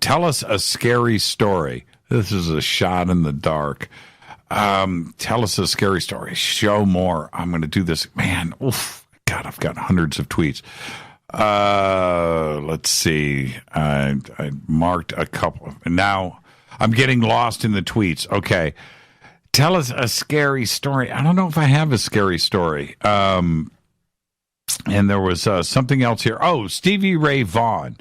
tell us a scary story. This is a shot in the dark. Tell us a scary story. Show more. I'm going to do this. Man, oof, God, I've got hundreds of tweets. Let's see. I marked a couple. Now I'm getting lost in the tweets. Okay. Tell us a scary story. I don't know if I have a scary story. And there was something else here. Oh, Stevie Ray Vaughan.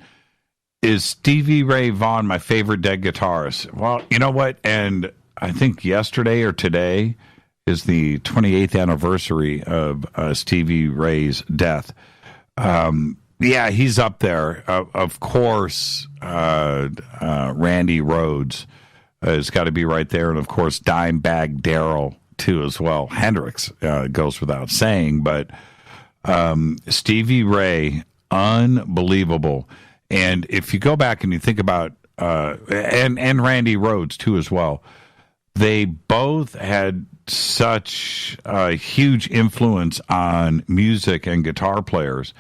Is Stevie Ray Vaughan my favorite dead guitarist? Well, you know what? And I think yesterday or today is the 28th anniversary of Stevie Ray's death. Yeah, he's up there. Of course, Randy Rhoads has got to be right there. And, of course, Dimebag Darrell, too, as well. Hendrix goes without saying. But Stevie Ray, unbelievable. And if you go back and you think about, and Randy Rhoads, too, as well, they both had such a huge influence on music and guitar players.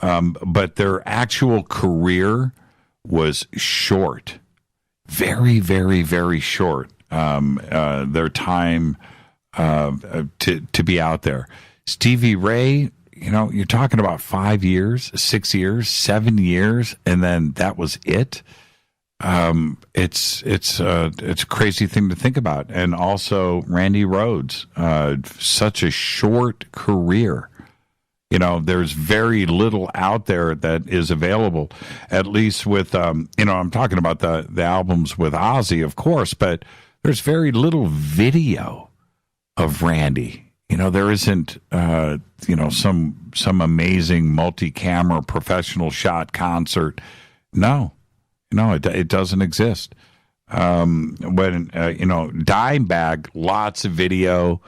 But their actual career was short. Very, very, very short. Their time to be out there. Stevie Ray, you're talking about 5 years, 6 years, 7 years, and then that was it. It's a crazy thing to think about. And also Randy Rhoads, such a short career. There's very little out there that is available, at least with, I'm talking about the albums with Ozzy, of course, but there's very little video of Randy. There isn't, some amazing multi-camera professional shot concert. No, it doesn't exist. Dimebag, lots of video,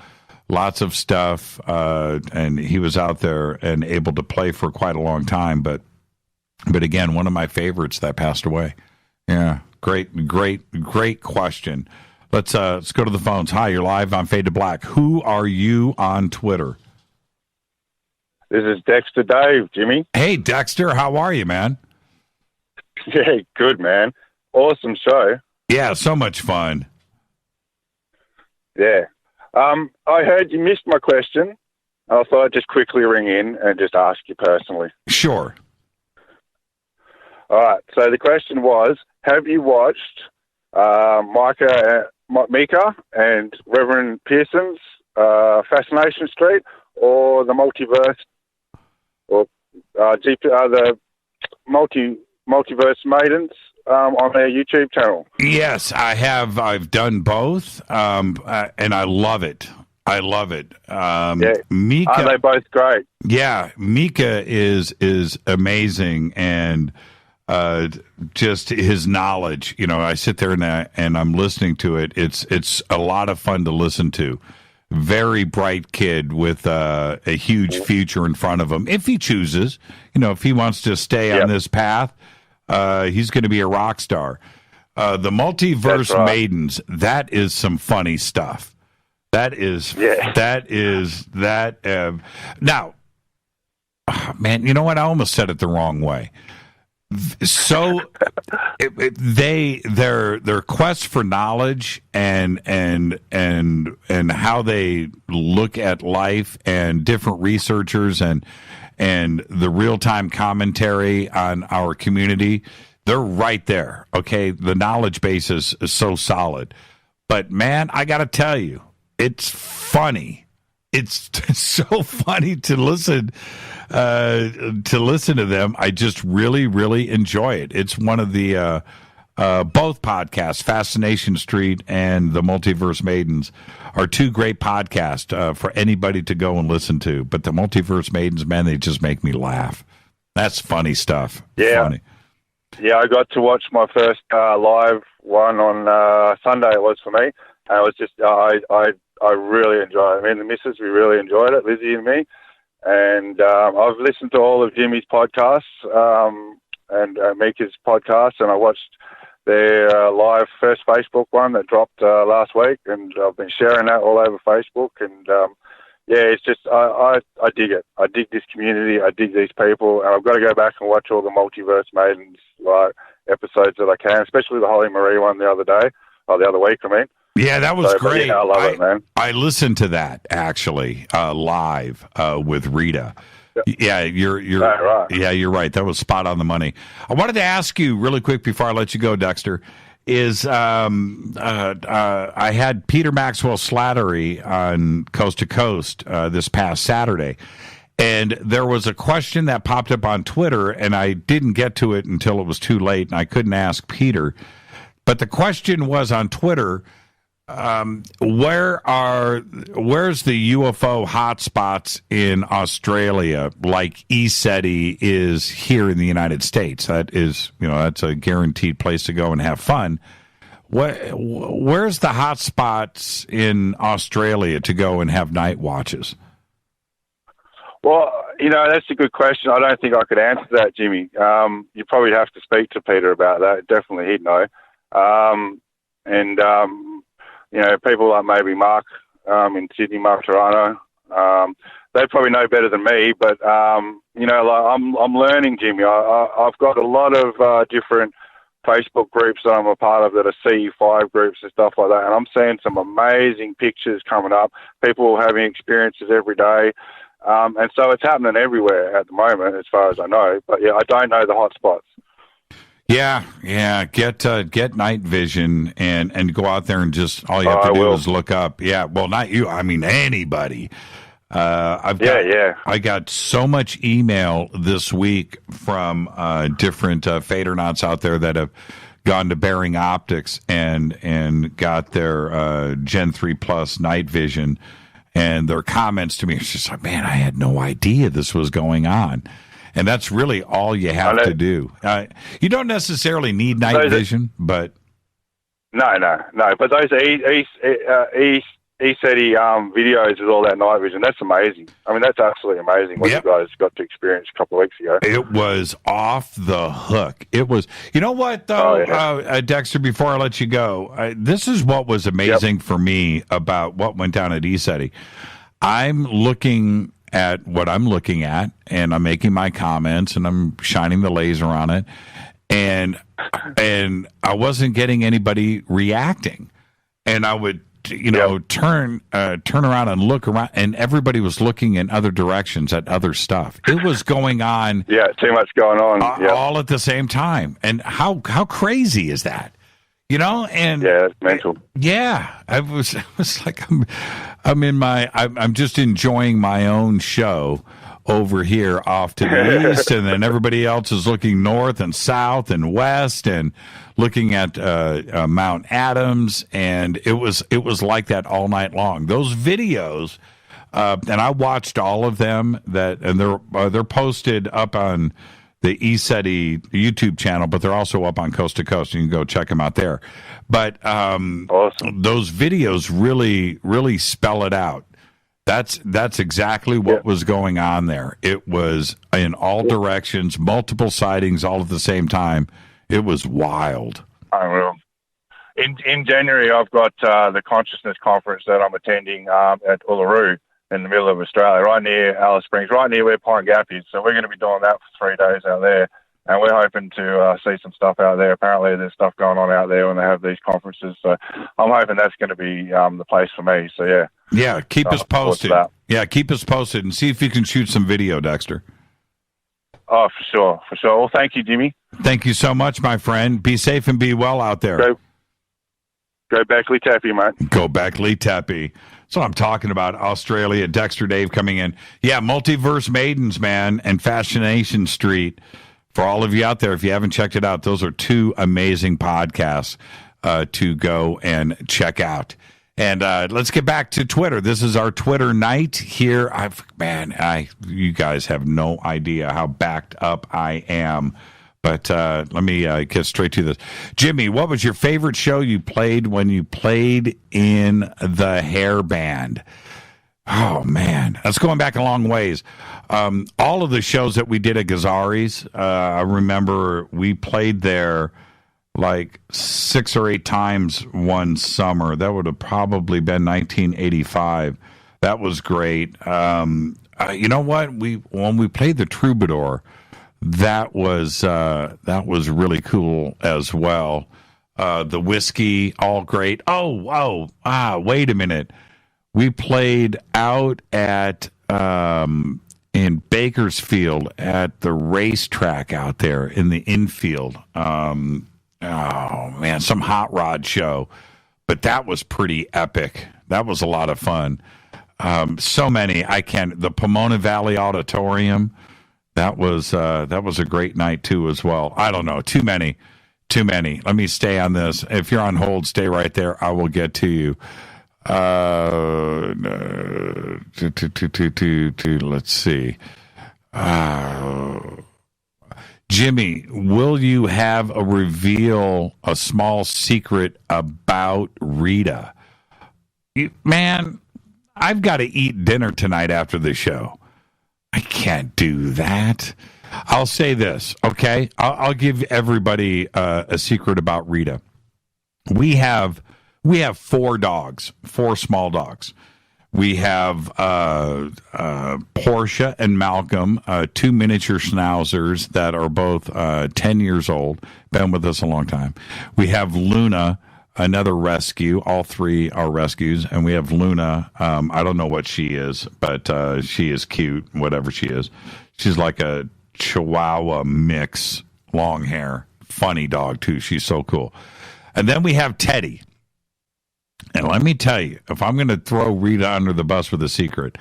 lots of stuff, and he was out there and able to play for quite a long time. But again, one of my favorites that passed away. Yeah, great question. Let's go to the phones. Hi, you're live on Fade to Black. Who are you on Twitter? This is Dexter Dave, Jimmy. Hey, Dexter, how are you, man? Yeah, good, man. Awesome show. Yeah, so much fun. Yeah. I heard you missed my question. I thought I'd just quickly ring in and just ask you personally. Sure. All right. So the question was, have you watched Mika and Reverend Pearson's Fascination Street, or the Multiverse, or the Multiverse Maidens on their YouTube channel? Yes, I have. I've done both, and I love it. I love it. Mika, aren't they both great? Yeah, Mika is amazing, and just his knowledge. I sit there and I'm listening to it. It's a lot of fun to listen to. Very bright kid with a huge future in front of him. If he chooses, if he wants to stay on this path, he's going to be a rock star. The Multiverse Maidens, that is some funny stuff. Now, man, you know what? I almost said it the wrong way. So their quest for knowledge and how they look at life, and different researchers and the real-time commentary on our community, they're right there. Okay, the knowledge base is so solid. But man, I got to tell you, it's funny. It's so funny to listen to them. I just really, really enjoy it. It's one of the both podcasts, Fascination Street and the Multiverse Maidens, are two great podcasts for anybody to go and listen to. But the Multiverse Maidens, man, they just make me laugh. That's funny stuff. Yeah. Funny. Yeah, I got to watch my first live one on Sunday. It was for me. And it was just, I really enjoyed it. Me and the missus, we really enjoyed it, Lizzie and me. And I've listened to all of Jimmy's podcasts and Mika's podcasts, and I watched their live first Facebook one that dropped last week, and I've been sharing that all over Facebook. And yeah, it's just, I dig it. I dig this community. I dig these people, and I've got to go back and watch all the Multiverse Maidens episodes that I can, especially the Holly Marie one the other week, I mean. Yeah, that was great. Yeah, I love it, man. I listened to that actually live with Rita. Yeah, you're right. Yeah, you're right. That was spot on the money. I wanted to ask you really quick before I let you go, Dexter. I had Peter Maxwell Slattery on Coast to Coast this past Saturday, and there was a question that popped up on Twitter, and I didn't get to it until it was too late, and I couldn't ask Peter. But the question was on Twitter. Where's the UFO hotspots in Australia, like ECETI is here in the United States? That is, that's a guaranteed place to go and have fun. Where's the hotspots in Australia to go and have night watches? Well, that's a good question. I don't think I could answer that, Jimmy. You probably have to speak to Peter about that. Definitely he'd know. People like maybe Mark in Sydney, Mark Toronto, they probably know better than me. But I'm learning, Jimmy. I've got a lot of different Facebook groups that I'm a part of that are CE5 groups and stuff like that, and I'm seeing some amazing pictures coming up. People having experiences every day, and so it's happening everywhere at the moment, as far as I know. But yeah, I don't know the hot spots. Yeah. Get night vision and go out there and just all you have to do is look up. Yeah, well, not you. I mean anybody. I got so much email this week from different Fadernauts out there that have gone to Bearing Optics and got their Gen 3 Plus night vision, and their comments to me are just like, man, I had no idea this was going on. And that's really all you have to do. You don't necessarily need night vision, but no. But those ECETI videos with all that night vision, that's amazing. I mean, that's absolutely amazing what you guys got to experience a couple of weeks ago. It was off the hook. It was. You know what, though, Dexter, before I let you go, this is what was amazing for me about what went down at ECETI. I'm looking at what I'm looking at, and I'm making my comments, and I'm shining the laser on it, and I wasn't getting anybody reacting, and I would turn around and look around, and everybody was looking in other directions at other stuff. It was going on. Yeah, too much going on. All at the same time, and how crazy is that? And yeah, it's mental. Yeah, I was like, I'm just enjoying my own show over here off to the east, and then everybody else is looking north and south and west and looking at Mount Adams, and it was like that all night long. Those videos, and I watched all of them. And they're posted up on the ECETI YouTube channel, but they're also up on Coast to Coast. You can go check them out there. But awesome. Those videos really, really spell it out. That's exactly what was going on there. It was in all directions, multiple sightings all at the same time. It was wild. I will. In January, I've got the Consciousness Conference that I'm attending at Uluru in the middle of Australia, right near Alice Springs, right near where Pine Gap is. So we're going to be doing that for 3 days out there, and we're hoping to see some stuff out there. Apparently there's stuff going on out there when they have these conferences, so I'm hoping that's going to be the place for me. So yeah, keep us posted. Yeah, keep us posted and see if you can shoot some video, Dexter. Oh, for sure. Well, thank you, Jimmy. Thank you so much, my friend. Be safe and be well out there. Go Beckley Tappy, mate. Go Beckley Tappy. That's what I'm talking about. Australia, Dexter Dave coming in. Yeah, Multiverse Maidens, man, and Fascination Street. For all of you out there, if you haven't checked it out, those are 2 amazing podcasts to go and check out. And let's get back to Twitter. This is our Twitter night here. You guys have no idea how backed up I am. But let me get straight to this. Jimmy, what was your favorite show you played when you played in the hair band? Oh, man. That's going back a long ways. All of the shows that we did at Gazzari's, I remember we played there like 6 or 8 times one summer. That would have probably been 1985. That was great. You know what? When we played the Troubadour, that was really cool as well. The whiskey, all great. Wait a minute. We played out at in Bakersfield at the racetrack out there in the infield. Oh man, some hot rod show, but that was pretty epic. That was a lot of fun. So many. The Pomona Valley Auditorium. That was a great night too as well. I don't know. Too many. Let me stay on this. If you're on hold, stay right there. I will get to you. Let's see. Jimmy, will you have a small secret about Rita? Man, I've got to eat dinner tonight after the show. I can't do that. I'll say this, okay? I'll give everybody a secret about Rita. We have 4 dogs, 4 small dogs. We have Portia and Malcolm, 2 miniature schnauzers that are both 10 years old, been with us a long time. We have Luna, another rescue. All 3 are rescues. And we have Luna. I don't know what she is, but she is cute, whatever she is. She's like a Chihuahua mix, long hair, funny dog, too. She's so cool. And then we have Teddy. And let me tell you, if I'm going to throw Rita under the bus with a secret,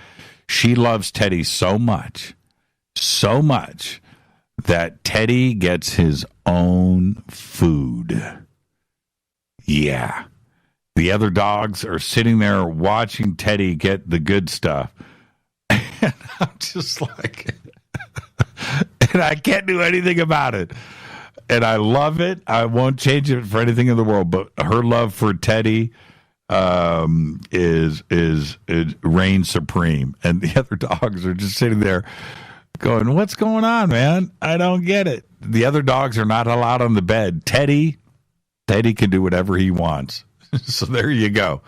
she loves Teddy so much that Teddy gets his own food. Yeah. The other dogs are sitting there watching Teddy get the good stuff. And I'm just like, and I can't do anything about it. And I love it. I won't change it for anything in the world. But her love for Teddy is reigns supreme, and the other dogs are just sitting there going, "What's going on, man? I don't get it." The other dogs are not allowed on the bed. Teddy can do whatever he wants. So there you go.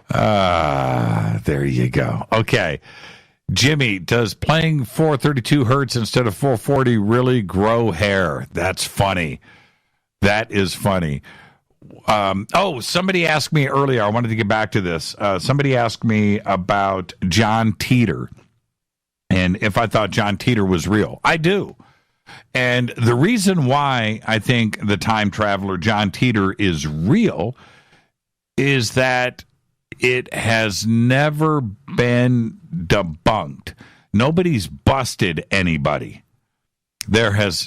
There you go. Okay, Jimmy, does playing 432 hertz instead of 440 really grow hair? That's funny. That is funny. Somebody asked me earlier, I wanted to get back to this. Somebody asked me about John Teeter and if I thought John Teeter was real. I do. And the reason why I think the time traveler John Teeter is real is that it has never been debunked. Nobody's busted anybody.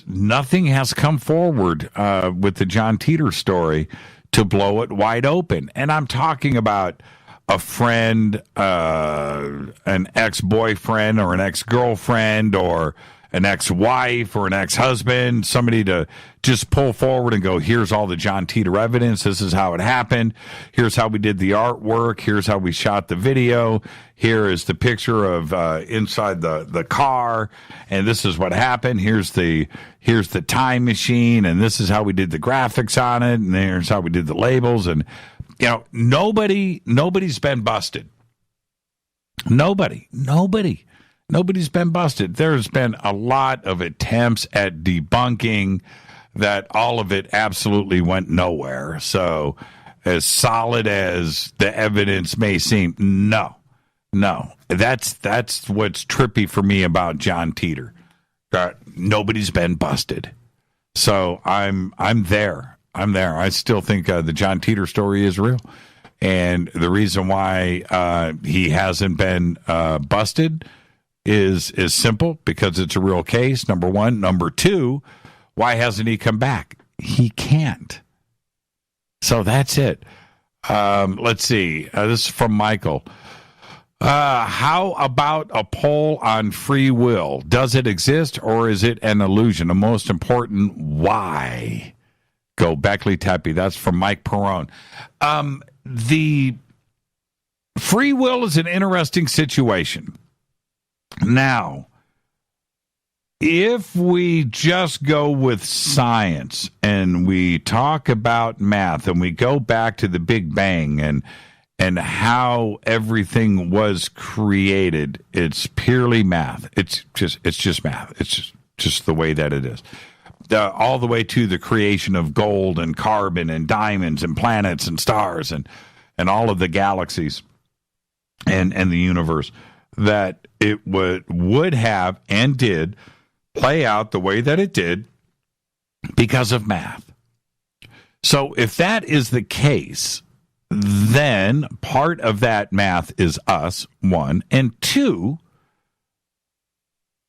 Nothing has come forward with the John Teeter story to blow it wide open. And I'm talking about a friend, an ex-boyfriend or an ex-girlfriend or an ex-wife or an ex-husband, somebody to just pull forward and go, here's all the John Teeter evidence. This is how it happened. Here's how we did the artwork. Here's how we shot the video. Here is the picture of inside the car, and this is what happened. Here's the time machine, and this is how we did the graphics on it, and here's how we did the labels. And nobody's been busted. Nobody's been busted. There's been a lot of attempts at debunking that. All of it absolutely went nowhere. So as solid as the evidence may seem, no. That's what's trippy for me about John Teeter. Nobody's been busted. So I'm there. I still think the John Teeter story is real. And the reason why he hasn't been busted is simple, because it's a real case, number one. Number two, why hasn't he come back? He can't. So that's it. Let's see. This is from Michael. How about a poll on free will? Does it exist or is it an illusion? And most important, why? Go Beckley Tepe. That's from Mike Perone. The free will is an interesting situation. Now, if we just go with science and we talk about math and we go back to the Big Bang and how everything was created, it's purely math. It's just math. It's just the way that it is. All the way to the creation of gold and carbon and diamonds and planets and stars and all of the galaxies and the universe, that it would have and did play out the way that it did because of math. So if that is the case, then part of that math is us, one. And two,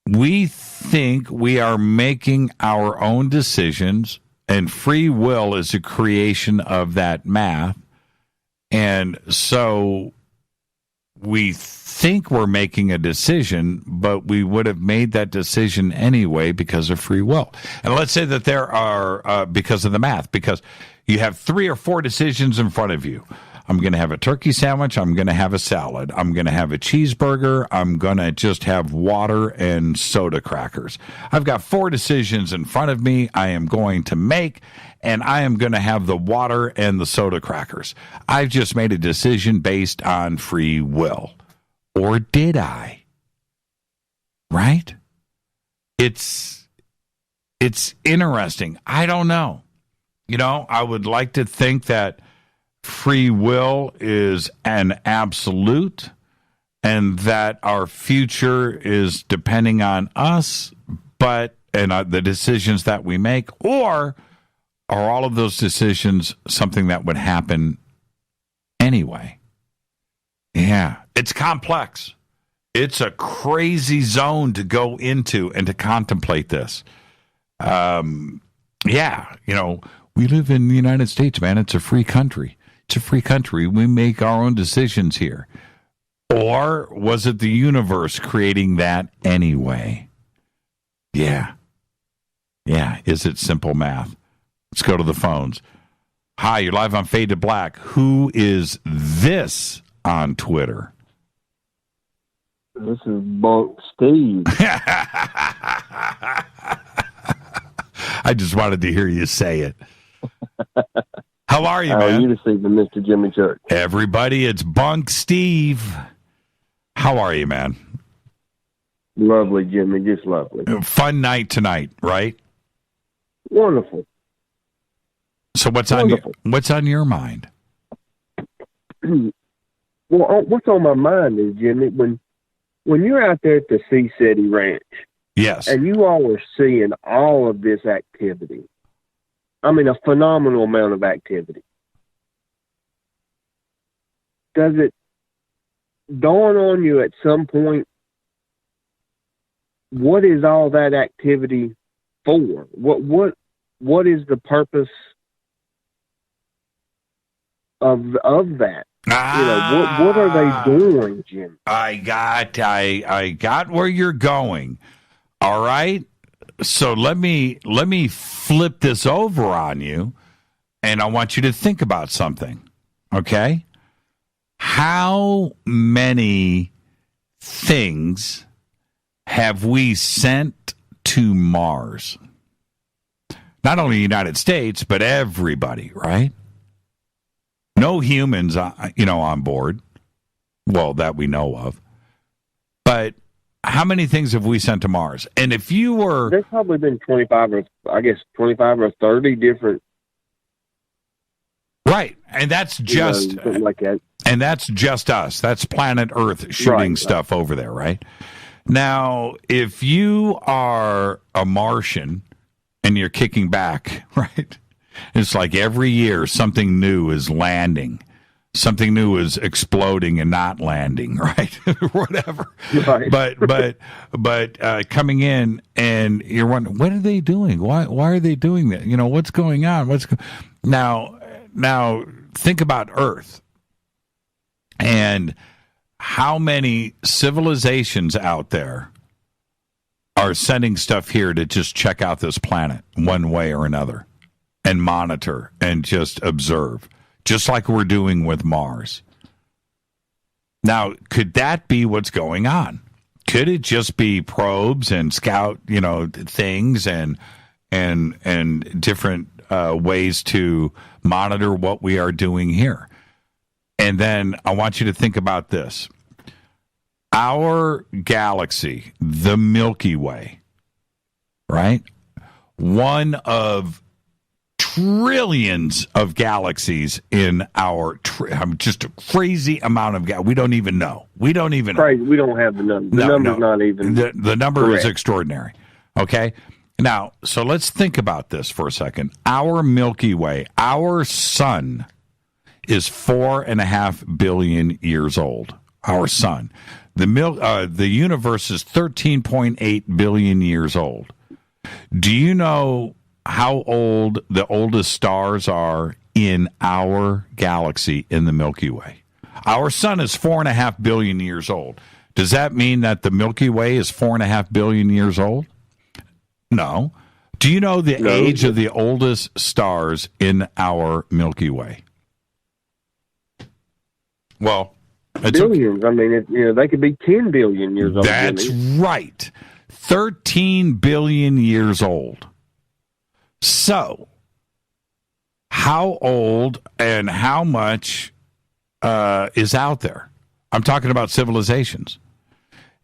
we think we are making our own decisions, and free will is a creation of that math. And so we think we're making a decision, but we would have made that decision anyway because of free will. And let's say that there are, because of the math, because you have 3 or 4 decisions in front of you. I'm going to have a turkey sandwich. I'm going to have a salad. I'm going to have a cheeseburger. I'm going to just have water and soda crackers. I've got 4 decisions in front of me I am going to make, and I am going to have the water and the soda crackers. I've just made a decision based on free will. or did I? Right? It's interesting. I don't know. I would like to think that free will is an absolute and that our future is depending on us, and the decisions that we make, or are all of those decisions something that would happen anyway? Yeah, it's complex. It's a crazy zone to go into and to contemplate this. We live in the United States, man. It's a free country. It's a free country. We make our own decisions here. Or was it the universe creating that anyway? Yeah. Yeah. Is it simple math? Let's go to the phones. Hi, you're live on Fade to Black. Who is this on Twitter? This is Bunk Steve. I just wanted to hear you say it. How are you, man? How are you this evening, Mr. Jimmy Church? Everybody, it's Bunk Steve. How are you, man? Lovely, Jimmy, just lovely. Fun night tonight, right? Wonderful. So what's on your mind? Well, what's on my mind is, Jimmy, when you're out there at the Sea City Ranch, yes, and you all are seeing all of this activity, I mean, a phenomenal amount of activity, does it dawn on you at some point, what is all that activity for? What is the purpose of that? What are they doing, Jim? I got where you're going. All right. So let me flip this over on you, and I want you to think about something. Okay? How many things have we sent to Mars? Not only the United States, but everybody, right? No humans, on board. Well, that we know of. But how many things have we sent to Mars? And if you were... There's probably been 25 or 30 different... Right. And that's just... something like that. And that's just us. That's planet Earth shooting stuff over there, right? Now, if you are a Martian and you're kicking back, right? It's like every year something new is landing. Something new is exploding and not landing, right? Whatever. Right. But coming in and you're wondering, what are they doing? Why are they doing that? What's going on? Now think about Earth and how many civilizations out there are sending stuff here to just check out this planet one way or another and monitor and just observe, just like we're doing with Mars. Now, could that be what's going on? Could it just be probes and scout, things and different ways to monitor what we are doing here? And then I want you to think about this. Our galaxy, the Milky Way, right? One of trillions of galaxies in our just a crazy amount of we don't even know. We don't have the number. The number's not even the number correct. Is extraordinary. Okay? Now, so let's think about this for a second. Our Milky Way, our sun is 4.5 billion years old. Our sun. The universe is 13.8 billion years old. Do you know how old the oldest stars are in our galaxy in the Milky Way? Our sun is 4.5 billion years old. Does that mean that the Milky Way is 4.5 billion years old? No. Do you know the age of the oldest stars in our Milky Way? Well, billions. I mean, they could be 10 billion years old. That's right. 13 billion years old. So, how old and how much is out there? I'm talking about civilizations.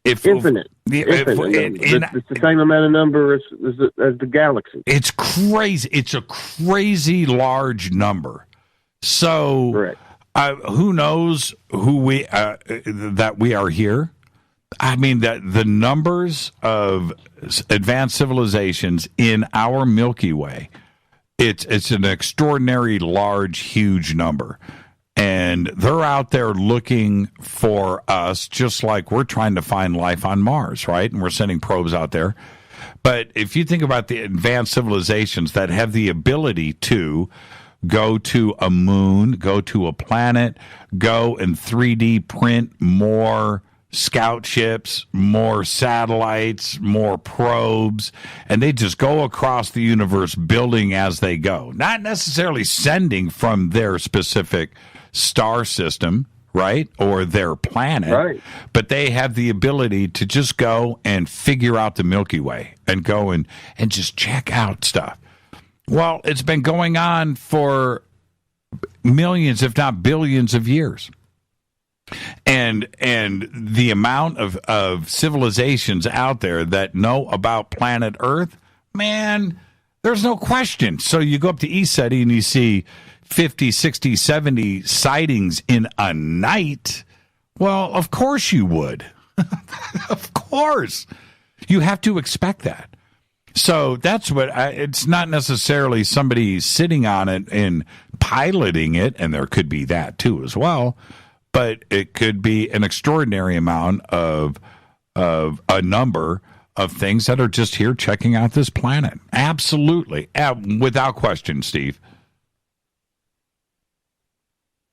Infinite. It's the same amount of number as the galaxy. It's crazy. It's a crazy large number. So, who knows that we are here? I mean, that the numbers of advanced civilizations in our Milky Way, it's an extraordinary large, huge number. And they're out there looking for us, just like we're trying to find life on Mars, right? And we're sending probes out there. But if you think about the advanced civilizations that have the ability to go to a moon, go to a planet, go and 3D print more scout ships, more satellites, more probes, and they just go across the universe building as they go. Not necessarily sending from their specific star system, right, or their planet, right, but they have the ability to just go and figure out the Milky Way and go and just check out stuff. Well, it's been going on for millions, if not billions of years. And the amount of civilizations out there that know about planet Earth, man, there's no question. So you go up to ECETI and you see 50, 60, 70 sightings in a night. Well, of course you would. Of course. You have to expect that. So that's what it's not necessarily somebody sitting on it and piloting it, and there could be that too as well. But it could be an extraordinary amount of a number of things that are just here checking out this planet. Absolutely. Without question, Steve.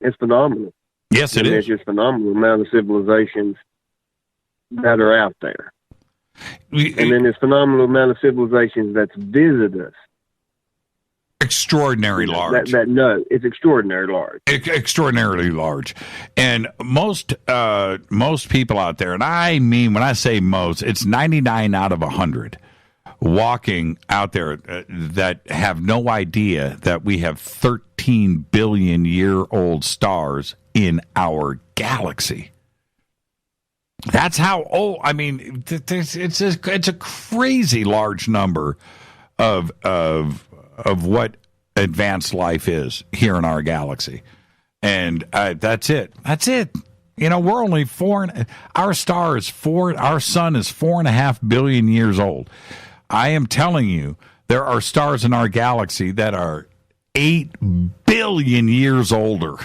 It's phenomenal. Yes, it is. There's just phenomenal amount of civilizations that are out there. And then there's phenomenal amount of civilizations that's visited us. Extraordinary large. It's extraordinary large. Extraordinarily large. And most people out there, and I mean, when I say most, it's 99 out of 100 walking out there that have no idea that we have 13 billion year old stars in our galaxy. That's how old. I mean, it's a crazy large number of what advanced life is here in our galaxy, and that's it. That's it. You know, we're only our star is our sun is 4.5 billion years old. I am telling you, there are stars in our galaxy that are 8 billion years older.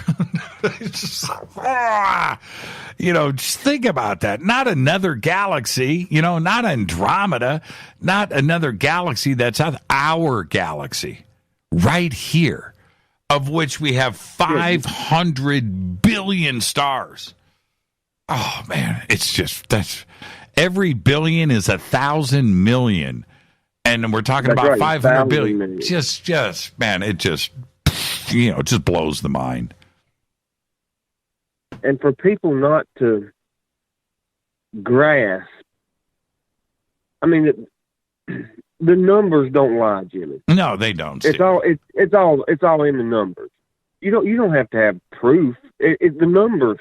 You know, just think about that. Not another galaxy, you know, not Andromeda, not another galaxy that's our galaxy right here, of which we have 500 billion stars. Oh, man, that's every billion is 1,000 million. And we're talking about right, 500 billion. Million. Just, man, it just, it just blows the mind. And for people not to grasp, I mean, the numbers don't lie, Jimmy. No, they don't. It's all in the numbers. You don't have to have proof. The numbers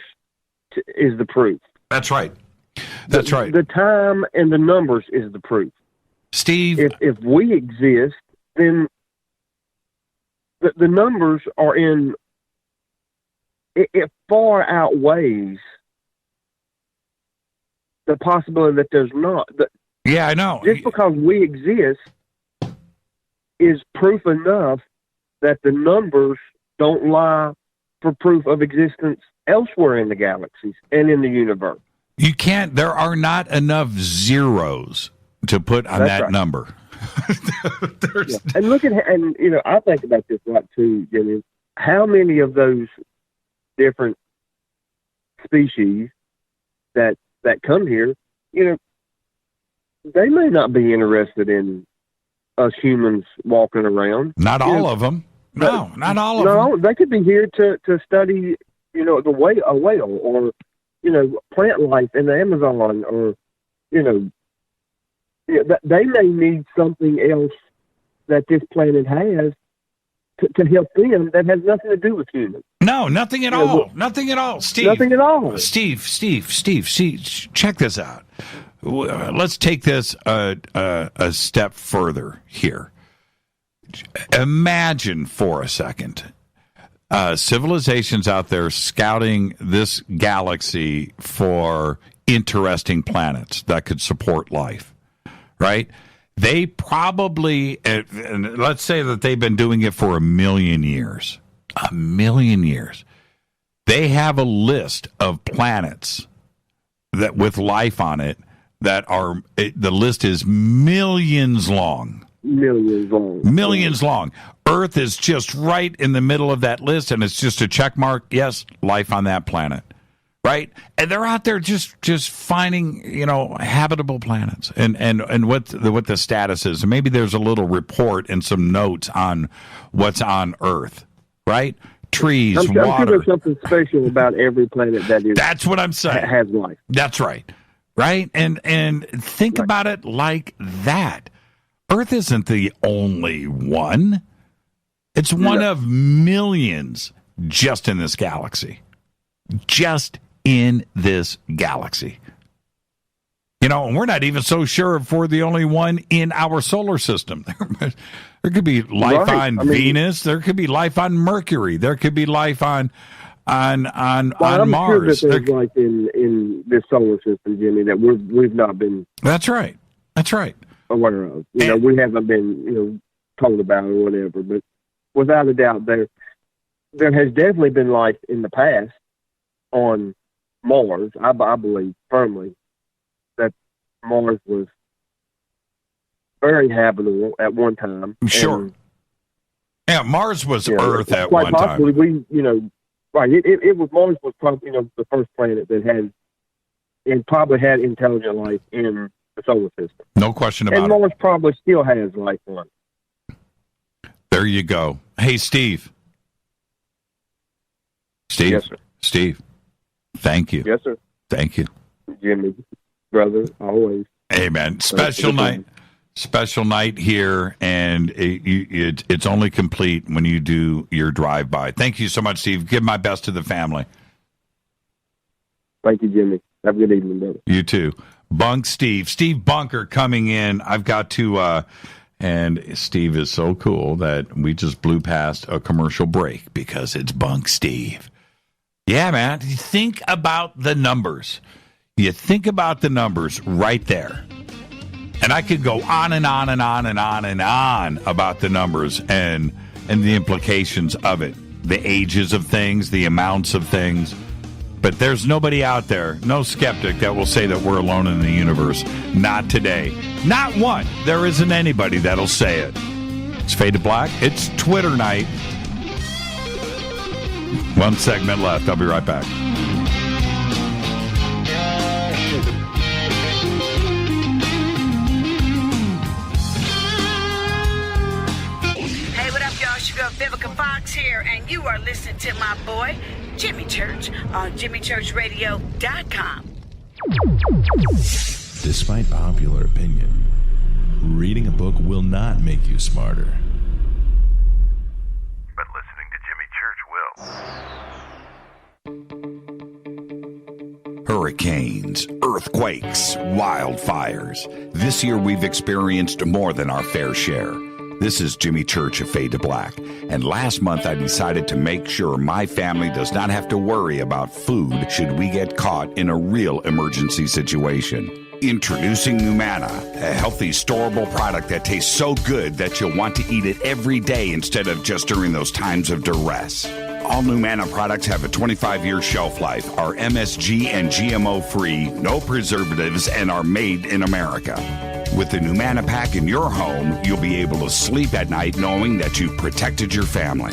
is the proof. That's right. That's right. The time and the numbers is the proof. Steve, if we exist, then the numbers are in. It far outweighs the possibility that there's not. Yeah, I know. Just because we exist is proof enough that the numbers don't lie for proof of existence elsewhere in the galaxies and in the universe. You can't. There are not enough zeros to put on that number. Yeah. And look at, and I think about this a lot too, Jimmy. How many of those different species that come here, they may not be interested in us humans walking around. Not all of them. No, not all of them. No, they could be here to study, a whale or, plant life in the Amazon or, they may need something else that this planet has to help them that has nothing to do with humans. No, nothing at all. Nothing at all, Steve. Nothing at all. Steve, check this out. Let's take this a step further here. Imagine for a second civilizations out there scouting this galaxy for interesting planets that could support life, right? They probably, and let's say that they've been doing it for 1 million years. 1 million years. They have a list of planets that with life on it that are, the list is millions long. Millions long. Earth is just right in the middle of that list, and it's just a check mark. Yes, life on that planet. Right? And they're out there just finding, habitable planets and what the status is. And maybe there's a little report and some notes on what's on Earth, right? Trees, water. I'm sure there's something special about every planet that is. That's what I'm saying. Has life. That's right. Right? And think about it like that. Earth isn't the only one. It's one of millions just in this galaxy. Just in this galaxy. And we're not even so sure if we're the only one in our solar system. There could be life on Venus. There could be life on Mercury. There could be life on Mars. I'm sure that there's life in this solar system, Jimmy, that we've not been. That's right. Aware of. We haven't been, told about or whatever. But without a doubt, there has definitely been life in the past on Mars. I believe firmly that Mars was very habitable at one time. Sure. Mars was Earth at one possibly time. Right. It was Mars was probably the first planet that had and probably had intelligent life in the solar system. No question about it. And Mars probably still has life on it. There you go. Hey, Steve. Yes, sir. Steve. Thank you. Yes, sir. Thank you. Jimmy, brother, always. Hey, man. Special night here, and it's only complete when you do your drive-by. Thank you so much, Steve. Give my best to the family. Thank you, Jimmy. Have a good evening, brother. You too. Bunk Steve Bunker coming in. I've got to, and Steve is so cool that we just blew past a commercial break because it's Bunk Steve. Yeah, man. You think about the numbers. You think about the numbers right there. And I could go on and on and on and on and on about the numbers and the implications of it. The ages of things, the amounts of things. But there's nobody out there, no skeptic that will say that we're alone in the universe. Not today. Not one. There isn't anybody that'll say it. It's Fade to Black. It's Twitter night. One segment left. I'll be right back. Hey, what up, y'all? Sugar Vivica Fox here, and you are listening to my boy, Jimmy Church, on JimmyChurchRadio.com. Despite popular opinion, reading a book will not make you smarter. But listening to Jimmy Church will. Hurricanes, earthquakes, wildfires. This year we've experienced more than our fair share. This is Jimmy Church of Fade to Black, and last month I decided to make sure my family does not have to worry about food should we get caught in a real emergency situation. Introducing Numana, a healthy, storable product that tastes so good that you'll want to eat it every day instead of just during those times of duress. All Numana products have a 25-year shelf life, are MSG and GMO-free, no preservatives, and are made in America. With the Numana pack in your home, you'll be able to sleep at night knowing that you've protected your family.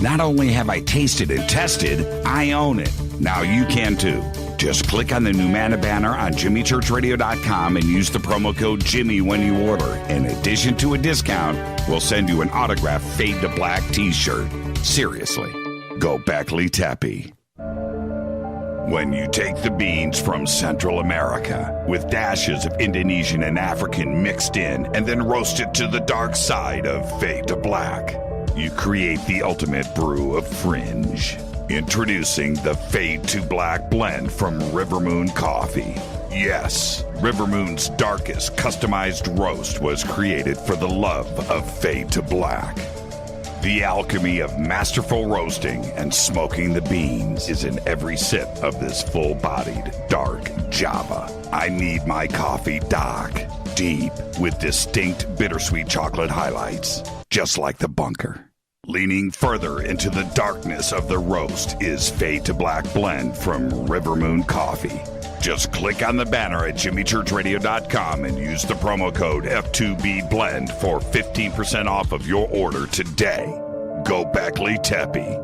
Not only have I tasted and tested, I own it. Now you can too. Just click on the Numana banner on JimmyChurchRadio.com and use the promo code Jimmy when you order. In addition to a discount, we'll send you an autographed Fade to Black t-shirt. Seriously, go Beckley Tappy. When you take the beans from Central America with dashes of Indonesian and African mixed in and then roast it to the dark side of Fade to Black, you create the ultimate brew of fringe. Introducing the Fade to Black blend from Rivermoon Coffee. Yes, Rivermoon's darkest customized roast was created for the love of Fade to Black. The alchemy of masterful roasting and smoking the beans is in every sip of this full-bodied, dark Java. I need my coffee dark, deep, with distinct bittersweet chocolate highlights, just like the bunker. Leaning further into the darkness of the roast is Fade to Black blend from Rivermoon Coffee. Just click on the banner at jimmychurchradio.com and use the promo code F2BBLEND for 15% off of your order today. Go Beckley Teppy.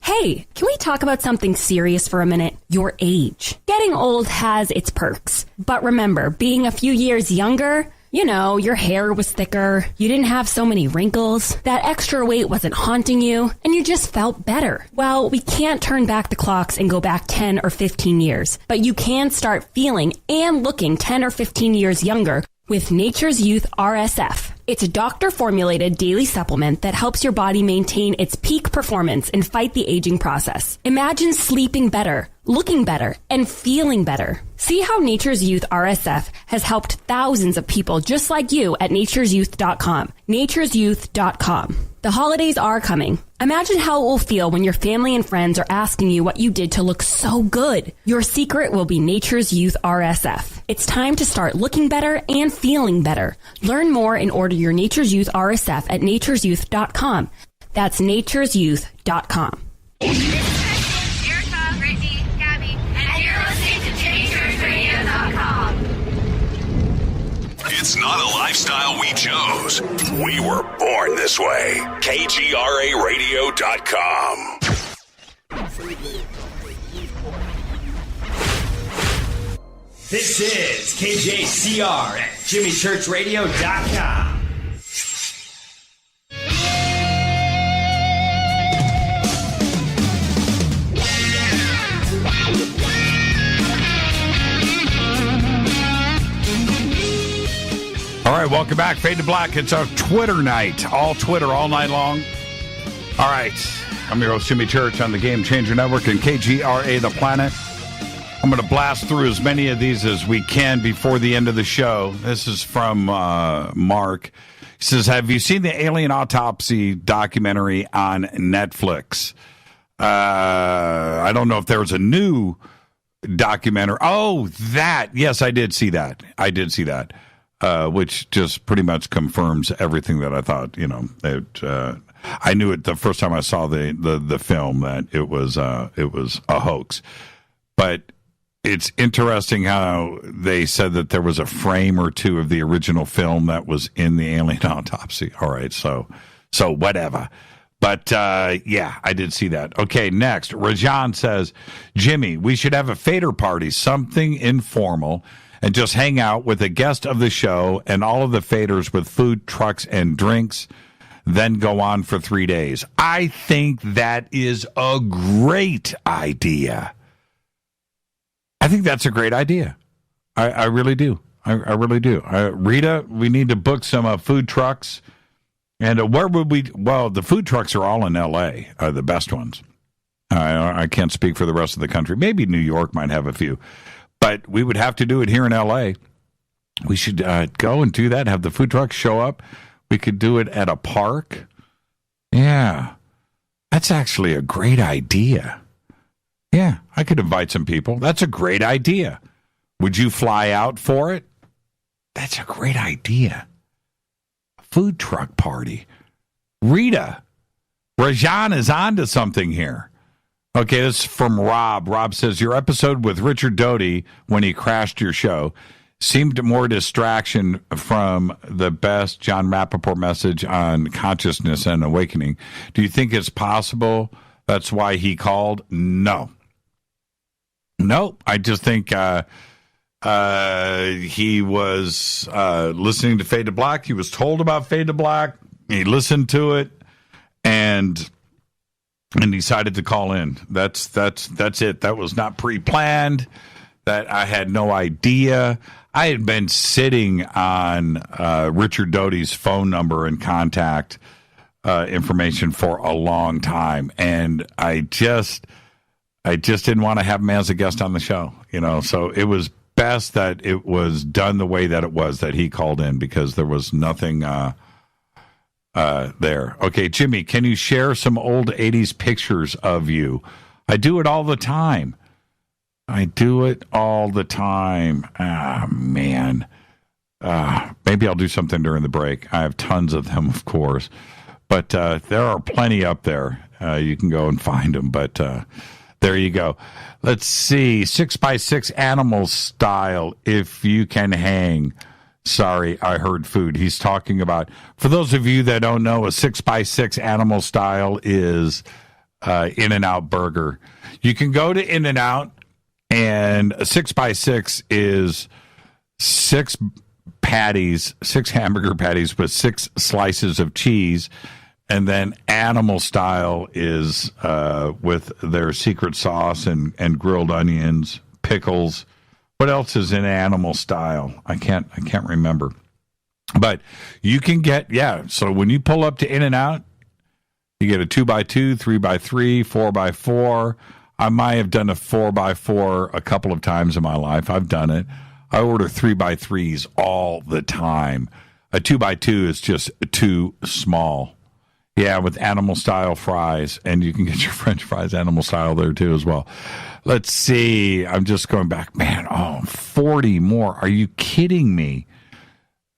Hey, can we talk about something serious for a minute? Your age. Getting old has its perks. But remember, being a few years younger, you know, your hair was thicker, you didn't have so many wrinkles, that extra weight wasn't haunting you, and you just felt better. Well, we can't turn back the clocks and go back 10 or 15 years, but you can start feeling and looking 10 or 15 years younger with Nature's Youth RSF. It's a doctor-formulated daily supplement that helps your body maintain its peak performance and fight the aging process. Imagine sleeping better, looking better, and feeling better. See how Nature's Youth RSF has helped thousands of people just like you at nature'syouth.com. nature'syouth.com. The holidays are coming. Imagine how it will feel when your family and friends are asking you what you did to look so good. Your secret will be Nature's Youth RSF. It's time to start looking better and feeling better. Learn more and order your Nature's Youth RSF at nature'syouth.com. That's nature'syouth.com. Erica, Brittany, Gabby, and you're listening to JimmyChurchRadio.com. It's not a lifestyle we chose. We were born this way. KGRARadio.com. This is KJCR at JimmyChurchRadio.com. All right, welcome back. Fade to Black. It's our Twitter night. All Twitter, all night long. All right. I'm your host, Jimmy Church, on the Game Changer Network and KGRA The Planet. I'm going to blast through as many of these as we can before the end of the show. This is from Mark. He says, have you seen the alien autopsy documentary on Netflix? I don't know if there was a new documentary. Oh, that. Yes, I did see that. Which just pretty much confirms everything that I thought. You know, I knew it the first time I saw the film that it was a hoax. But it's interesting how they said that there was a frame or two of the original film that was in the alien autopsy. All right, so whatever. But, yeah, I did see that. Okay, next. Rajan says, Jimmy, we should have a fader party, something informal, and just hang out with a guest of the show and all of the faders with food, trucks, and drinks, then go on for 3 days. I think that is a great idea. I think that's a great idea. I really do. I really do. Rita, we need to book some food trucks. And where would we? Well, the food trucks are all in L.A., the best ones. I can't speak for the rest of the country. Maybe New York might have a few. But we would have to do it here in L.A. We should go and do that, have the food trucks show up. We could do it at a park. Yeah. That's actually a great idea. Yeah, I could invite some people. That's a great idea. Would you fly out for it? That's a great idea. Food truck party. Rita, Rajan is on to something here. Okay, this is from Rob. Rob says, your episode with Richard Doty, when he crashed your show, seemed more distraction from the best John Rappaport message on consciousness and awakening. Do you think it's possible that's why he called? No. I just think he was listening to Fade to Black. He was told about Fade to Black. He listened to it and decided to call in. That's it. That was not pre-planned. That I had no idea. I had been sitting on Richard Doty's phone number and contact information for a long time, and I just didn't want to have him as a guest on the show, so it was best that it was done the way that it was, that he called in, because there was nothing there. Okay, Jimmy, can you share some old 80s pictures of you? I do it all the time. Man. Maybe I'll do something during the break. I have tons of them, of course. But there are plenty up there. You can go and find them. But there you go. Let's see. 6x6 animal style, if you can hang. Sorry, I heard food. He's talking about, for those of you that don't know, a 6x6 animal style is In-N-Out burger. You can go to In-N-Out, and a 6x6 is 6 hamburger patties with 6 slices of cheese, and then animal style is with their secret sauce and grilled onions, pickles. What else is in animal style? I can't remember. But you can get, so when you pull up to In-N-Out, you get a 2x2, 3x3, 4x4. I might have done a 4x4 a couple of times in my life. I've done it. I order 3x3s all the time. A 2x2 is just too small. Yeah, with animal style fries, and you can get your French fries animal style there too as well. Let's see. I'm just going back. Man, 40 more. Are you kidding me?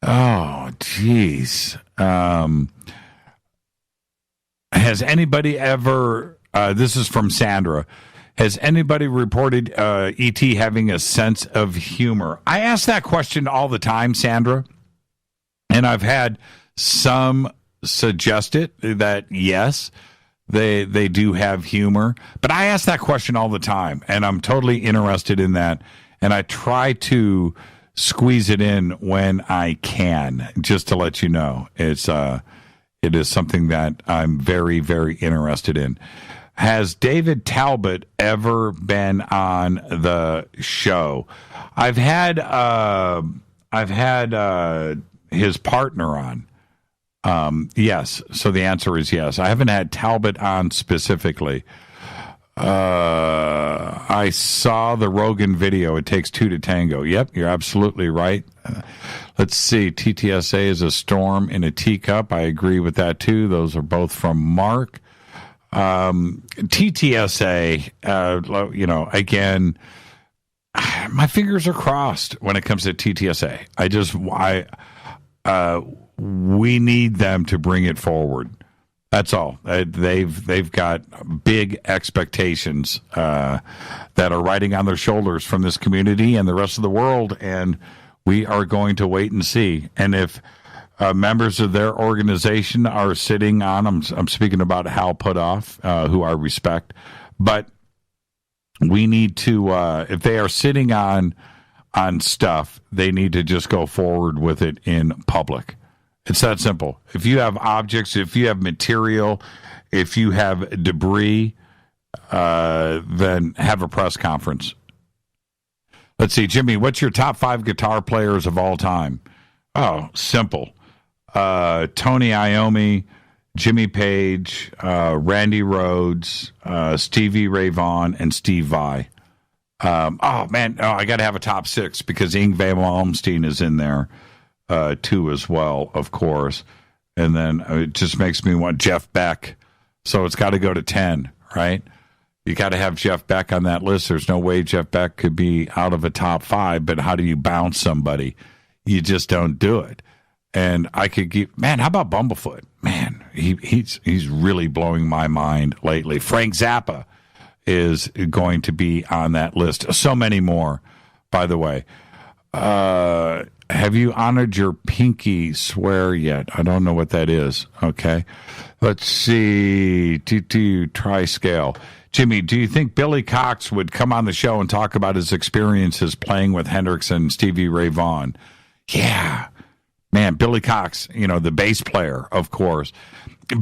Oh, geez. Has anybody ever, this is from Sandra, has anybody reported E.T. having a sense of humor? I ask that question all the time, Sandra, and I've had some suggest it that yes, they do have humor, but I ask that question all the time, and I'm totally interested in that, and I try to squeeze it in when I can, just to let you know. It is something that I'm very, very interested in. Has David Talbot ever been on the show? I've had his partner on. Yes. So the answer is yes. I haven't had Talbot on specifically. I saw the Rogan video. It takes 2 to tango. Yep, you're absolutely right. Let's see. TTSA is a storm in a teacup. I agree with that too. Those are both from Mark. TTSA, again, my fingers are crossed when it comes to TTSA. We need them to bring it forward. That's all. They've got big expectations that are riding on their shoulders from this community and the rest of the world, and we are going to wait and see. And if members of their organization are sitting on, I'm speaking about Hal Putoff, who I respect, but we need to, if they are sitting on stuff, they need to just go forward with it in public. It's that simple. If you have objects, if you have material, if you have debris, then have a press conference. Let's see, Jimmy, what's your top 5 guitar players of all time? Oh, simple. Tony Iommi, Jimmy Page, Randy Rhoads, Stevie Ray Vaughan, and Steve Vai. I got to have a top 6 because Yngwie Malmsteen is in there too as well, of course. And then it just makes me want Jeff Beck. So it's got to go to 10, right? You got to have Jeff Beck on that list. There's no way Jeff Beck could be out of a top 5, but how do you bounce somebody? You just don't do it. And I could give, how about Bumblefoot? Man, he's really blowing my mind lately. Frank Zappa is going to be on that list. So many more, by the way. Have you honored your pinky swear yet? I don't know what that is. Okay. Let's see. Tri-scale. Jimmy, do you think Billy Cox would come on the show and talk about his experiences playing with Hendrix and Stevie Ray Vaughan? Yeah. Man, Billy Cox, the bass player, of course.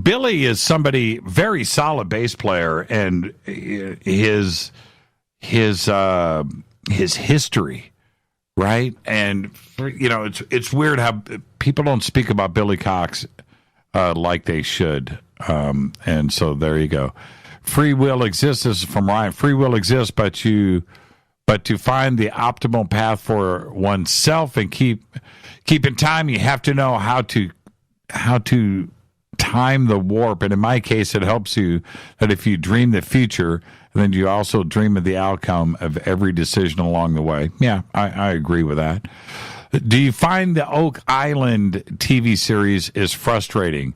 Billy is somebody, very solid bass player, and his history, right? And it's weird how people don't speak about Billy Cox like they should. And so there you go. Free will exists. This is from Ryan. Free will exists, but to find the optimal path for oneself and keep in time, you have to know how to time the warp. And in my case, it helps you that if you dream the future, then you also dream of the outcome of every decision along the way. Yeah, I agree with that. Do you find the Oak Island TV series is frustrating?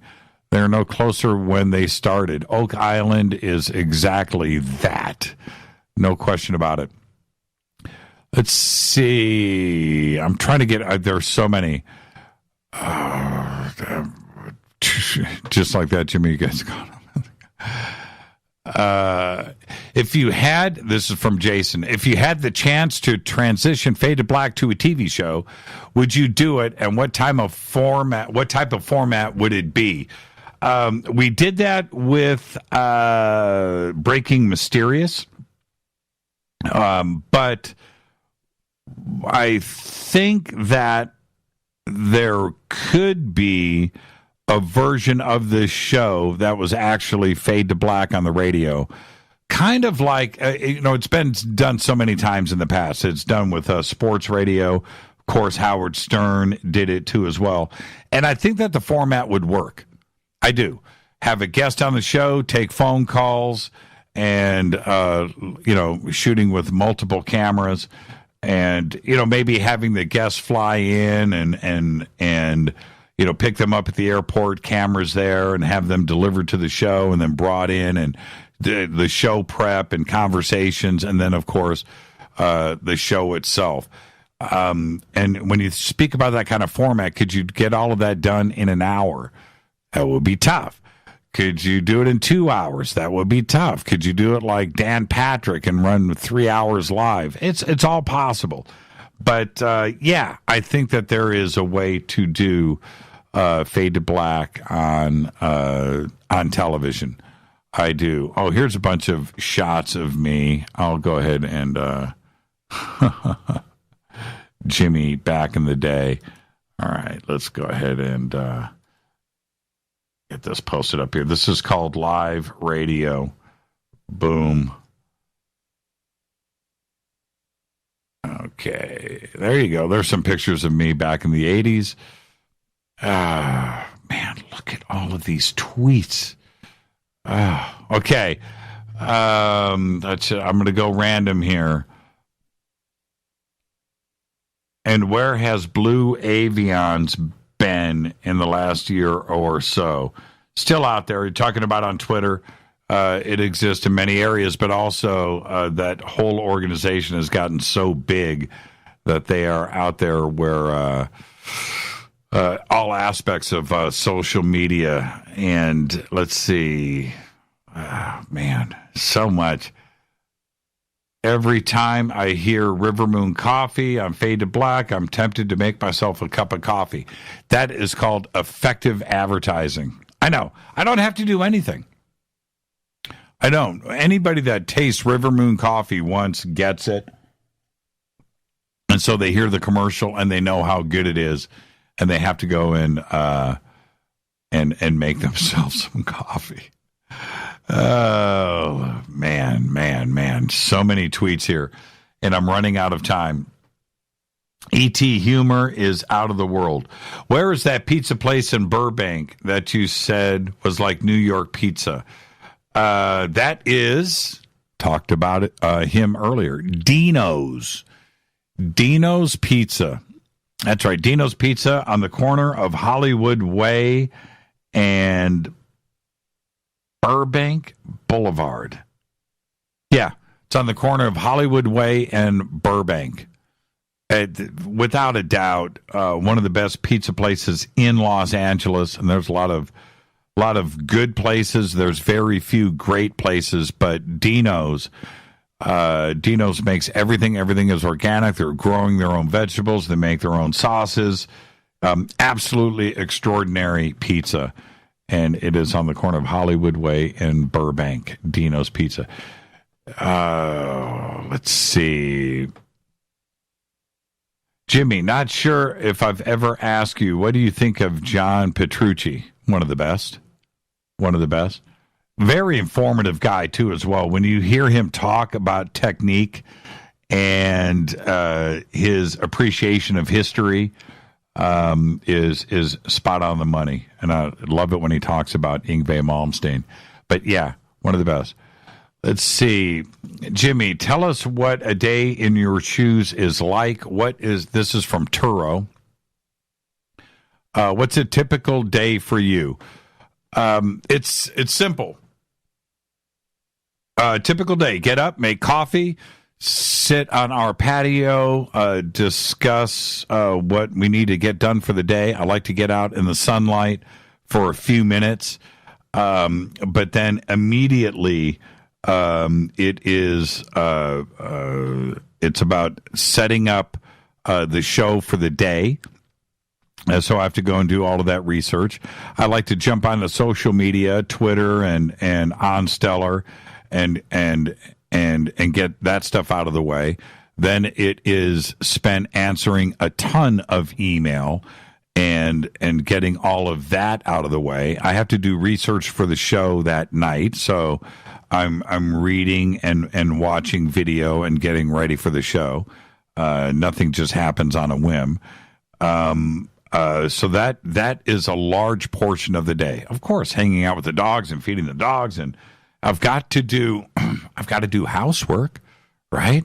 They're no closer when they started. Oak Island is exactly that. No question about it. Let's see. I'm trying to get... there's so many. Just like that, Jimmy, you guys got them. If you had... This is from Jason. If you had the chance to transition Fade to Black to a TV show, would you do it? And what type of format would it be? We did that with Breaking Mysterious, but I think that there could be a version of this show that was actually Fade to Black on the radio. Kind of like, it's been done so many times in the past. It's done with sports radio. Of course, Howard Stern did it too as well. And I think that the format would work. I do. Have a guest on the show, take phone calls, and, shooting with multiple cameras, and, maybe having the guests fly in and pick them up at the airport, cameras there, and have them delivered to the show and then brought in, and the show prep and conversations, and then, of course, the show itself. And when you speak about that kind of format, could you get all of that done in an hour? That would be tough. Could you do it in 2 hours? That would be tough. Could you do it like Dan Patrick and run 3 hours live? It's all possible. But, I think that there is a way to do Fade to Black on television. I do. Oh, here's a bunch of shots of me. I'll go ahead and Jimmy back in the day. All right, let's go ahead and get this posted up here. This is called Live Radio. Boom. Okay, there you go. There's some pictures of me back in the 80s. Man, look at all of these tweets. Okay. That's it. I'm going to go random here. And where has Blue Avions been in the last year or so? Still out there. You're talking about on Twitter. It exists in many areas, but also that whole organization has gotten so big that they are out there where all aspects of social media. And let's see. Man, so much. Every time I hear River Moon Coffee on Fade to Black, I'm tempted to make myself a cup of coffee. That is called effective advertising. I know. I don't have to do anything. I don't. Anybody that tastes River Moon Coffee once gets it. And so they hear the commercial and they know how good it is. And they have to go in and make themselves some coffee. Oh, man. So many tweets here. And I'm running out of time. E.T. humor is out of the world. Where is that pizza place in Burbank that you said was like New York pizza? That is, talked about it, him earlier, Dino's. Dino's Pizza. That's right, Dino's Pizza on the corner of Hollywood Way and Burbank Boulevard. Yeah, it's on the corner of Hollywood Way and Burbank. Without a doubt, one of the best pizza places in Los Angeles, and there's a lot of good places. There's very few great places, but Dino's makes everything. Everything is organic. They're growing their own vegetables. They make their own sauces. Absolutely extraordinary pizza. And it is on the corner of Hollywood Way and Burbank, Dino's Pizza. Let's see. Jimmy, not sure if I've ever asked you, what do you think of John Petrucci? One of the best. One of the best. Very informative guy, too, as well. When you hear him talk about technique and his appreciation of history is spot on the money. And I love it when he talks about Yngwie Malmsteen. But, yeah, one of the best. Let's see. Jimmy, tell us what a day in your shoes is like. This is from Turo. What's a typical day for you? It's simple. Typical day. Get up, make coffee, sit on our patio, discuss what we need to get done for the day. I like to get out in the sunlight for a few minutes, but then immediately it's about setting up the show for the day. So I have to go and do all of that research. I like to jump on the social media, Twitter and OnStellar, and get that stuff out of the way. Then it is spent answering a ton of email and getting all of that out of the way. I have to do research for the show that night, so I'm reading and watching video and getting ready for the show. Nothing just happens on a whim. So that is a large portion of the day. Of course, hanging out with the dogs and feeding the dogs, and I've got to do housework, right?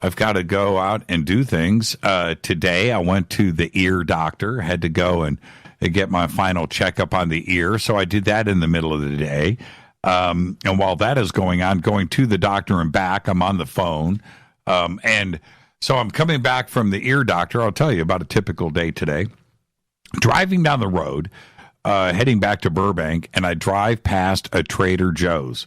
I've got to go out and do things. Today, I went to the ear doctor. Had to go and get my final checkup on the ear, so I did that in the middle of the day. And while that is going on, going to the doctor and back, I'm on the phone, and so I'm coming back from the ear doctor. I'll tell you about a typical day today. Driving down the road, heading back to Burbank, and I drive past a Trader Joe's.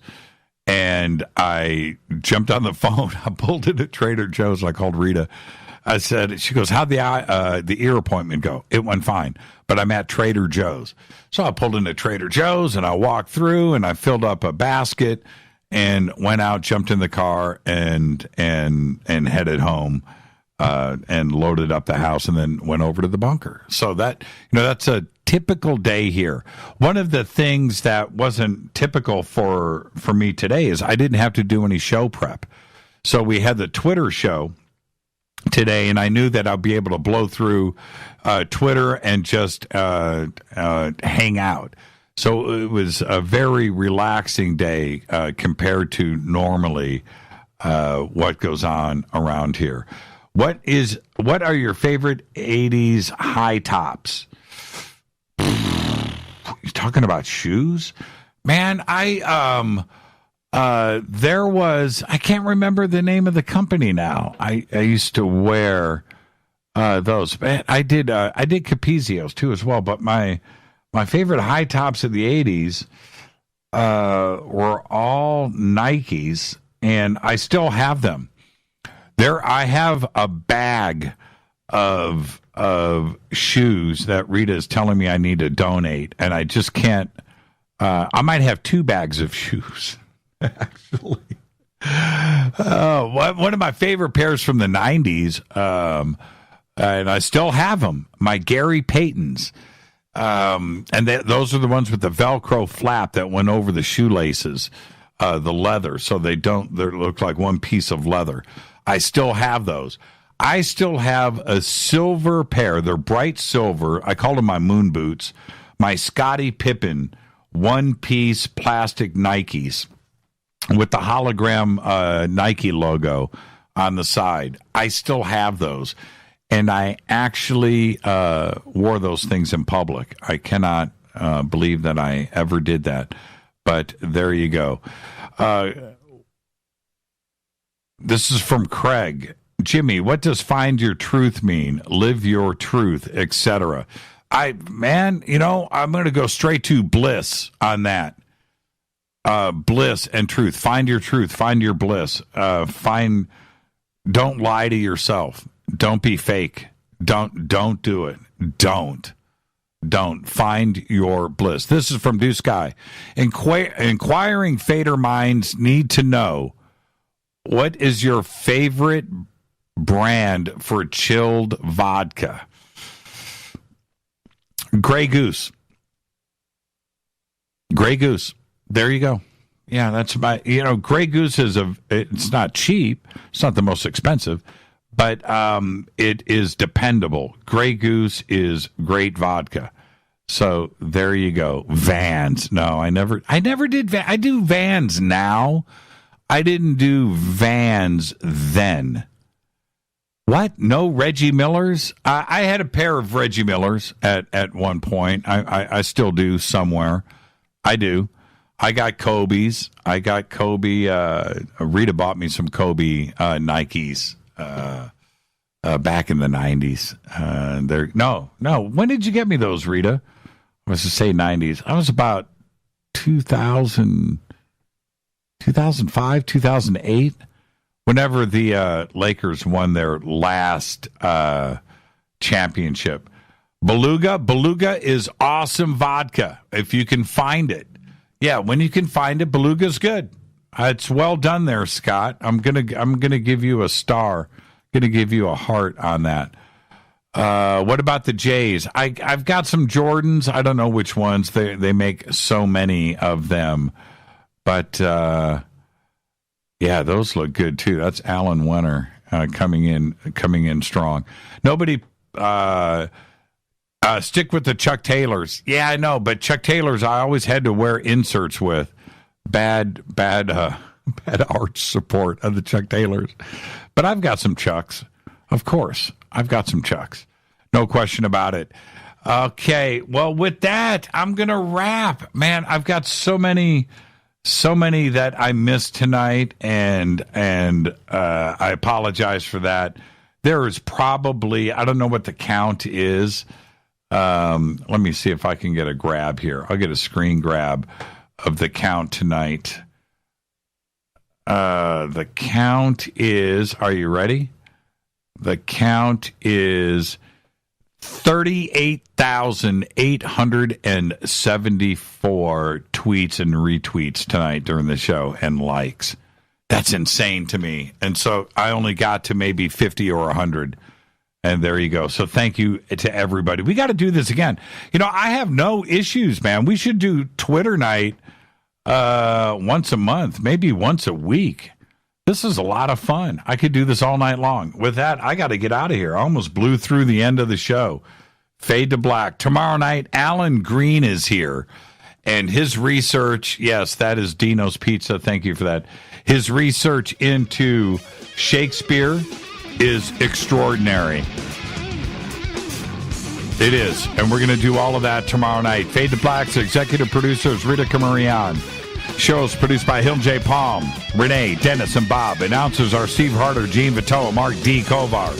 And I jumped on the phone. I pulled into Trader Joe's. I called Rita. I said, she goes, how'd the ear appointment go? It went fine, but I'm at Trader Joe's. So I pulled into Trader Joe's, and I walked through, and I filled up a basket and went out, jumped in the car, and headed home. And loaded up the house and then went over to the bunker. So that's a typical day here. One of the things that wasn't typical for me today is I didn't have to do any show prep. So we had the Twitter show today, and I knew that I'll be able to blow through Twitter and just hang out. So it was a very relaxing day compared to normally what goes on around here. What are your favorite 80s high tops? You talking about shoes? Man, there was, I can't remember the name of the company now. I used to wear those. Man, I did Capezios too as well, but my favorite high tops of the 80s were all Nikes, and I still have them. I have a bag of shoes that Rita is telling me I need to donate, and I just can't. I might have 2 bags of shoes, actually. One of my favorite pairs from the 90s, and I still have them, my Gary Paytons. And those are the ones with the Velcro flap that went over the shoelaces, the leather, so they look like one piece of leather. I still have those. I still have a silver pair. They're bright silver. I call them my moon boots. My Scottie Pippen one-piece plastic Nikes with the hologram Nike logo on the side. I still have those. And I actually wore those things in public. I cannot believe that I ever did that. But there you go. This is from Craig. Jimmy, what does find your truth mean? Live your truth, etc. I'm going to go straight to bliss on that. Bliss and truth. Find your truth. Find your bliss. Don't lie to yourself. Don't be fake. Don't do it. Don't find your bliss. This is from Deuce Guy. Inquiring fader minds need to know, what is your favorite brand for chilled vodka? Grey Goose. Grey Goose. There you go. Yeah, that's about, Grey Goose it's not cheap. It's not the most expensive, but it is dependable. Grey Goose is great vodka. So there you go. Vans. No, I never did Vans. I do Vans now. I didn't do Vans then. What? No Reggie Millers? I had a pair of Reggie Millers at one point. I still do somewhere. I do. I got Kobe's. I got Kobe. Rita bought me some Kobe Nikes back in the 90s. No. When did you get me those, Rita? I was to say 90s. I was about 2005, 2008. Whenever the Lakers won their last championship. Beluga is awesome vodka if you can find it. Yeah, when you can find it, Beluga's good. It's well done there, Scott. I'm gonna give you a star. Gonna give you a heart on that. What about the Jays? I've got some Jordans. I don't know which ones. They make so many of them, but yeah, those look good too. That's Alan Wenner coming in strong. Nobody. Stick with the Chuck Taylors. Yeah, I know, but Chuck Taylors I always had to wear inserts with. Bad arch support of the Chuck Taylors. But I've got some Chucks. Of course. I've got some Chucks. No question about it. Okay, well, with that, I'm going to wrap. Man, I've got so many that I missed tonight, and I apologize for that. There is probably, I don't know what the count is. Let me see if I can get a grab here. I'll get a screen grab of the count tonight. The count is, are you ready? The count is 38,874 tweets and retweets tonight during the show and likes. That's insane to me. And so I only got to maybe 50 or 100. And there you go. So thank you to everybody. We got to do this again. I have no issues, man. We should do Twitter night once a month, maybe once a week. This is a lot of fun. I could do this all night long. With that, I got to get out of here. I almost blew through the end of the show. Fade to black. Tomorrow night, Alan Green is here. And his research, yes, that is Dino's Pizza. Thank you for that. His research into Shakespeare is extraordinary. It is. And we're going to do all of that tomorrow night. Fade to Black's executive producer is Rita Camarion. Shows produced by Hill J. Palm, Renee, Dennis, and Bob. Announcers are Steve Harder, Gene Vitoa, Mark D. Kovar.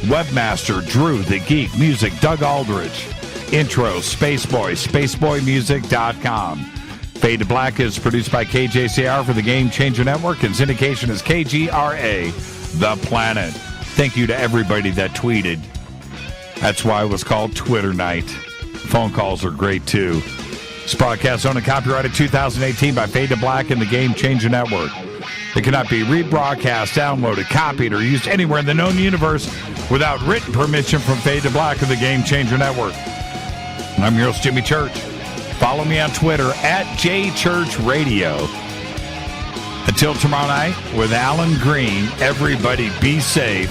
Webmaster, Drew the Geek. Music, Doug Aldrich. Intro, Spaceboy, spaceboymusic.com. Fade to Black is produced by KJCR for the Game Changer Network, and syndication is KGRA, The Planet. Thank you to everybody that tweeted. That's why it was called Twitter Night. Phone calls are great, too. This broadcast owned and copyrighted 2018 by Fade to Black and the Game Changer Network. It cannot be rebroadcast, downloaded, copied, or used anywhere in the known universe without written permission from Fade to Black and the Game Changer Network. I'm your host, Jimmy Church. Follow me on Twitter at JChurchRadio. Until tomorrow night with Alan Green, everybody be safe.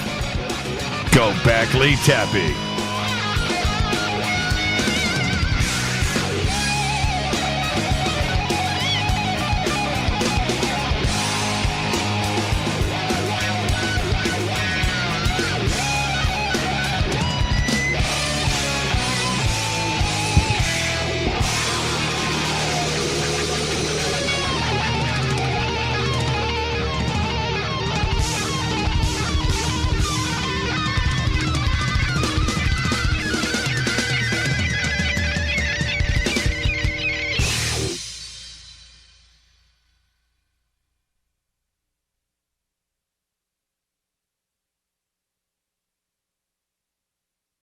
Go back, Lee Tappy.